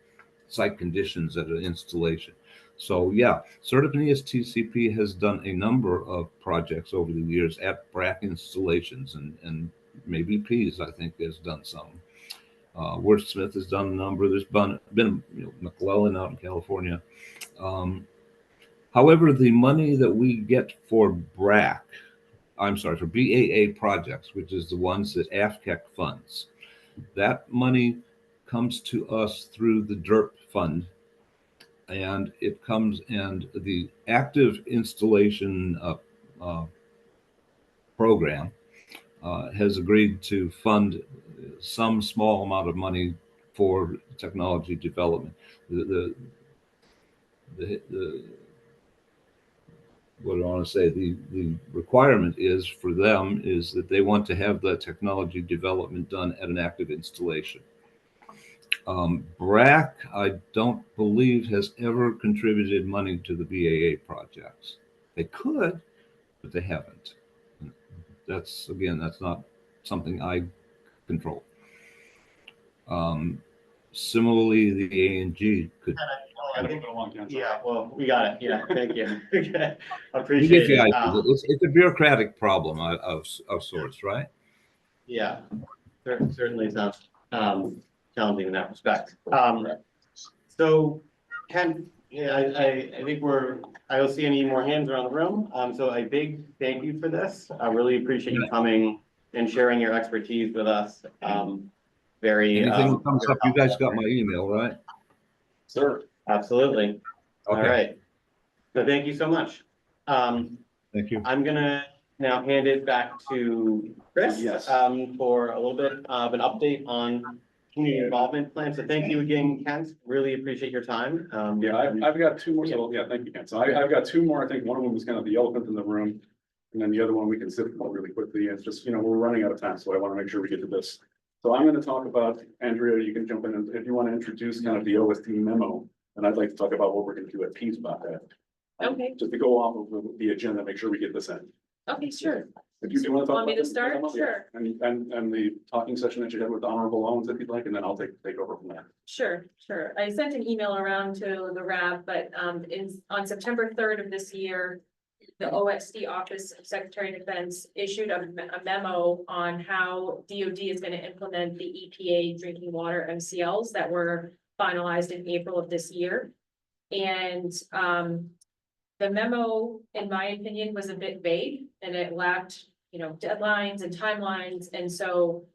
Speaker 14: site conditions at an installation. So yeah, CERTA and ESTCP has done a number of projects over the years at BRAC installations, and maybe Pease, I think, has done some. Wordsmith has done a number. There's been McClellan out in California. However, the money that we get for BRAC, for BAA projects, which is the ones that AFCEC funds, that money comes to us through the DERP fund, and it comes, and the active installation program has agreed to fund some small amount of money for technology development. What I want to say, the requirement is for them is that they want to have the technology development done at an active installation. BRAC, I don't believe, has ever contributed money to the BAA projects. They could, but they haven't. That's not something I control. Similarly, the A&G could.
Speaker 1: Yeah, well, we got it. Yeah, thank you. Okay.
Speaker 14: You
Speaker 1: Appreciate
Speaker 14: get the
Speaker 1: it.
Speaker 14: idea. It's a bureaucratic problem of sorts, right?
Speaker 13: Yeah, certainly sounds challenging in that respect. So Ken, yeah, I think I don't see any more hands around the room. So a big thank you for this. I really appreciate you coming and sharing your expertise with us. Very.
Speaker 14: Anything that comes up, you guys got my email, right?
Speaker 13: Sure, absolutely. All
Speaker 14: Okay.
Speaker 13: right. So thank you so much.
Speaker 14: Thank you.
Speaker 13: I'm gonna now hand it back to Chris.
Speaker 10: Yes.
Speaker 13: For a little bit of an update on community involvement plan. So thank you again, Kent. Really appreciate your time.
Speaker 10: Yeah, I've got two more, so, yeah, thank you, Ken. So I've got two more. I think one of them was kind of the elephant in the room. And then the other one we can sit on really quickly. And it's just, we're running out of time, so I want to make sure we get to this. So I'm going to talk about, Andrea, you can jump in if you want to introduce kind of the OSD memo. And I'd like to talk about what we're going to do at Pease about that.
Speaker 4: Okay.
Speaker 10: Just to go off of the agenda, make sure we get this in.
Speaker 4: Okay, sure.
Speaker 10: If you do want to talk
Speaker 4: Want me
Speaker 10: about
Speaker 4: to start?
Speaker 10: yeah.
Speaker 4: Sure.
Speaker 10: And the talking session that you had with Honorable Owens, if you'd like, and then I'll take over from there.
Speaker 4: Sure. I sent an email around to the RAB, but on September 3rd of this year, the OSD Office of Secretary of Defense issued a memo on how DoD is going to implement the EPA drinking water MCLs that were finalized in April of this year. And the memo, in my opinion, was a bit vague and it lacked, deadlines and timelines. And so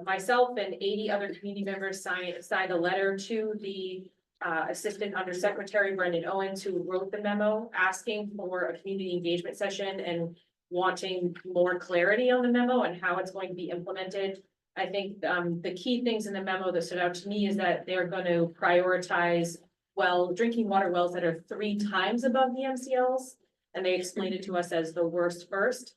Speaker 4: myself and 80 other community members signed a letter to the Assistant Undersecretary Brendan Owens, who wrote the memo, asking for a community engagement session and wanting more clarity on the memo and how it's going to be implemented. I think the key things in the memo that stood out to me is that they're going to prioritize drinking water wells that are 3 times above the MCLs. And they explained it to us as the worst first.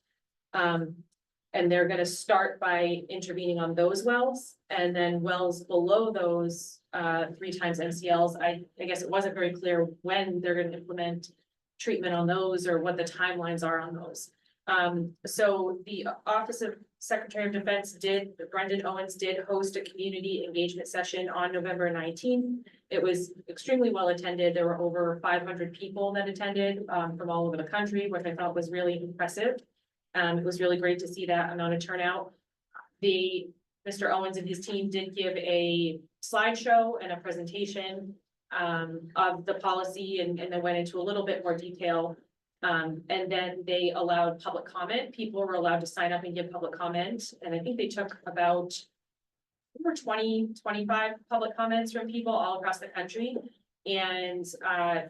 Speaker 4: And they're going to start by intervening on those wells, and then wells below those 3 times MCLs. I guess it wasn't very clear when they're going to implement treatment on those or what the timelines are on those. So the Office of Secretary of Defense Brendan Owens did host a community engagement session on November 19th. It was extremely well attended. There were over 500 people that attended from all over the country, which I thought was really impressive. It was really great to see that amount of turnout. Mr. Owens and his team did give a slideshow and a presentation of the policy and then went into a little bit more detail. And then they allowed public comment. People were allowed to sign up and give public comment. And I think they took about over 25 public comments from people all across the country. And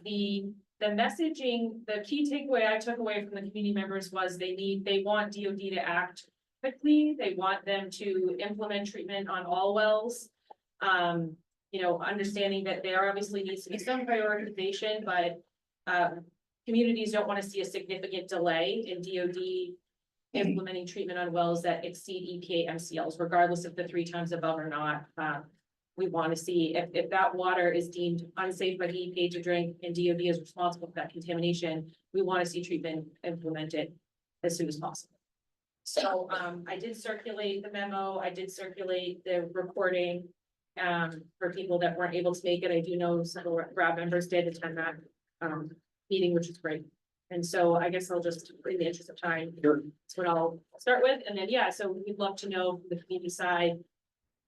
Speaker 4: the messaging, the key takeaway I took away from the community members was they want DoD to act quickly. They want them to implement treatment on all wells. Understanding that there obviously needs to be some prioritization, but communities don't want to see a significant delay in DoD implementing treatment on wells that exceed EPA MCLs, regardless of the 3 times above or not. We want to see if that water is deemed unsafe by the EPA to drink and DoD is responsible for that contamination, we want to see treatment implemented as soon as possible. So I did circulate the memo. I did circulate the recording for people that weren't able to make it. I do know several RAB members did attend that meeting, which is great. And so I guess I'll just, in the interest of time, that's what I'll start with. And then, so we'd love to know from the community side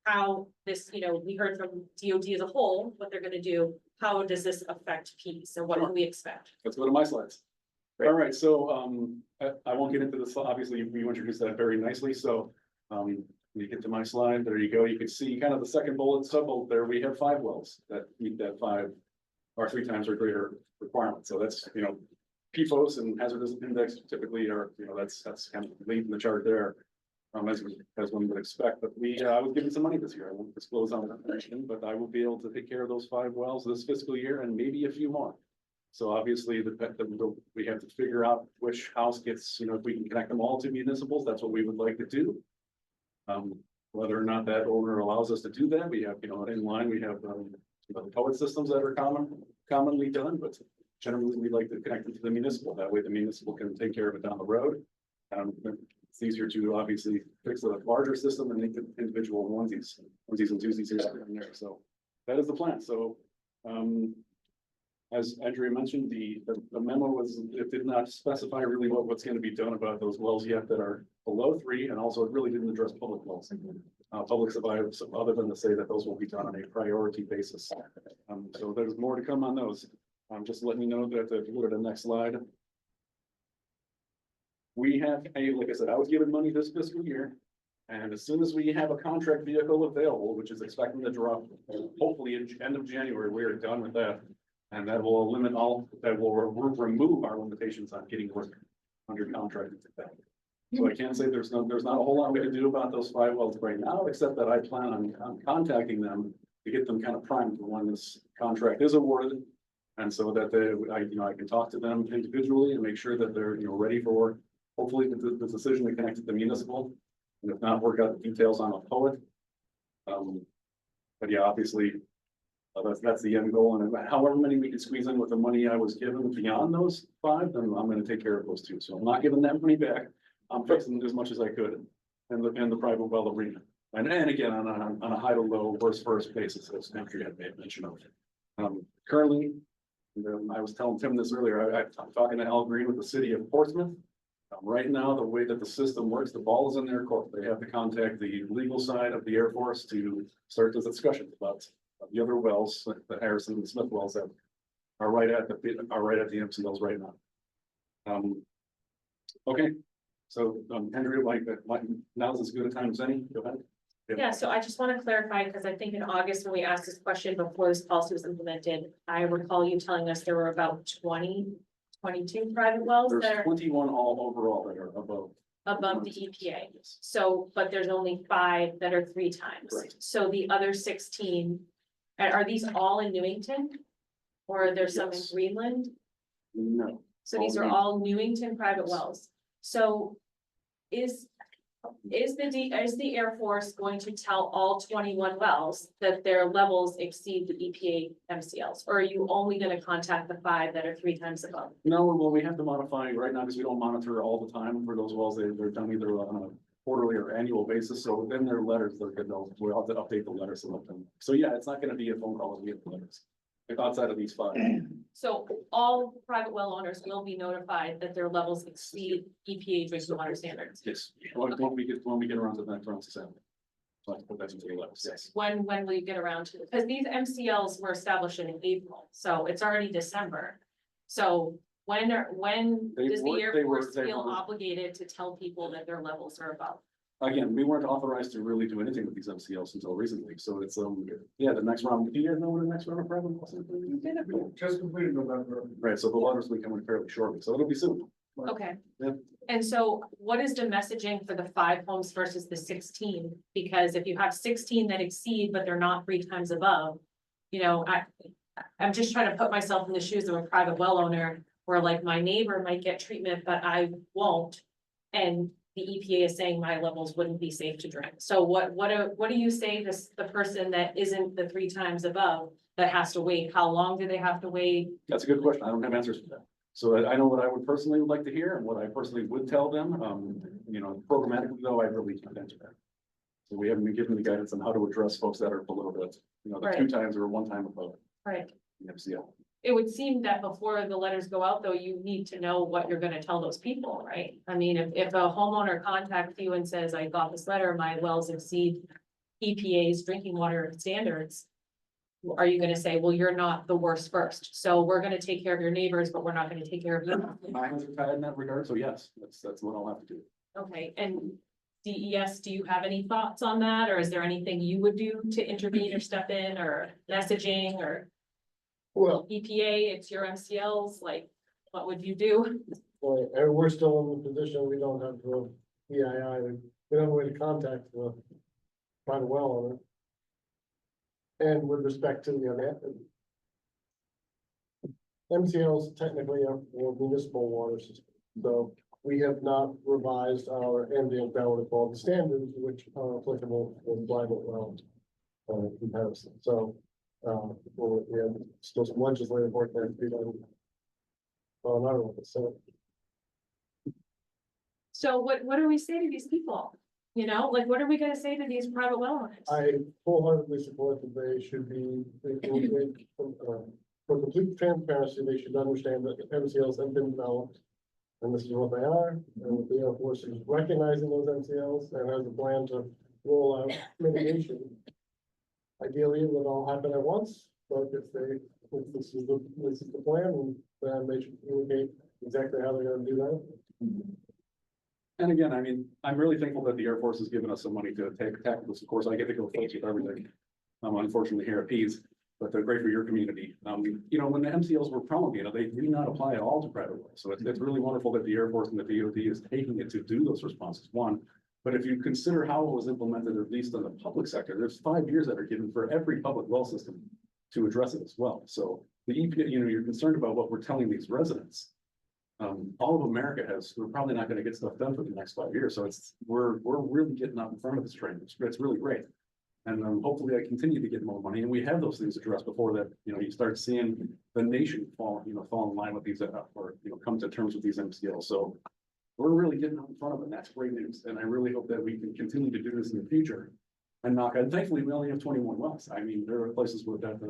Speaker 4: how this, we heard from DoD as a whole, what they're going to do. How does this affect Pease? And what do we expect?
Speaker 10: Let's go to my slides. All right, so I won't get into this. Obviously, you introduced that very nicely. So when you get to my slide, there you go. You can see kind of the second bullet, sub-bullet there. We have 5 wells that meet that 5 or 3 times or greater requirement. So that's, PFOS and hazardous index typically are, that's kind of leading the chart there. As one would expect, but I was given some money this year. I won't disclose on that information, but I will be able to take care of those 5 wells this fiscal year and maybe a few more. So obviously we have to figure out which house gets, if we can connect them all to municipals, that's what we would like to do. Whether or not that owner allows us to do that, we have, in line, we have the poet systems that are commonly done, but generally we like to connect them to the municipal. That way the municipal can take care of it down the road. It's easier to obviously fix a larger system and make the individual onesies and twosies here and there. So that is the plan. So As Andrea mentioned, the memo was, it did not specify really what's gonna be done about those wells yet that are below 3, and also it really didn't address public wells. Public survivors, other than to say that those will be done on a priority basis. So there's more to come on those. I'm just letting you know that if you go to the next slide. We have like I said, I was given money this fiscal year. And as soon as we have a contract vehicle available, which is expecting to drop, hopefully in end of January, we are done with that. And that will remove our limitations on getting work under contract. So I can't say there's not a whole lot we can do about those 5 wells right now, except that I plan on contacting them to get them kind of primed for when this contract is awarded. And so that I can talk to them individually and make sure that they're, ready for, hopefully the decision to connect to the municipal. And if not, work out the details on a poet. But yeah, obviously, that's the end goal, and however many we can squeeze in with the money I was given beyond those 5, then I'm gonna take care of those 2. So I'm not giving that money back. I'm fixing as much as I could in the private well arena. And again, on a high to low, worst first basis, as Andrea had made mention of. Currently, I was telling Tim this earlier, I'm talking to Al Green with the city of Portsmouth. Right now, the way that the system works, the ball is in their court. They have to contact the legal side of the Air Force to start this discussion about the other wells, the Harrison and Smith wells that are right at the MCLs right now. Okay, so Andrea, now's as good a time as any. Go ahead.
Speaker 4: Yeah, so I just want to clarify, because I think in August, when we asked this question before this policy was implemented, I recall you telling us there were about 22 private wells that
Speaker 10: There's
Speaker 4: are
Speaker 10: 21 all overall that are above
Speaker 4: the EPA. So, but there's only 5 that are 3 times.
Speaker 10: Correct.
Speaker 4: So the other 16, are these all in Newington? Or are there some in
Speaker 10: Yes.
Speaker 4: Greenland?
Speaker 10: No.
Speaker 4: So these are all Newington private wells. So is the Air Force going to tell all 21 wells that their levels exceed the EPA MCLs? Or are you only gonna contact the 5 that are 3 times above?
Speaker 10: No, well, we have to modify right now because we don't monitor all the time for those wells. They're done either on a quarterly or annual basis. So within their letters, we'll have to update the letters. So yeah, it's not gonna be a phone call as we get the letters. If outside of these 5.
Speaker 4: So all private well owners will be notified that their levels exceed EPA drinking water standards.
Speaker 10: Yes, when we get around to that, round 7. So I have to put that into the letters, yes.
Speaker 4: When will you get around to, because these MCLs were established in April, so it's already December. So when does the Air Force feel obligated to tell people that their levels are above?
Speaker 10: Again, we weren't authorized to really do anything with these MCLs until recently, so it's, yeah, the next round, do you guys know when the next round of private was?
Speaker 6: Just completed November.
Speaker 10: Right, so the letters will be coming fairly shortly, so it'll be soon.
Speaker 4: Okay.
Speaker 10: Yeah.
Speaker 4: And so what is the messaging for the 5 homes versus the 16? Because if you have 16 that exceed, but they're not 3 times above, I'm just trying to put myself in the shoes of a private well owner where like my neighbor might get treatment, but I won't. And the EPA is saying my levels wouldn't be safe to drink. So what do you say to the person that isn't the 3 times above that has to wait? How long do they have to wait?
Speaker 10: That's a good question. I don't have answers for that. So I know what I would personally like to hear and what I personally would tell them. Programmatically though, I really can't answer that. So we haven't been given the guidance on how to address folks that are below that, the
Speaker 4: Right.
Speaker 10: 2 times or 1 time above
Speaker 4: Right.
Speaker 10: the MCL.
Speaker 4: It would seem that before the letters go out, though, you need to know what you're gonna tell those people, right? I mean, if a homeowner contacts you and says, I got this letter, my wells exceed EPA's drinking water standards. Are you gonna say, well, you're not the worst first, so we're gonna take care of your neighbors, but we're not gonna take care of you?
Speaker 10: My hands are tied in that regard, so yes, that's what I'll have to do.
Speaker 4: Okay, and DES, do you have any thoughts on that, or is there anything you would do to intervene or step in, or messaging, or?
Speaker 6: Well,
Speaker 4: EPA, it's your MCLs, like, what would you do?
Speaker 6: well, and we're still in the position, we don't have the EII, we don't have a way to contact the private well owner. And with respect to the MCLs technically are for municipal water system, so we have not revised our ambient groundwater quality standards, which are applicable for private well comparison, so. We have still some legislative work there to be done. On our level, so.
Speaker 4: So what do we say to these people? What are we gonna say to these private well owners?
Speaker 6: I wholeheartedly support that they should be, for complete transparency, they should understand that the MCLs have been developed. And this is what they are, and the Air Force is recognizing those MCLs and has a plan to roll out mitigation. Ideally, it would all happen at once, but if this is the plan, then they should communicate exactly how they're gonna do that.
Speaker 10: And again, I mean, I'm really thankful that the Air Force has given us some money to tackle this. Of course, I get to go first with everything. Unfortunately here at Pease, but they're great for your community. You know, when the MCLs were promulgated, they do not apply at all to private wells. So it's really wonderful that the Air Force and the DoD is taking it to do those responses, one. But if you consider how it was implemented, at least in the public sector, there's 5 years that are given for every public well system to address it as well. So the EPA, you know, you're concerned about what we're telling these residents. All of America we're probably not gonna get stuff done for the next 5 years. So we're really getting out in front of this trend. It's really great. And hopefully I continue to get more money and we have those things addressed before that, you know, you start seeing the nation fall in line with these, or, you know, come to terms with these MCLs. So we're really getting out in front of it. And that's great news. And I really hope that we can continue to do this in the future. And thankfully, we only have 21 wells. I mean, there are places where that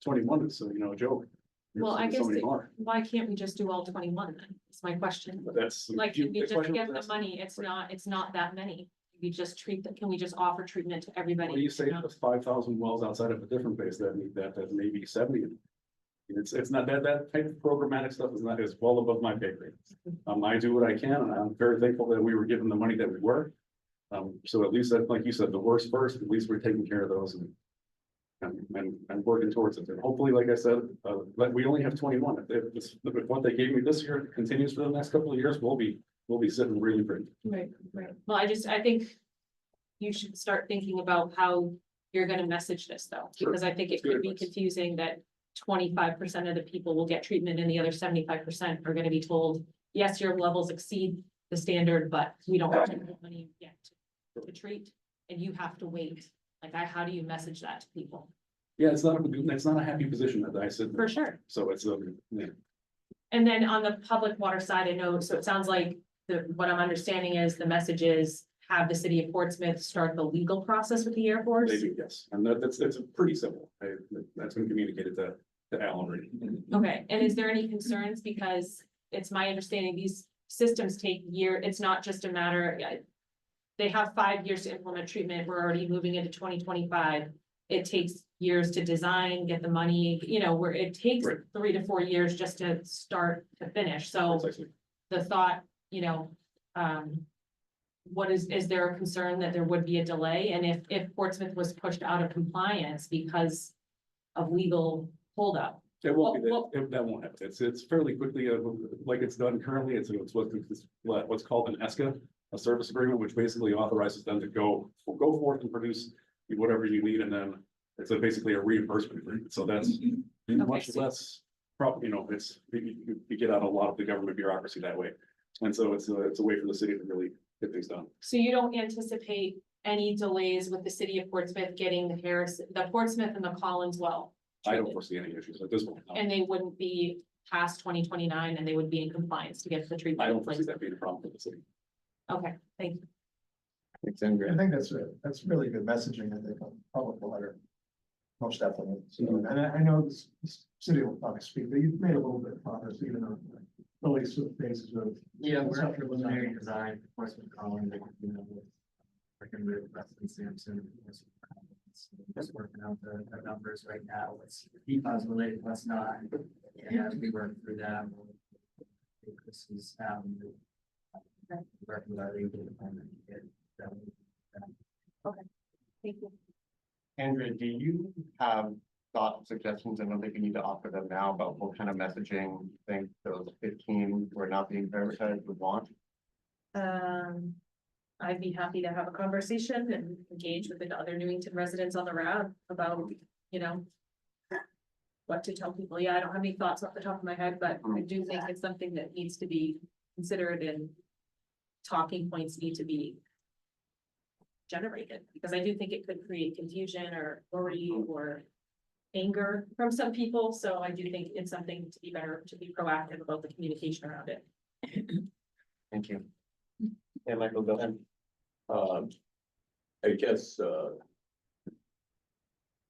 Speaker 10: 21 is, so, you know, a joke.
Speaker 4: Well, I
Speaker 10: So
Speaker 4: guess,
Speaker 10: many more.
Speaker 4: why can't we just do all 21 then? That's my question.
Speaker 10: But that's.
Speaker 4: Like, can we just
Speaker 10: question
Speaker 4: get
Speaker 10: was
Speaker 4: the
Speaker 10: asked.
Speaker 4: money? It's not that many. We just can we just offer treatment to everybody?
Speaker 10: What do you say
Speaker 4: know?
Speaker 10: the 5,000 wells outside of a different base that need that maybe 70? It's not that type of programmatic stuff is well above my pay grade. I do what I can and I'm very thankful that we were given the money that we were. So at least that, like you said, the worst first, at least we're taking care of those and working towards it. And hopefully, like I said, but we only have 21. If what they gave me this year continues for the next couple of years, we'll be sitting really pretty.
Speaker 4: Right. Well, I think you should start thinking about how you're gonna message this though,
Speaker 10: Sure.
Speaker 4: because I think it
Speaker 10: That's good
Speaker 4: could be
Speaker 10: advice.
Speaker 4: confusing that 25% of the people will get treatment and the other 75% are gonna be told, yes, your levels exceed the standard, but we don't have the money yet to treat, and you have to wait. Like, how do you message that to people?
Speaker 10: Yeah, it's not a happy position that I sit in.
Speaker 4: For sure.
Speaker 10: So it's yeah.
Speaker 4: And then on the public water side, I know, so it sounds like what I'm understanding is the message is have the city of Portsmouth start the legal process with the Air Force.
Speaker 10: They do, yes, and that's pretty simple. That's been communicated to Alan already.
Speaker 4: Okay, and is there any concerns? Because it's my understanding these systems take it's not just a matter. They have 5 years to implement treatment. We're already moving into 2025. It takes years to design, get the money, you know, where it takes
Speaker 10: Right.
Speaker 4: 3 to 4 years just to start to finish. So
Speaker 10: Precisely.
Speaker 4: the thought, you know, what is there a concern that there would be a delay? And if Portsmouth was pushed out of compliance because of legal holdup?
Speaker 10: It won't be
Speaker 4: Well,
Speaker 10: that won't happen. It's fairly quickly, like it's done currently. It's what's called an ESCA, a service agreement, which basically authorizes them to go forth and produce whatever you need, and then it's basically a reimbursement agreement. So that's much less, you know, you get out a lot of the government bureaucracy that way. And so it's a way for the city to really get things done.
Speaker 4: So you don't anticipate any delays with the city of Portsmouth getting the Portsmouth and the Collins well?
Speaker 10: I don't
Speaker 4: treated?
Speaker 10: foresee any issues at this point. No.
Speaker 4: And they wouldn't be past 2029 and they would be in compliance to get the treatment?
Speaker 10: I don't
Speaker 4: in
Speaker 10: foresee
Speaker 4: place?
Speaker 10: that being a problem for the city.
Speaker 4: Okay, thank you.
Speaker 1: Thanks, Andrea.
Speaker 8: I think that's really good messaging, I think, on public water. Most definitely. So, and I know this city will probably speak, but you've made a little bit of progress even on the latest phases of.
Speaker 16: Yeah, we're at preliminary design, of course, with Colin, you know, working with Preston Sampson. Just working out the numbers right now, what's PFAS related, what's not, and we work through that. This is, working with our legal department.
Speaker 4: Okay, thank you.
Speaker 1: Andrea, do you have thoughts, suggestions? I don't think you need to offer them now, about what kind of messaging you think those 15 who are not being prioritized would want?
Speaker 4: I'd be happy to have a conversation and engage with the other Newington residents on the route about, you know, what to tell people. Yeah, I don't have any thoughts off the top of my head, but I do think it's something that needs to be considered and talking points need to be generated, because I do think it could create confusion or worry or anger from some people. So I do think it's something to be proactive about the communication around it.
Speaker 1: Thank you. Yeah, Michael, go ahead.
Speaker 12: I guess,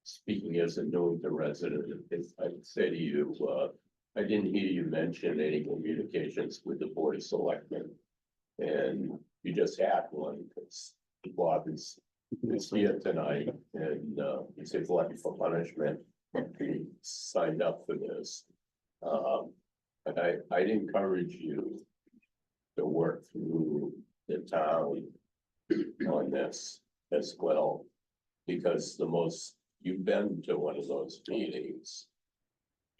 Speaker 12: speaking as a Newington resident, I'd say to you, I didn't hear you mention any communications with the Board of Selectmen. And you just had one, because Bob is here tonight, and he's a glutton for punishment. He signed up for this. But I'd encourage you to work through the town on this as well. Because you've been to one of those meetings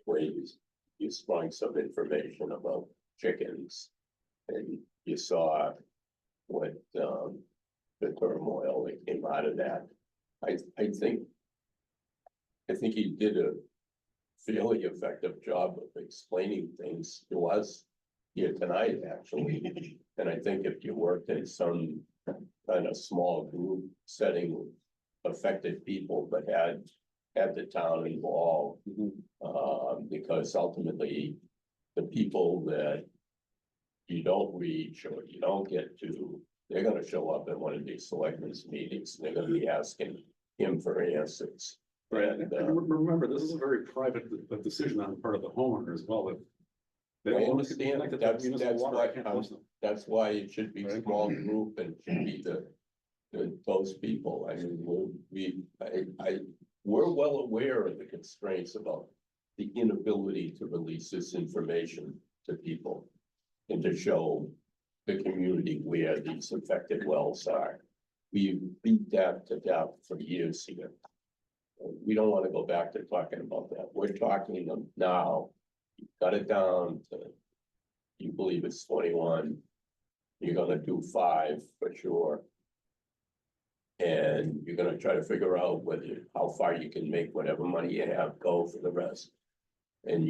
Speaker 12: where you sprung some information about chickens. And you saw what, the turmoil that came out of that. I think he did a fairly effective job of explaining things to us here tonight, actually. And I think if you worked in some kind of small group setting, affected people, but had the town involved, because ultimately the people that you don't reach or you don't get to, they're gonna show up at one of these selectmen's meetings, and they're gonna be asking him for answers.
Speaker 10: Right,
Speaker 12: And,
Speaker 10: and remember, this is a very private decision on the part of the homeowner as well, that. They
Speaker 12: I
Speaker 10: want to
Speaker 12: understand,
Speaker 10: connect to
Speaker 12: that's
Speaker 10: municipal water,
Speaker 12: why
Speaker 10: I can't force them.
Speaker 12: that's why it should be
Speaker 10: Right.
Speaker 12: small group and should be those people. I mean, we're well aware of the constraints about the inability to release this information to people and to show the community where these affected wells are. We beat that to death for years here. We don't want to go back to talking about that. We're talking them now. You cut it down to, you believe it's 21. You're gonna do 5 for sure. And you're gonna try to figure out how far you can make whatever money you have go for the rest. And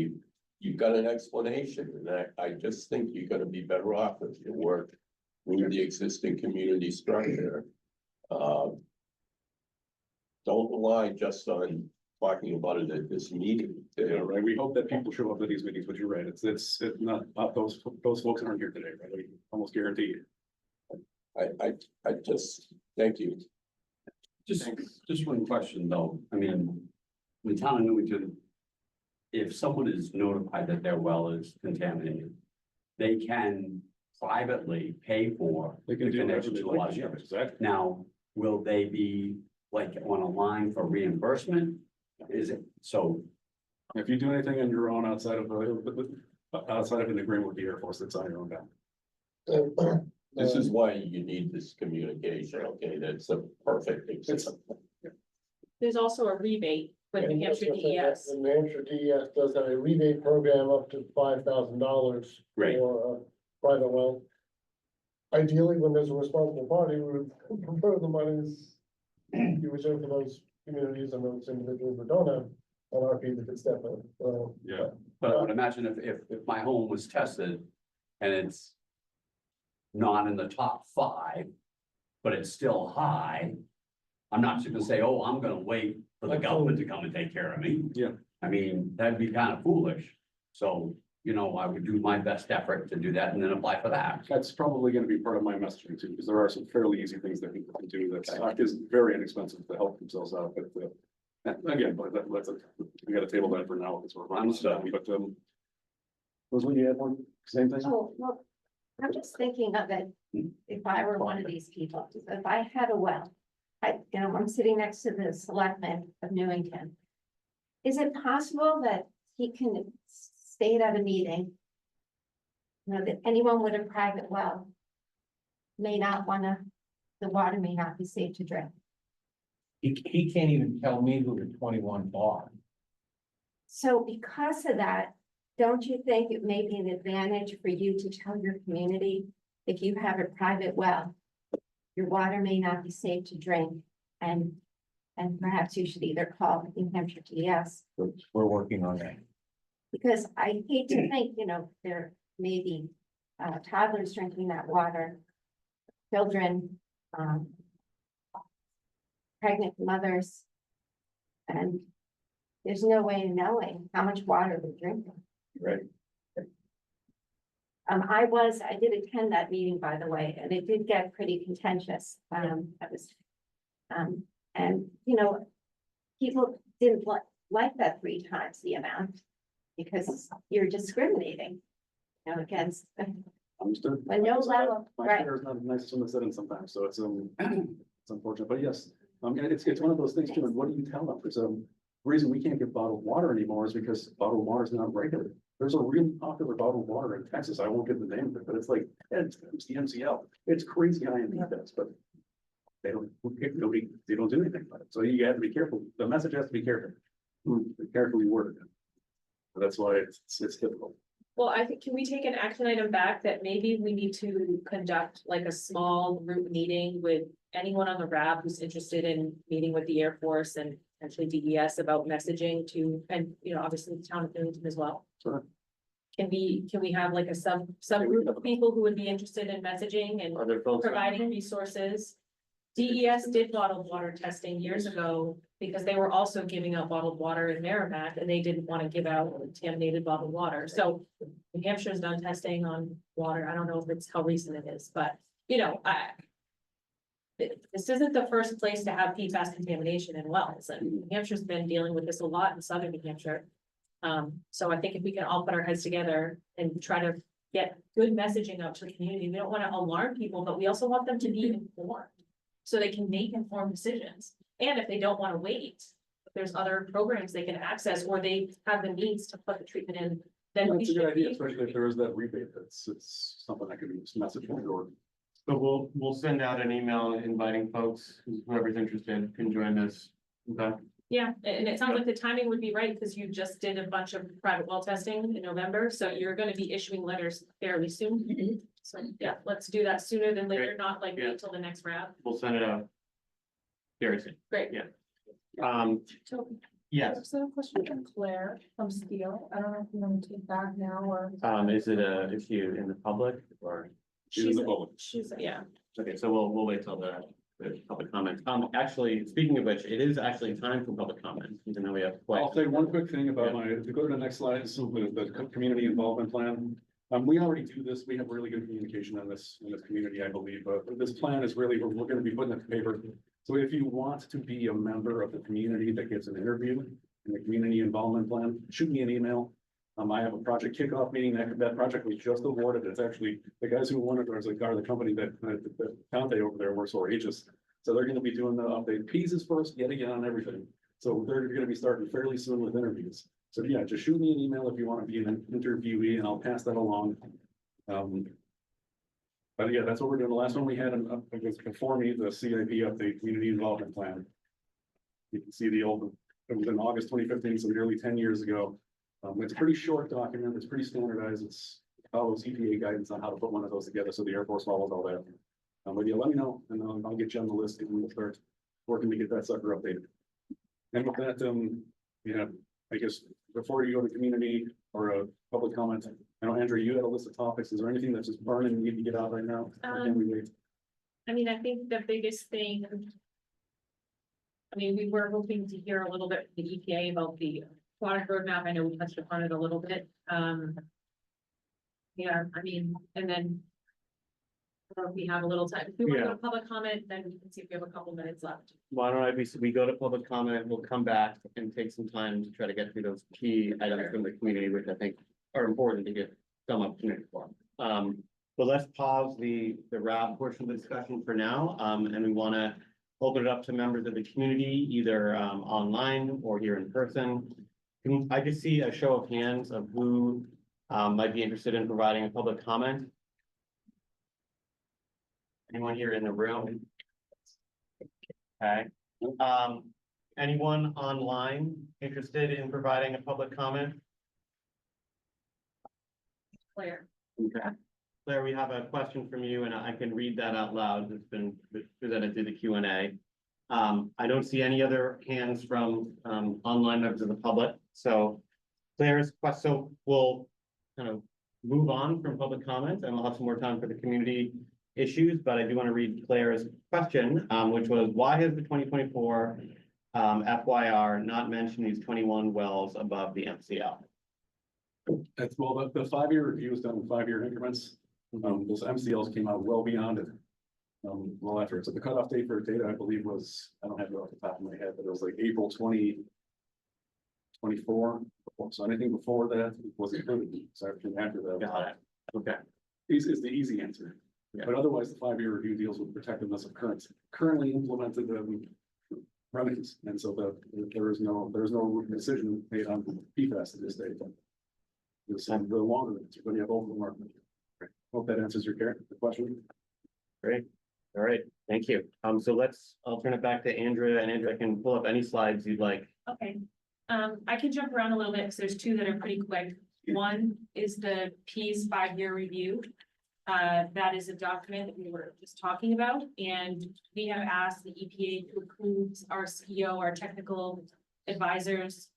Speaker 12: you've got an explanation, and I just think you're gonna be better off if you work through the existing community structure. Don't rely just on talking about it at this meeting.
Speaker 10: Yeah, right, we hope that people show up at these meetings, but you're right, it's not, those folks aren't here today, right, I almost guarantee you.
Speaker 12: I just, thank you.
Speaker 17: Just one question though, I mean, the town of Newington, if someone is notified that their well is contaminated, they can privately pay for
Speaker 10: They can
Speaker 17: the
Speaker 10: do
Speaker 17: connection
Speaker 10: whatever
Speaker 17: to
Speaker 10: they
Speaker 17: the
Speaker 10: like,
Speaker 17: water
Speaker 10: yeah,
Speaker 17: service.
Speaker 10: exactly.
Speaker 17: Now, will they be like on a line for reimbursement? Is it, so,
Speaker 10: If you do anything on your own outside of an agreement with the Air Force, that's on your own back.
Speaker 12: This is why you need this communication, okay? That's a perfect example.
Speaker 4: There's also a rebate with New Hampshire DES.
Speaker 6: The New Hampshire DES does have a rebate program up to $5,000
Speaker 17: Right.
Speaker 6: for a private well. Ideally, when there's a responsible party, we would prefer the monies you reserve for those communities and those individuals that don't have an RP that could step in.
Speaker 10: Yeah.
Speaker 17: but I would imagine if my home was tested and it's not in the top 5, but it's still high, I'm not just gonna say, oh, I'm gonna wait for the government to come and take care of me.
Speaker 10: Yeah.
Speaker 17: I mean, that'd be kind of foolish. So, I would do my best effort to do that and then apply for that.
Speaker 10: That's probably gonna be part of my messaging too, because there are some fairly easy things that people can do that stock is very inexpensive to help themselves out, but again, but we gotta table that for now, because we're running stuff, but Rosalie, you had one, same thing?
Speaker 9: Oh, well, I'm just thinking of it, if I were one of these people, if I had a well, I'm sitting next to the selectman of Newington. Is it possible that he can state at a meeting, that anyone with a private well may not the water may not be safe to drink?
Speaker 2: He can't even tell me who the 21 are.
Speaker 9: So because of that, don't you think it may be an advantage for you to tell your community, if you have a private well, your water may not be safe to drink, and perhaps you should either call New Hampshire DES.
Speaker 2: We're working on that.
Speaker 9: Because I hate to think, there may be toddlers drinking that water, children, pregnant mothers, and there's no way of knowing how much water they're drinking.
Speaker 10: Right.
Speaker 9: I did attend that meeting, by the way, and it did get pretty contentious. And people didn't like that 3 times the amount. Because you're discriminating, you know, against,
Speaker 10: Understood.
Speaker 9: a no level,
Speaker 10: My
Speaker 9: right?
Speaker 10: chair is not the nicest one to sit in sometimes, so it's, it's unfortunate, but yes. And it's one of those things too, and what do you tell them? There's a reason we can't get bottled water anymore is because bottled water is not regulated. There's a really popular bottled water in Texas, I won't give the name of it, but it's like, it's the MCL. It's crazy high in PFAS, but they don't do anything about it, so you have to be careful, the message has to be careful. Carefully worded. That's why it's difficult.
Speaker 4: Well, I think, can we take an action item back that maybe we need to conduct like a small group meeting with anyone on the RAB who's interested in meeting with the Air Force and potentially DES about messaging to, and, you know, obviously the town of Newington as well.
Speaker 10: Sure.
Speaker 4: Can we have like a subgroup of people who would be interested in messaging and
Speaker 13: Other folks.
Speaker 4: providing resources? DES did bottled water testing years ago because they were also giving out bottled water in Merrimack and they didn't want to give out contaminated bottled water. So New Hampshire's done testing on water. I don't know if it's how recent it is, but you know, this isn't the first place to have PFAS contamination in wells, and New Hampshire's been dealing with this a lot in southern New Hampshire. So I think if we can all put our heads together and try to get good messaging out to the community, we don't want to alarm people, but we also want them to be informed. So they can make informed decisions. And if they don't want to wait, if there's other programs they can access, or they have the means to put the treatment in, then we
Speaker 10: That's a
Speaker 4: should
Speaker 10: good idea,
Speaker 4: be.
Speaker 10: especially if there is that rebate, it's something that can be messaged or.
Speaker 13: So we'll send out an email inviting folks, whoever's interested can join this. Okay.
Speaker 4: Yeah, and it sounds like the timing would be right, because you just did a bunch of private well testing in November, so you're gonna be issuing letters fairly soon. So, yeah, let's do that sooner than later,
Speaker 13: Great.
Speaker 4: not like
Speaker 13: Yeah.
Speaker 4: wait till the next RAB.
Speaker 13: We'll send it out. Very soon.
Speaker 4: Great.
Speaker 13: Yeah. Yes,
Speaker 7: So a question from Claire from Steel. I don't know if you want to take that now or.
Speaker 13: is it a issue in the public or?
Speaker 4: She's,
Speaker 10: public.
Speaker 4: yeah,
Speaker 13: Okay, so we'll wait till the public comment. Actually, speaking of which, it is actually time for public comment, even though we have. quite-
Speaker 10: I'll say one quick thing about if you go to the next slide, this is the community involvement plan. We already do this, we have really good communication on this, in this community, I believe, but this plan is really, we're gonna be putting it to paper. So if you want to be a member of the community that gets an interview in the community involvement plan, shoot me an email. I have a project kickoff meeting, that project was just awarded, it's actually, the guys who won it are the company that Conte over there works for, Aegis. So they're gonna be doing the update, P's is first, yet again on everything. So they're gonna be starting fairly soon with interviews. So yeah, just shoot me an email if you want to be an interviewee and I'll pass that along. But yeah, that's what we're doing. The last one we had, was before me, the CIP update, community involvement plan. You can see the old, it was in August 2015, so nearly 10 years ago. It's a pretty short document, it's pretty standardized, it's follows EPA guidance on how to put one of those together, so the Air Force follows all that. But yeah, let me know, and I'll get you on the list, and we'll start working to get that sucker updated. And with that, yeah, I guess before you go to community or a public comment, I know, Andrew, you had a list of topics. Is there anything that's just burning and need to get out right now? Or can we wait?
Speaker 4: I mean, I think the biggest thing. I mean, we were hoping to hear a little bit from the EPA about the product roadmap. I know we touched upon it a little bit. Yeah, I mean, and then. I don't know if we have a little time. If we want to go to public comment, then we can see if we have a couple minutes left.
Speaker 13: Why don't we go to public comment, we'll come back and take some time to try to get through those key items from the community, which I think are important to get some opportunity for. But let's pause the RAB portion of the discussion for now, and we want to open it up to members of the community, either online or here in person. Can I just see a show of hands of who might be interested in providing a public comment? Anyone here in the room? Okay, anyone online interested in providing a public comment?
Speaker 4: Claire.
Speaker 13: Okay. Claire, we have a question from you and I can read that out loud. It's been presented through the Q&A. I don't see any other hands from online members of the public. So Claire's question, so we'll kind of move on from public comment and we'll have some more time for the community issues, but I do want to read Claire's question, which was, why has the 2024 FYR not mentioned these 21 wells above the MCL?
Speaker 10: That's well, the 5-year review is done in 5-year increments. Those MCLs came out well beyond it. Well after it. So the cutoff date for data, I believe, was, I don't have it off the top of my head, but it was like April 20. 24. So anything before that was included, so everything after that.
Speaker 13: Got it. Okay.
Speaker 10: Is the easy answer.
Speaker 13: Yeah.
Speaker 10: But otherwise, the 5-year review deals with protectiveness of currently implemented remedies. And so there is no decision made on PFAS at this stage. It's the longer answer, but you have both of them are. Hope that answers your question.
Speaker 13: Great. All right. Thank you. So I'll turn it back to Andrea, and Andrea can pull up any slides you'd like.
Speaker 4: Okay, I can jump around a little bit because there's two that are pretty quick. One is the P's 5-year review. That is a document that we were just talking about, and we have asked the EPA to approve our CEO, our technical advisors,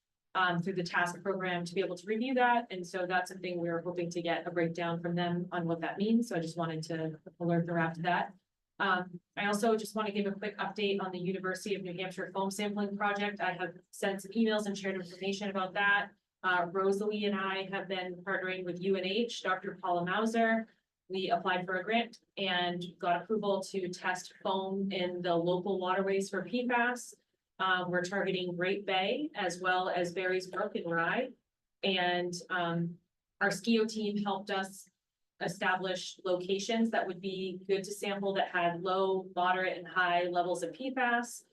Speaker 4: through the task program to be able to review that. And so that's something we're hoping to get a breakdown from them on what that means. So I just wanted to alert the RAP to that. I also just want to give a quick update on the University of New Hampshire foam sampling project. I have sent some emails and shared information about that. Rosalie and I have been partnering with UNH, Dr. Paula Mauser. We applied for a grant and got approval to test foam in the local waterways for PFAS. We're targeting Great Bay as well as Barry's Brook and Rye. And our SKIO team helped us establish locations that would be good to sample that had low, moderate, and high levels of PFAS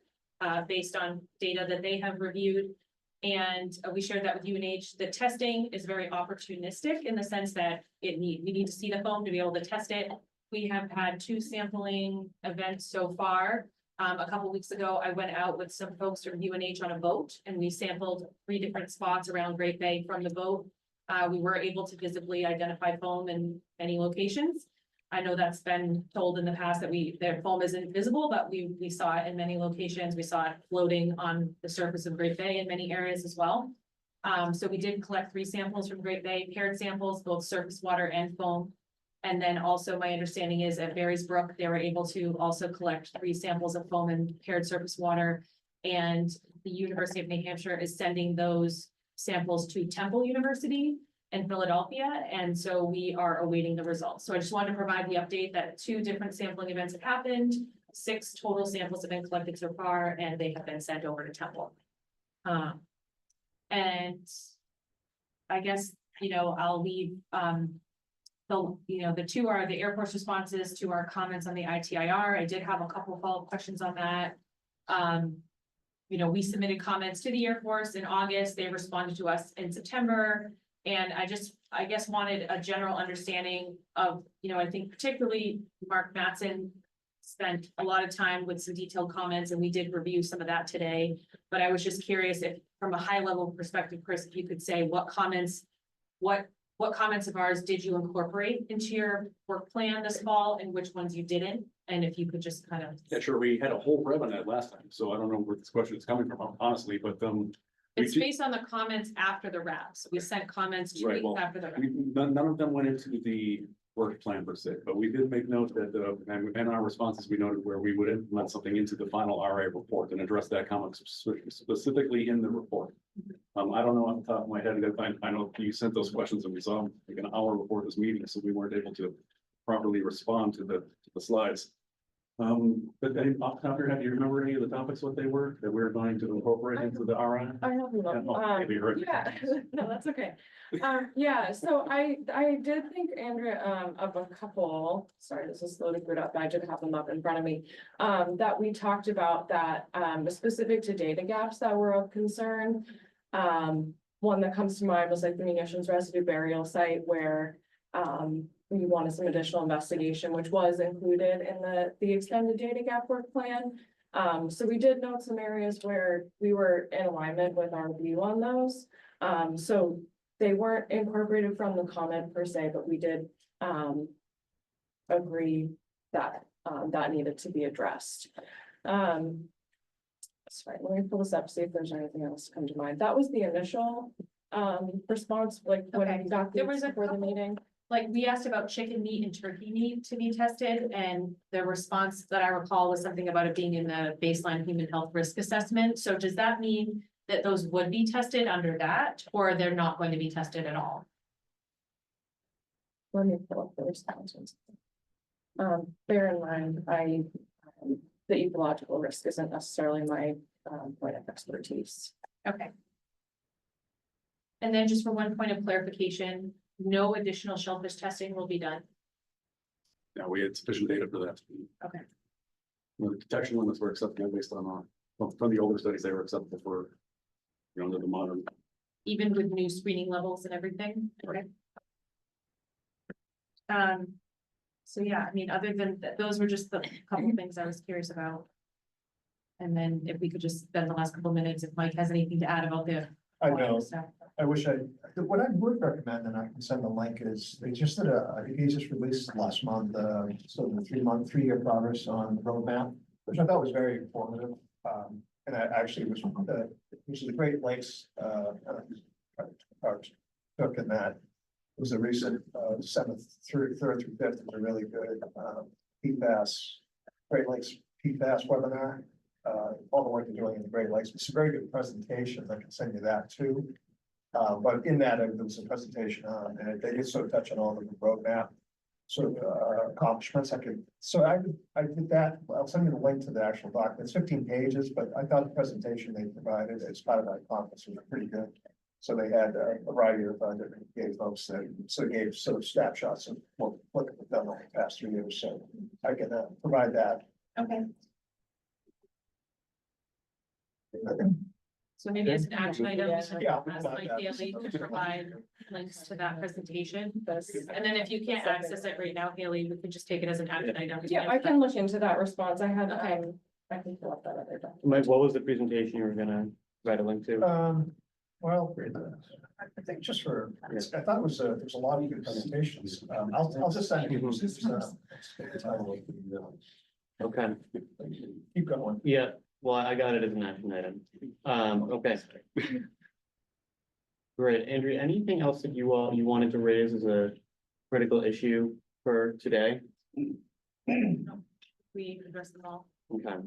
Speaker 4: based on data that they have reviewed. And we shared that with UNH. The testing is very opportunistic in the sense that we need to see the foam to be able to test it. We have had 2 sampling events so far. A couple weeks ago, I went out with some folks from UNH on a boat, and we sampled 3 different spots around Great Bay from the boat. We were able to visibly identify foam in many locations. I know that's been told in the past that their foam isn't visible, but we saw it in many locations. We saw it floating on the surface of Great Bay in many areas as well. So we did collect 3 samples from Great Bay, paired samples, both surface water and foam. And then also my understanding is at Barry's Brook, they were able to also collect 3 samples of foam and paired surface water. And the University of New Hampshire is sending those samples to Temple University in Philadelphia. And so we are awaiting the results. So I just wanted to provide the update that 2 different sampling events have happened. 6 total samples have been collected so far, and they have been sent over to Temple. And I guess, I'll leave, the 2 are the Air Force responses to our comments on the ITIR. I did have a couple of follow-up questions on that. We submitted comments to the Air Force in August. They responded to us in September. And I guess wanted a general understanding of, I think particularly Mark Matson spent a lot of time with some detailed comments, and we did review some of that today. But I was just curious if, from a high level perspective, Chris, if you could say what comments of ours did you incorporate into your work plan this fall, and which ones you didn't? And if you could just kind of.
Speaker 10: Yeah, sure. We had a whole thread on that last time, so I don't know where this question is coming from, honestly, but
Speaker 4: it's based on the comments after the wraps. We sent comments 2 weeks after the wrap.
Speaker 10: None of them went into the work plan per se, but we did make note that, and in our responses, we noted where we would implement something into the final RA report and address that comment specifically in the report. I don't know off the top of my head, I know you sent those questions and we saw them like an hour before this meeting, so we weren't able to properly respond to the slides. But then off the top of your head, do you remember any of the topics, what they were, that we were going to incorporate into the RA?
Speaker 7: I have them.
Speaker 10: Maybe you're right.
Speaker 7: Yeah, no, that's okay. Yeah, so I did think, Andrea, of a couple, sorry, this is loaded good up, I did have them up in front of me. That we talked about that, specific to data gaps that were of concern. One that comes to mind was like the munitions residue burial site where, we wanted some additional investigation, which was included in the extended data gap work plan. So we did note some areas where we were in alignment with our view on those. So they weren't incorporated from the comment per se, but we did agree that that needed to be addressed. Sorry, let me pull this up, see if there's anything else to come to mind. That was the initial response, like when I got
Speaker 4: There was
Speaker 7: before the meeting.
Speaker 4: Like we asked about chicken meat and turkey meat to be tested, and the response that I recall was something about it being in the baseline human health risk assessment. So does that mean that those would be tested under that, or they're not going to be tested at all?
Speaker 7: Let me pull up the responses. Bear in mind, the ecological risk isn't necessarily my point of expertise.
Speaker 4: Okay. And then just for one point of clarification, no additional shellfish testing will be done.
Speaker 10: Yeah, we had sufficient data for that.
Speaker 4: Okay.
Speaker 10: The detection limits were acceptable based on, from the older studies, they were acceptable for, under the modern.
Speaker 4: Even with new screening levels and everything, okay? So yeah, I mean, other than, those were just the couple of things I was curious about. And then if we could just spend the last couple of minutes, if Mike has anything to add about the.
Speaker 8: I know.
Speaker 4: stuff.
Speaker 8: I wish what I would recommend, and I can send the link, is they just did I think he just released last month, so the 3-year progress on the roadmap, which I thought was very informative. And I actually was, the Great Lakes, took in that. It was a recent, 7th through 5th was a really good, PFAS, Great Lakes PFAS webinar. All the work they're doing in the Great Lakes. It's a very good presentation. I can send you that too. But in that, there was a presentation on, and they did sort of touch on all of the roadmap sort of accomplishments. I did that. I'll send you the link to the actual document. It's 15 pages, but I thought the presentation they provided as part of that conference was pretty good. So they had a variety of different gay folks that gave sort of snapshots of what they've done over the past 3 years. So I can provide that.
Speaker 4: Okay. So maybe as an action item, we should
Speaker 8: Yeah.
Speaker 4: ask Mike Haley to provide links to that presentation. And then if you can't access it right now, Haley, we could just take it as an action item.
Speaker 7: Yeah, I can look into that response. I had,
Speaker 4: Okay.
Speaker 7: I can pull up that other document.
Speaker 13: Mike, what was the presentation you were gonna write a link to?
Speaker 8: Well, I think just for, I thought it was, there's a lot of good presentations. I'll just send you.
Speaker 13: Okay,
Speaker 8: Keep going.
Speaker 13: yeah, well, I got it as an action item. Okay. Great, Andrea, anything else that you wanted to raise as a critical issue for today?
Speaker 4: We address them all.
Speaker 13: Okay.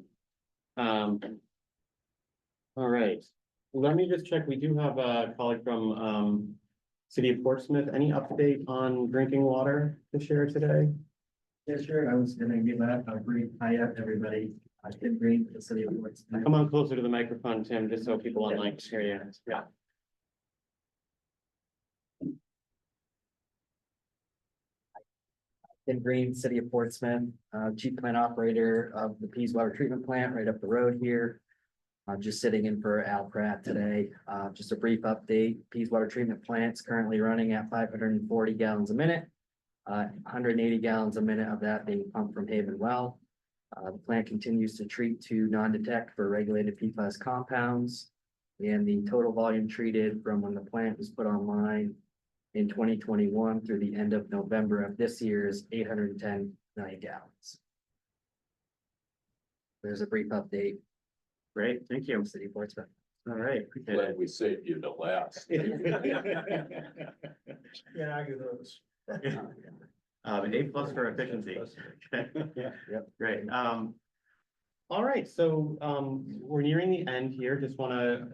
Speaker 13: All right, let me just check. We do have a colleague from City of Portsmouth. Any update on drinking water to share today?
Speaker 16: Yeah, sure. I was gonna give that a brief hi up, everybody. I did bring the city of Portsmouth.
Speaker 13: Come on closer to the microphone, Tim, just so people online can hear you. Yeah.
Speaker 16: Tim Green, City of Portsmouth, Chief Plant Operator of the Pease Water Treatment Plant right up the road here. I'm just sitting in for Al Pratt today. Just a brief update. Pease Water Treatment Plant's currently running at 540 gallons a minute. 180 gallons a minute of that being pumped from Haven Well. The plant continues to treat to non-detect for regulated PFAS compounds. And the total volume treated from when the plant was put online in 2021 through the end of November of this year is 810 million gallons. There's a brief update.
Speaker 13: Great, thank you.
Speaker 16: City of Portsmouth.
Speaker 13: All right. appreciate
Speaker 12: Glad
Speaker 13: it.
Speaker 12: we saved you to last.
Speaker 8: Yeah, I get those.
Speaker 13: A+ for efficiency.
Speaker 16: Yeah.
Speaker 13: Great. All right, so we're nearing the end here. Just want to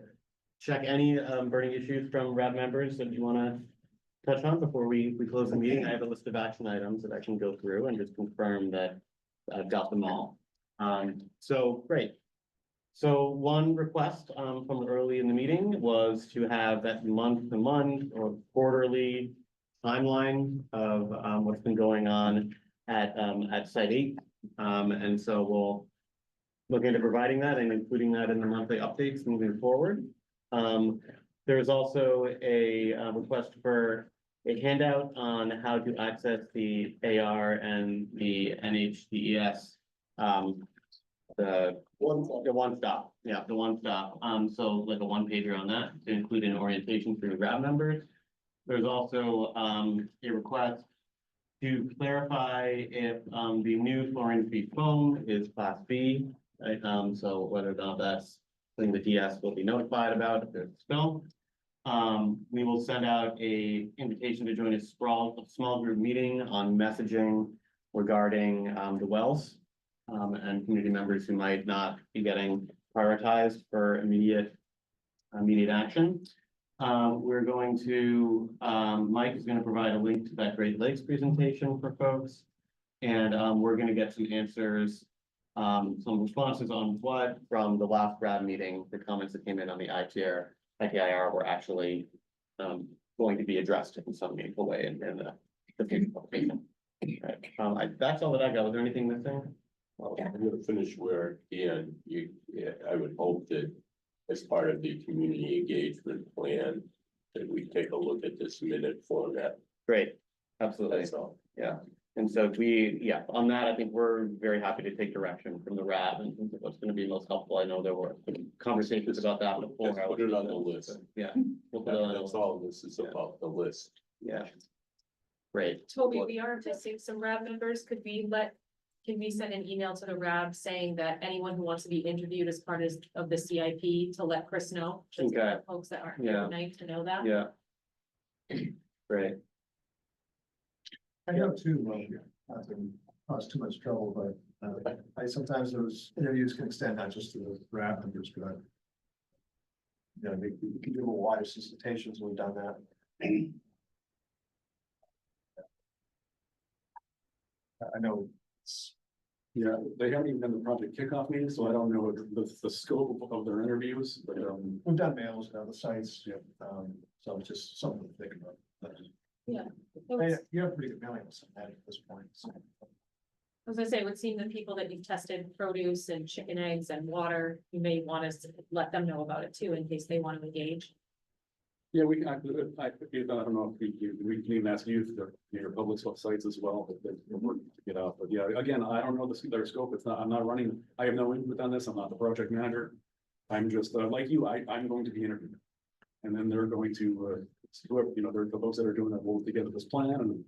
Speaker 13: check any burning issues from RAB members that you want to touch on before we close the meeting. I have a list of action items that I can go through and just confirm that I've got them all. So great. So one request from early in the meeting was to have that month-to-month or quarterly timeline of what's been going on at Site 8. And so we'll look into providing that and including that in the monthly updates moving forward. There's also a request for a handout on how to access the AR and the NHDES. The one stop. So like a one pager on that to include an orientation for RAB members. There's also a request to clarify if the new fluorine-free foam is Class B, right? So whether or not that's something the DS will be notified about if there's a spill. We will send out a invitation to join a small group meeting on messaging regarding the wells and community members who might not be getting prioritized for immediate action. We're going to, Mike is going to provide a link to that Great Lakes presentation for folks. And we're going to get some answers, some responses on what from the last RAB meeting, the comments that came in on the ITIR were actually going to be addressed in some meaningful way in the future publication. Right. That's all that I got. Was there anything missing? Well,
Speaker 12: I'm gonna finish where, and I would hope that as part of the community engagement plan, that we take a look at this minute format.
Speaker 13: great, absolutely.
Speaker 12: That's all.
Speaker 13: Yeah, and so on that, I think we're very happy to take direction from the RAB and think of what's gonna be most helpful. I know there were conversations about that before.
Speaker 12: Just put it on the list.
Speaker 13: Yeah. We'll put it on the
Speaker 12: That's all this is about, the list.
Speaker 13: Yeah. Great.
Speaker 4: Toby, we are missing some RAB members. Can we send an email to the RAB saying that anyone who wants to be interviewed as part of the CIP to let Chris know? Just for
Speaker 13: Okay.
Speaker 4: the folks that aren't here
Speaker 13: Yeah.
Speaker 4: tonight to know that.
Speaker 13: Yeah. Great.
Speaker 8: I know too, not to cause too much trouble, but I sometimes those interviews can extend not just to the RAB members, but you know, we can do a wider solicitations, we've done that. I know it's,
Speaker 10: Yeah, they haven't even done the project kickoff meeting, so I don't know the scope of their interviews, but,
Speaker 8: we've done mails at other sites, so it's just something to think about.
Speaker 4: Yeah.
Speaker 8: You have pretty good mailing list on that at this point, so.
Speaker 4: I was gonna say, it would seem the people that you've tested produce and chicken eggs and water, you may want us to let them know about it too, in case they want to engage.
Speaker 10: yeah, we can, I don't know if we can even ask you for your public sites as well, but we're working to get out, but yeah, again, I don't know their scope, I'm not running, I have no input on this, I'm not the project manager. I'm just, like you, I'm going to be interviewed. And then they're going to, whoever, you know, they're the folks that are doing that, will together this plan, and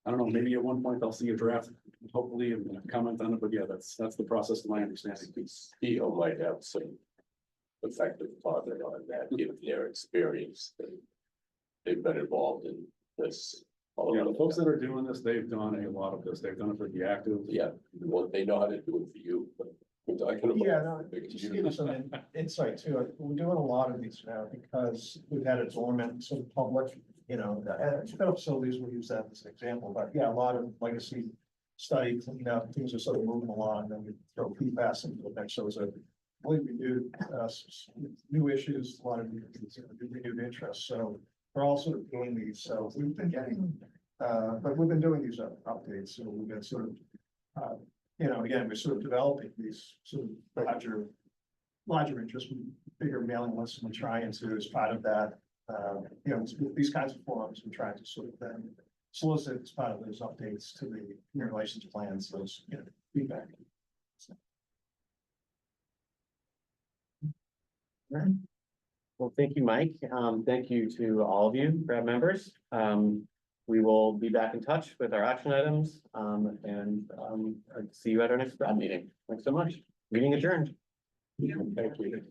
Speaker 10: I don't know, maybe at one point I'll see a draft, hopefully, and comment on it, but yeah, that's the process to my understanding.
Speaker 12: CEO might have some effective comment on that, given their experience, that they've been involved in this.
Speaker 10: Yeah, the folks that are doing this, they've done a lot of this, they've done it for the active.
Speaker 12: Yeah, well, they know how to do it for you, but we're talking about.
Speaker 8: Yeah, no, just give us some insight too. We're doing a lot of these now because we've had a dormant sort of public, you know, federal facilities, we'll use that as an example, but yeah, a lot of legacy study, you know, things are sort of moving along, then we throw PFAS into the mix. So it's a completely new issues, a lot of renewed interest. So we're all sort of doing these. So we've been getting, but we've been doing these updates. So we've been sort of, you know, again, we're sort of developing these sort of larger interest, bigger mailing lists, and we're trying to, as part of that, you know, these kinds of forums, we're trying to sort of then solicit as part of those updates to the relations plans, those, you know, feedback.
Speaker 13: Well, thank you, Mike. Thank you to all of you, RAB members. We will be back in touch with our action items, and see you at our next RAB meeting. Thanks so much. Meeting adjourned.
Speaker 12: Thank you.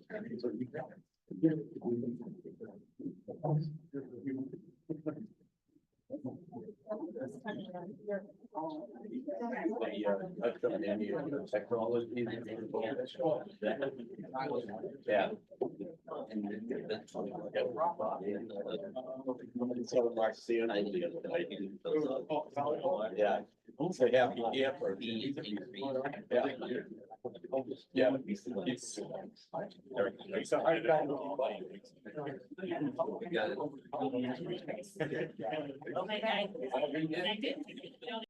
Speaker 17: Yeah.
Speaker 12: Yeah. So happy here for me. Yeah. Yeah.